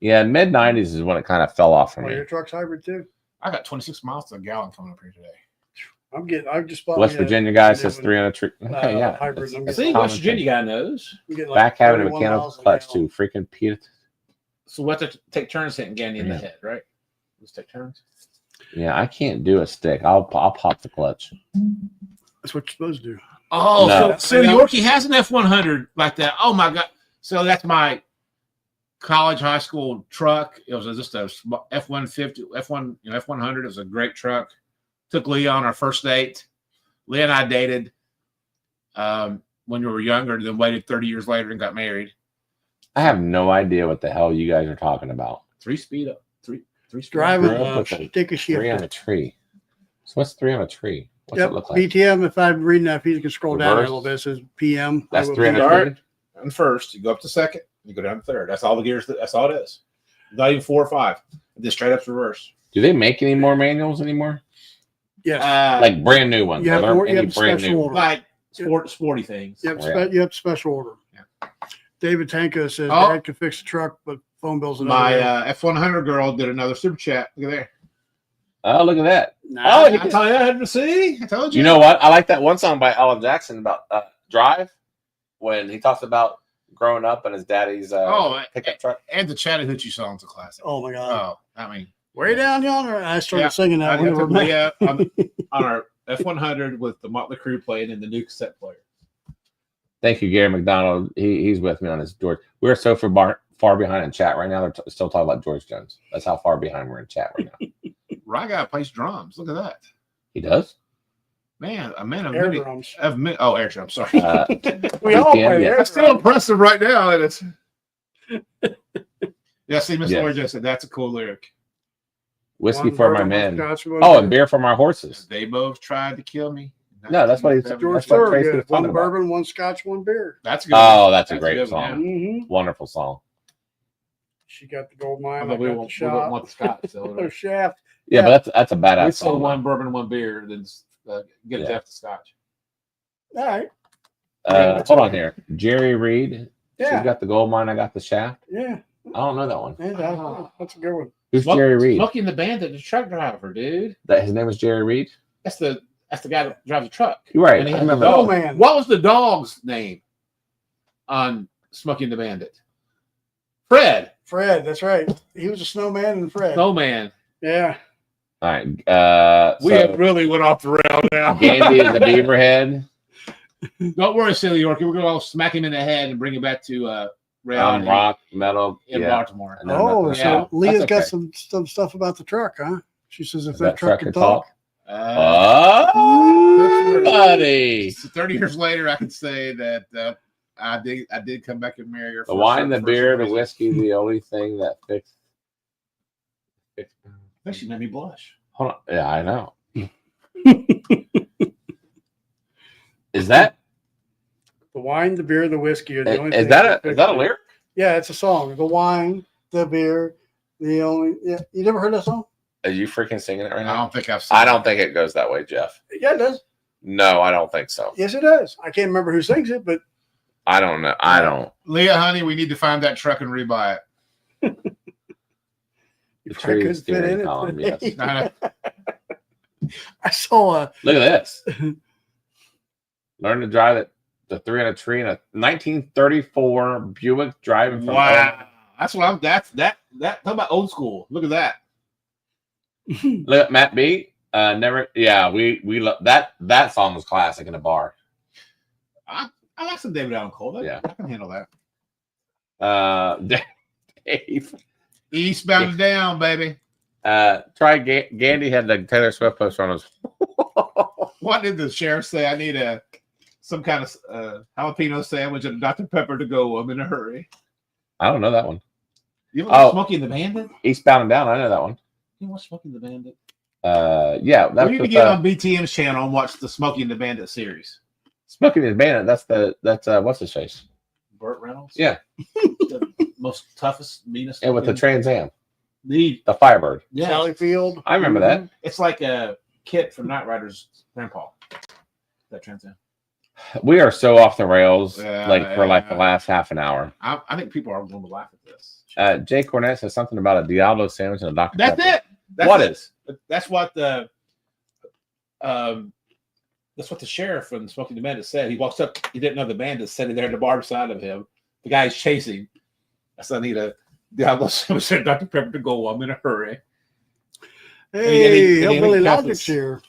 Yeah, mid 90s is when it kind of fell off for me. Your truck's hybrid too. I got 26 miles to a gallon coming up here today. I've just bought West me a- Virginia guy I says did 3 on a Tree. Okay, yeah. hybrid. I'm It's getting- See, common West Virginia guy knows. I'm getting Back having a 31 mechanical miles a clutch gallon. too. Freaking Pete. So we have to take turns hitting Gandy in the Yeah. head, right? Let's take turns. Yeah, I can't do a stick. I'll pop the clutch. That's what you're supposed to do. Oh, No. so Yorkie has an F100 like that. Oh my God! So that's my college, high school truck. It was just a F-150, F-100. It was a great truck. Took Leah on our first date. Leah and I dated when we were younger, then waited 30 years later and got married. I have no idea what the hell you guys are talking about. 3-speed up. Three speed Driving Grew up a with a stick of 3 on shit. a tree. So what's 3 on a tree? What's Yep, it look like? BTM. If I'm reading that, if you can scroll down a Reverse. little bit, it says PM. That's I will 3 on be- a Start. tree. on first. You go up to second. You go down to third. That's all the gears. That's all it is. Not even 4 or 5. Just straight up's reverse. Do they make any more manuals anymore? Yes. Like brand new ones? you have, Are there you any have brand special new? order. like sporty things. You have, Yeah. you have special order. Yeah. David Tanka says Oh. Dad could fix the truck, but phone bills. My F-100 girl did another super chat. Look at there. Oh, look at that. nah, Oh, I told you I had to see. I told you. You know what? I like that one song by Alan Jackson about Drive, when he talks about growing up and his daddy's pickup truck. And the Chattahoochee song's a classic. oh my God. Oh, I mean, Way down yonder. I started Yeah. singing that I when we were took married. Leah on our F-100 with the Motley Crue playing and the new cassette player. Thank you, Gary McDonald. He's with me on his George. We're so far behind in chat right now. They're still talking about George Jones. That's how far behind we're in chat right now. Rye guy plays drums. Look at that. He does. Man, a man of Air many. drums. Air drums. Sorry. We all Yeah, play yeah. air That's still drums. impressive right now. And it's yeah. See, Miss Yes. Lori just said that's a cool lyric. Whiskey One for my bourbon, men. one scotch, one Oh, beer. and beer from our horses. They both tried to kill me. No, that's what he's- George That's what Thorogood. Tracy was One talking about. bourbon, one scotch, one beer. That's a good. Oh, one. that's a great good one, song. Mm-hmm. Wonderful song. She got the gold mine. Although I we got the won't shot. want the Scott. So Oh, shaft. Yeah, but that's a badass we sold song. one bourbon, one beer, then get Yeah. Jeff the Scotch. All right. Hold on here. Jerry Reed. She's Yeah. got the gold mine. I got the shaft. Yeah. I don't know that one. That's a good one. Who's Jerry Reed? Smokey and the Bandit, the truck driver, dude. That his name was Jerry Reed. That's the guy that drives the truck. You're right. And he I has remember the that. Oh, dog. man. What was the dog's name on Smokey and the Bandit? Fred. Fred. That's right. He was a snowman and Fred. Snowman. Yeah. All right. We So have really went off the rail now. Gandhi is the Beaverhead. Don't worry, Silly Yorkie. We're going to smack him in the head and bring him back to reality Rock, metal. in Yeah. Baltimore. And then Oh, nothing. so Yeah, Leah's that's got okay. some stuff about the truck, huh? She says if That that truck can can talk. Oh, buddy. So 30 years later, I can say that I did come back and marry her. The for wine, some- the for beer, some the reason. whiskey, the only thing that fixed. I think she made me blush. Hold on. Yeah, I know. Is that The wine, the beer, the whiskey are the only is things that fix a it. lyric? Yeah, it's a song. The wine, the beer, the only. Yeah, you never heard that song? Are you freaking singing it right I now? don't think I've seen I don't think it goes that way, Jeff. Yeah, it does. No, I don't think so. Yes, it does. I can't remember who sings it, but I don't know. I don't. Leah, honey, we need to find that truck and rebuy it. you The probably tree couldn't fit steering in column, it. yes. I I saw a. Look at this. Learn to drive it. The 3 on a tree in a 1934 Buick driving from. Wow. That's what I'm that's that talk about old school. Look at that. Look at Matt B. Never. Yeah, we love that song was classic in a bar. I like some David Allen Cole. Yeah. I can handle that. Dave. Eastbound and down, baby. Try Gandhi had the Taylor Swift poster on his. What did the sheriff say? I need some kind of jalapeno sandwich and a Dr. Pepper to go. I'm in a hurry. I don't know that one. You ever Oh. watch Smokey and the Bandit? Eastbound and Down. I know that one. You watch Smokey and the Bandit? Yeah, We that's need to with, get on BTM's channel and watch the Smokey and the Bandit series. Smoking his Bandit. That's what's his face? Burt Reynolds? Yeah. The most toughest, meanest. And with the looking- Trans Am, the the Firebird. yeah. Sally Field. I remember that. It's like a Kit from Knight Rider's grandpa. That Trans Am. We are so off the rails, Yeah, for the yeah. last half an hour. I think people are going to laugh at this. Jay Cornett says something about a Diablo sandwich and a Dr. That's Pepper. it. That's What it. is? That's what the sheriff from Smoking the Bandit said. He walks up. He didn't know the bandit sitting there in the bar beside of him. The guy's chasing. I said, I need a Diablo sandwich and Dr. Pepper to go. I'm in a hurry. Hey, and he Hillbilly Catholics. Logic's here.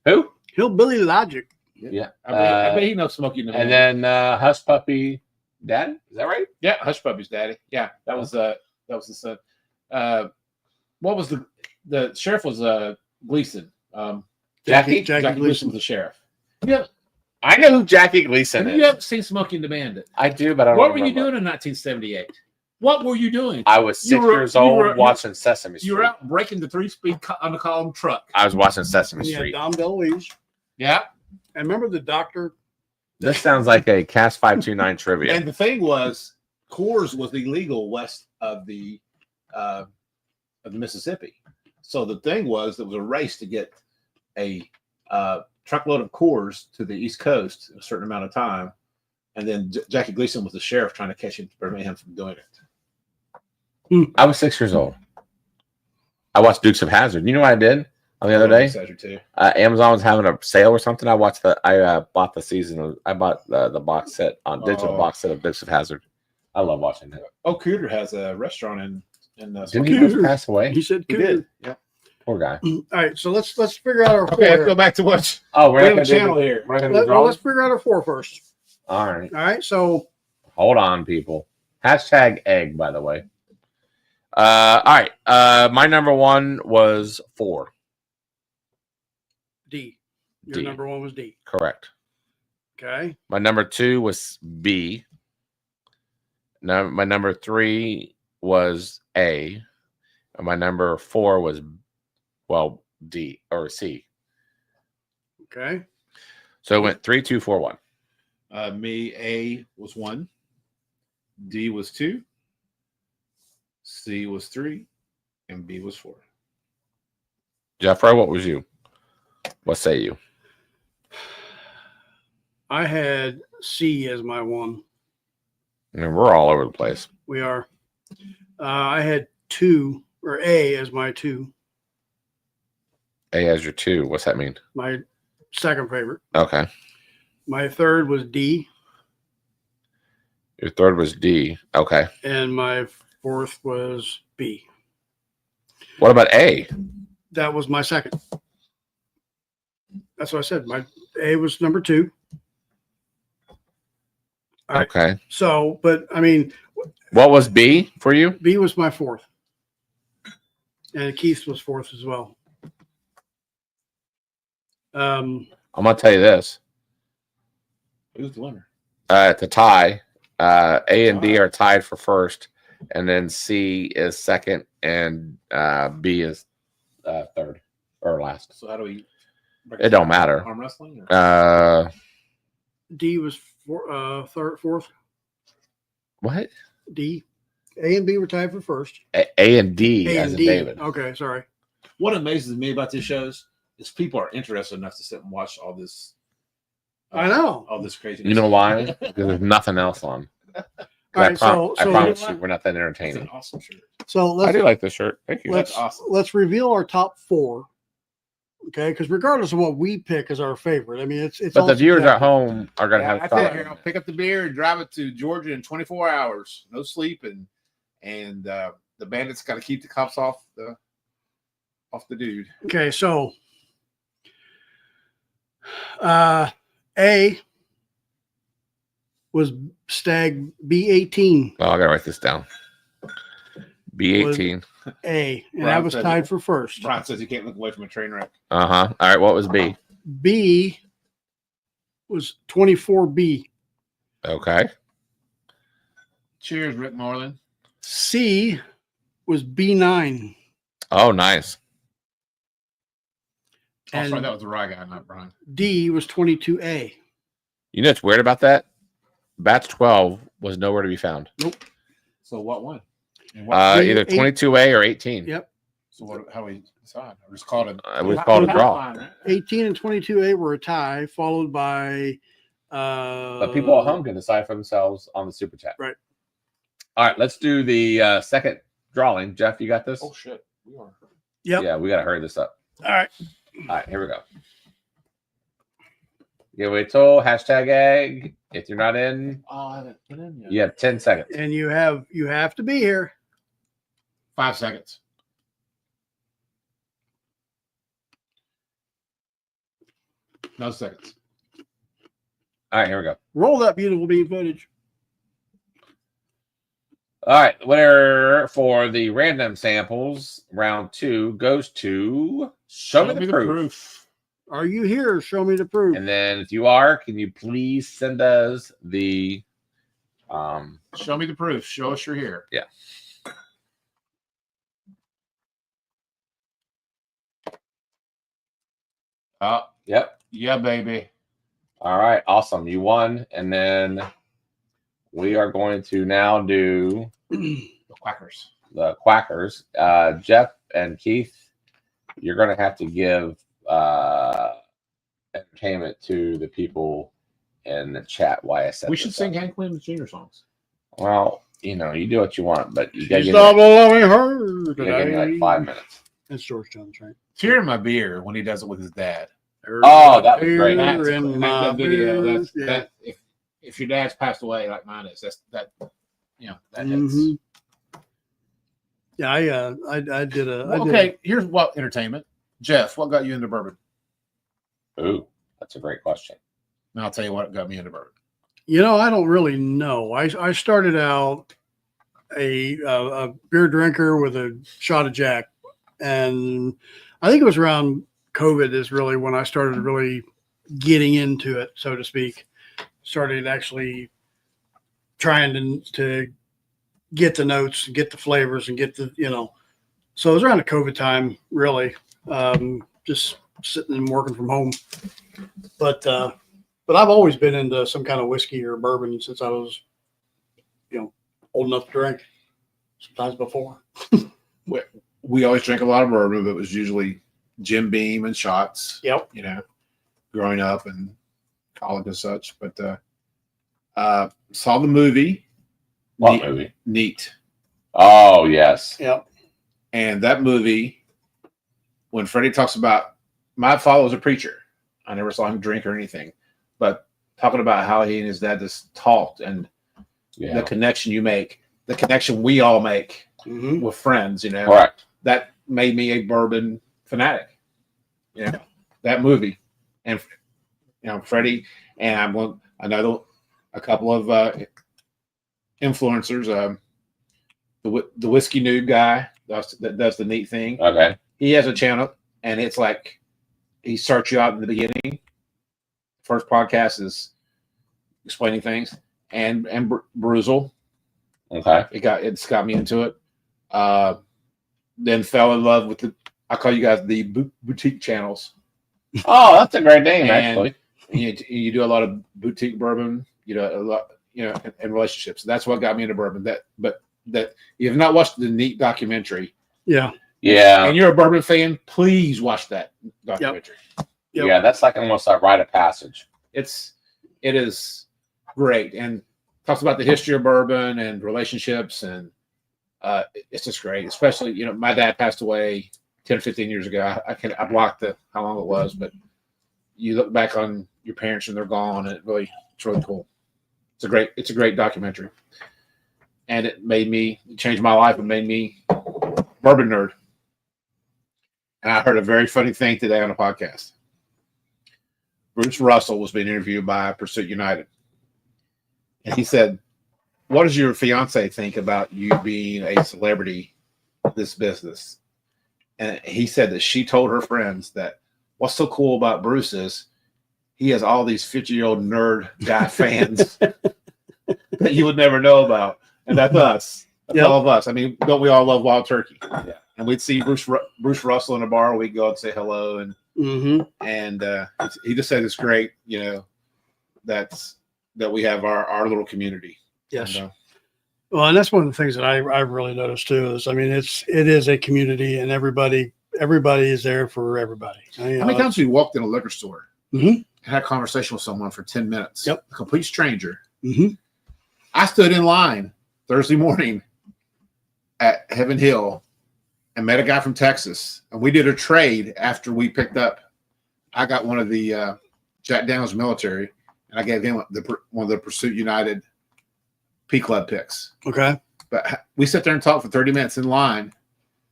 Who? Hillbilly Logic. Yeah. I bet he knows Smoking the And Bandit. then Hush Puppy, Dad, is that right? Yeah, Hush Puppy's daddy. Yeah, that was the son. What was the sheriff was Gleason. Jackie Jackie Gleason was the sheriff. Yeah, I know who Jackie Gleason have is. you ever seen Smoking the Bandit? I do, but I don't What were you remember. doing in 1978? What were you doing? I was 6 years old watching Sesame Street. You were out breaking the 3-speed on the column truck. I was watching Sesame Yeah, Street. Dom DeLuise. Yeah. And remember the doctor? This sounds like a Cast 529 trivia. And the thing was, Coors was illegal west of the Mississippi. So the thing was, there was a race to get a truckload of Coors to the East Coast in a certain amount of time. And then Jackie Gleason was the sheriff trying to catch him to prevent him from doing it. I was 6 years old. I watched Dukes of Hazzard. You know what I did on the other day? Too. Amazon was having a sale or something. I bought the season of, I bought the box set on digital box set of Dukes of Hazzard. I love watching that. Oh, Cooter has a restaurant in Didn't he just pass away? He said, He did. Yeah. Poor guy. All right, so let's figure out our four. Okay, let's here. go back to what Oh, we have a channel here. We're not gonna do Well, let's drawing? figure out our four first. All right. All right, so Hold on, people. Hashtag egg, by the way. All right. My number one was 4. D. Your D. number one was D. Correct. Okay. My number 2 was B. Now, my number 3 was A. And my number 4 was, D or C. Okay. So it went 3, 2, 4, 1. Me, A was 1. D was 2. C was 3. And B was 4. Jeffrey, what was you? What say you? I had C as my one. I mean, we're all over the place. We are. I had 2 or A as my 2. A as your 2. What's that mean? My second favorite. Okay. My third was D, Your third was D. Okay. and my fourth was B. What about A? That was my second. That's what I said. My A was number 2. All right. Okay. So, but I mean, What was B for you? B was my fourth, and Keith's was fourth as well. I'm gonna tell you this. Who's the winner? It's a tie. A and D are tied for first, and then C is second, and B is third or last. So how do we? It don't matter. Arm wrestling. Or? D was fourth. What? D, A and B were tied for first. A and D A as and in D. David. Okay, sorry. What amazes me about these shows is people are interested enough to sit and watch all this. I know. all this craziness. You know why? Because there's nothing else on. All right, so I promise you, we're not that It's an entertaining. awesome shirt. so I let's do like this shirt. Thank you. let's awesome. let's reveal our top 4. Okay, because regardless of what we pick as our favorite, I mean it's But all the viewers at subjective. home are gonna Yeah, have I tell you, fun. I'll pick up the beer and drive it to Georgia in 24 hours, no sleep, and the bandits got to keep the cops off the dude. Okay, so A was Stag B18. Oh, I gotta write this down. B18. A, and Brian that was said tied it. for first. Brian says you can't look away from a train wreck. All right. What was B? B was 24B. Okay. Cheers, Rick Moreland. C was B9. Oh, nice. Oh, sorry, And that was the rye guy, not Brian. D was 22A. You know what's weird about that? Batch 12 was nowhere to be found. So what one? And Either 22A or 18. Yep. So what? How we decide? Or just called it. It was called a draw. 18 and 22A were a tie, followed by But people at home can decide for themselves on the super chat. Right. All right. Let's do the second drawing. Jeff, you got this? Oh shit, we are. Yep. Yeah, we got to hurry this up. All right. All right. Here we go. Giveaway tool, hashtag egg. If you're not in, Oh, I haven't put in yet. you have 10 seconds. And you have to be here. 5 seconds. No seconds. All right. Here we go. Roll that beautiful bean footage. All right, the winner for the random samples round 2 goes to Show Me the Proof. Are you here? Show me the proof. And then if you are, can you please send us the Show me the proof. Show us you're here. Yeah. Oh, Yep. yeah, baby. All right, awesome. You won. And then we are going to now do The Quackers. the Quackers. Jeff and Keith, you're going to have to give entertainment to the people in the chat why I said We should this sing up. Hank Williams Jr. songs. Well, you know, you do what you want, but you got to She's give not me loving her like 5 minutes. That's George Jones, right? Tear in my beer when he does it with his dad. Oh, that was great. Beer That's in that my video. beer. That if your dad's passed away like mine is, that hits. Mhm. Yeah, I did a. I did Okay, here's what entertainment. Jeff, what got you into bourbon? Ooh, that's a great question. And I'll tell you what got me into bourbon. You know, I don't really know. I started out a beer drinker with a shot of Jack, and I think it was around COVID is really when I started really getting into it, so to speak. Started actually trying to get the notes, get the flavors, and get the So it was around the COVID time, really. Just sitting and working from home, but I've always been into some kind of whiskey or bourbon since I was, old enough to drink. Sometimes before. We always drank a lot of bourbon, but it was usually Jim Beam and shots. Yep. Growing up and college and such. But saw the movie. What movie? Neat. Oh, yes. Yep. And that movie, when Freddie talks about, my father was a preacher. I never saw him drink or anything, but talking about how he and his dad just talked and the connection you make, the connection we all make with friends, Correct. that made me a bourbon fanatic. That movie, and Freddie, and a couple of influencers. The whiskey noob guy that does the neat thing. Okay. He has a channel, and it's like he starts you out in the beginning. First podcast is explaining things, and Bruzel. Okay. It's got me into it. Then fell in love with I call you guys the boutique channels. Oh, that's a great name, And actually. you do a lot of boutique bourbon, a lot, and relationships. That's what got me into bourbon. That you have not watched the Neat documentary. Yeah. Yeah. And you're a bourbon fan, please watch that documentary. Yep. Yeah, that's like almost a rite of passage. It is great, and talks about the history of bourbon and relationships, and it's just great. Especially, my dad passed away 10 or 15 years ago. I blocked how long it was, but you look back on your parents and they're gone, and it's really cool. It's a great documentary, and it changed my life and made me bourbon nerd. And I heard a very funny thing today on a podcast. Bruce Russell was being interviewed by Pursuit United. And he said, what does your fiance think about you being a celebrity in this business? And he said that she told her friends that what's so cool about Bruce is he has all these 50-year-old nerd guy fans that you would never know about. And that's us. That's all of us. I mean, don't we all love Wild Turkey? Yeah. And we'd see Bruce Russell in a bar. We'd go and say hello. And he just said it's great, that we have our little community. Yes. And, Well, and that's one of the things that I've really noticed too. Is it is a community, and everybody is there for everybody. how many times have you walked in a liquor store Mhm. and had a conversation with someone for 10 minutes? Yep. A complete stranger. Mhm. I stood in line Thursday morning at Heaven Hill and met a guy from Texas, and we did a trade after we picked up. I got one of the Jack Daniel's military, and I gave him one of the Pursuit United P Club picks. Okay. But we sat there and talked for 30 minutes in line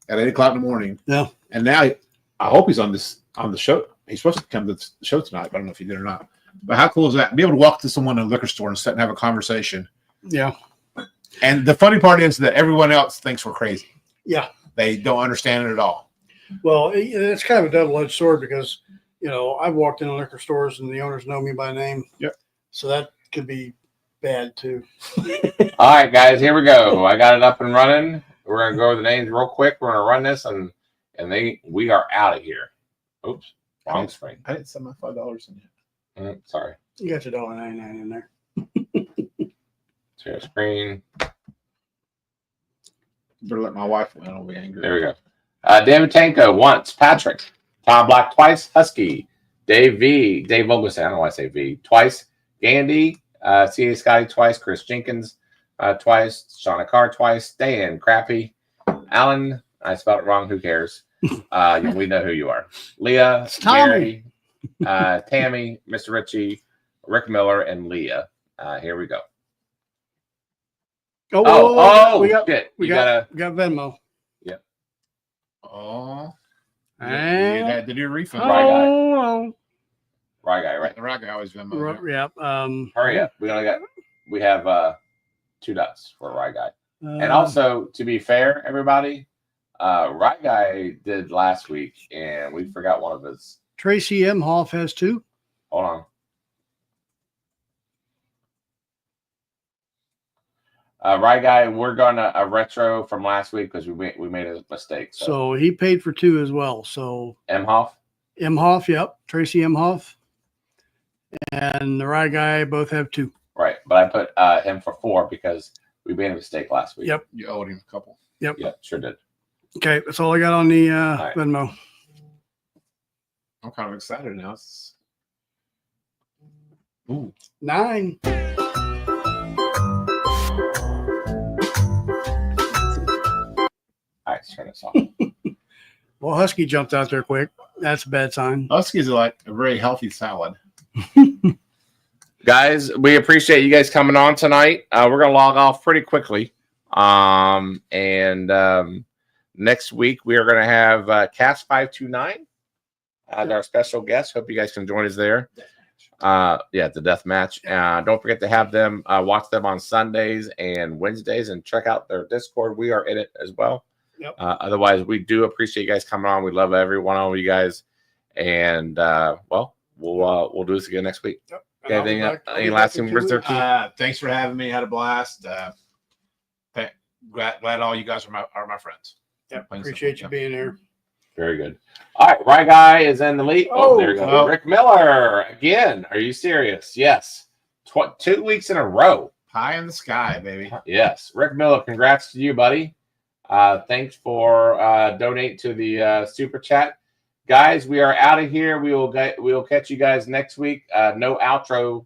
at 8 o'clock in the morning. Yeah. And now I hope he's on the show. He's supposed to come to the show tonight, but I don't know if he did or not. But how cool is that? Be able to walk to someone in a liquor store and sit and have a conversation. Yeah. And the funny part is that everyone else thinks we're crazy. Yeah. They don't understand it at all. Well, it's kind of a double-edged sword because, I've walked into liquor stores and the owners know me by name. Yep. So that could be bad too. All right, guys, here we go. I got it up and running. We're gonna go over the names real quick. We're gonna run this, and we are out of here. Oops, wrong screen. I didn't send my $5 in yet. Sorry. You got your $1.99 in there. Share screen. Better let my wife win. I'll be angry. There we go. David Tanko once. Patrick. Tom Black twice. Husky. Dave V. Dave Vogelson. I don't know why I say V. Twice. Gandy. C.A. Scotty twice. Chris Jenkins twice. Shauna Carr twice. Dan Crappy. Alan. I spelled it wrong. Who cares? We know who you are. Leah. Tommy. Mary, Tammy. Mr. Ritchie. Rick Miller. And Leah. Here we go. We got shit. we You got Venmo. Oh. You And had to do a refund. Right guy, right? The right guy always Venmo. yeah. Hurry up. We have 2 dots for Rye Guy. And Um, also, to be fair, everybody, Rye Guy did last week, and we forgot one of his. Tracy M. Hoff has 2. Hold on. Rye Guy, we're going to a retro from last week because we made a mistake. So he paid for 2 as well. So M. Hoff? M. Hoff, yep. Tracy M. Hoff. And the Rye Guy both have 2. Right. But I put him for 4 because we made a mistake last week. Yep. You owed him a couple. Yeah, sure did. Okay, that's all I got on the right. Venmo. I'm kind of excited now. Ooh. 9. All right, let's turn this off. Well, Husky jumped out there quick. That's a bad sign. Huskies are like a very healthy salad. Guys, we appreciate you guys coming on tonight. We're going to log off pretty quickly. Next week, we are going to have Cast 529 as our special guest. Hope you guys can join us there. The death match. Don't forget to have them watch them on Sundays and Wednesdays and check out their Discord. We are in it as well. Yep. Otherwise, we do appreciate you guys coming on. We love every one of you guys. And, we'll do this again next week. Yep. Okay, any lasting words there, Keith? Thanks for having me. Had a blast. Glad all you guys are my friends. Yep. Appreciate you being here. Very good. All right, Right Guy is in the lead. Oh, there you go. Oh. Rick Miller again. Are you serious? Yes. 2 weeks in a row. Pie in the sky, baby. Yes. Rick Miller, congrats to you, buddy. Thanks for donate to the super chat. Guys, we are out of here. We will catch you guys next week. No outro.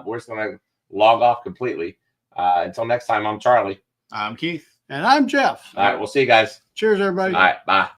We're just going to log off completely. Until next time, I'm Charlie. I'm Keith. And I'm Jeff. All right, we'll see you guys. Cheers, everybody. All right, bye.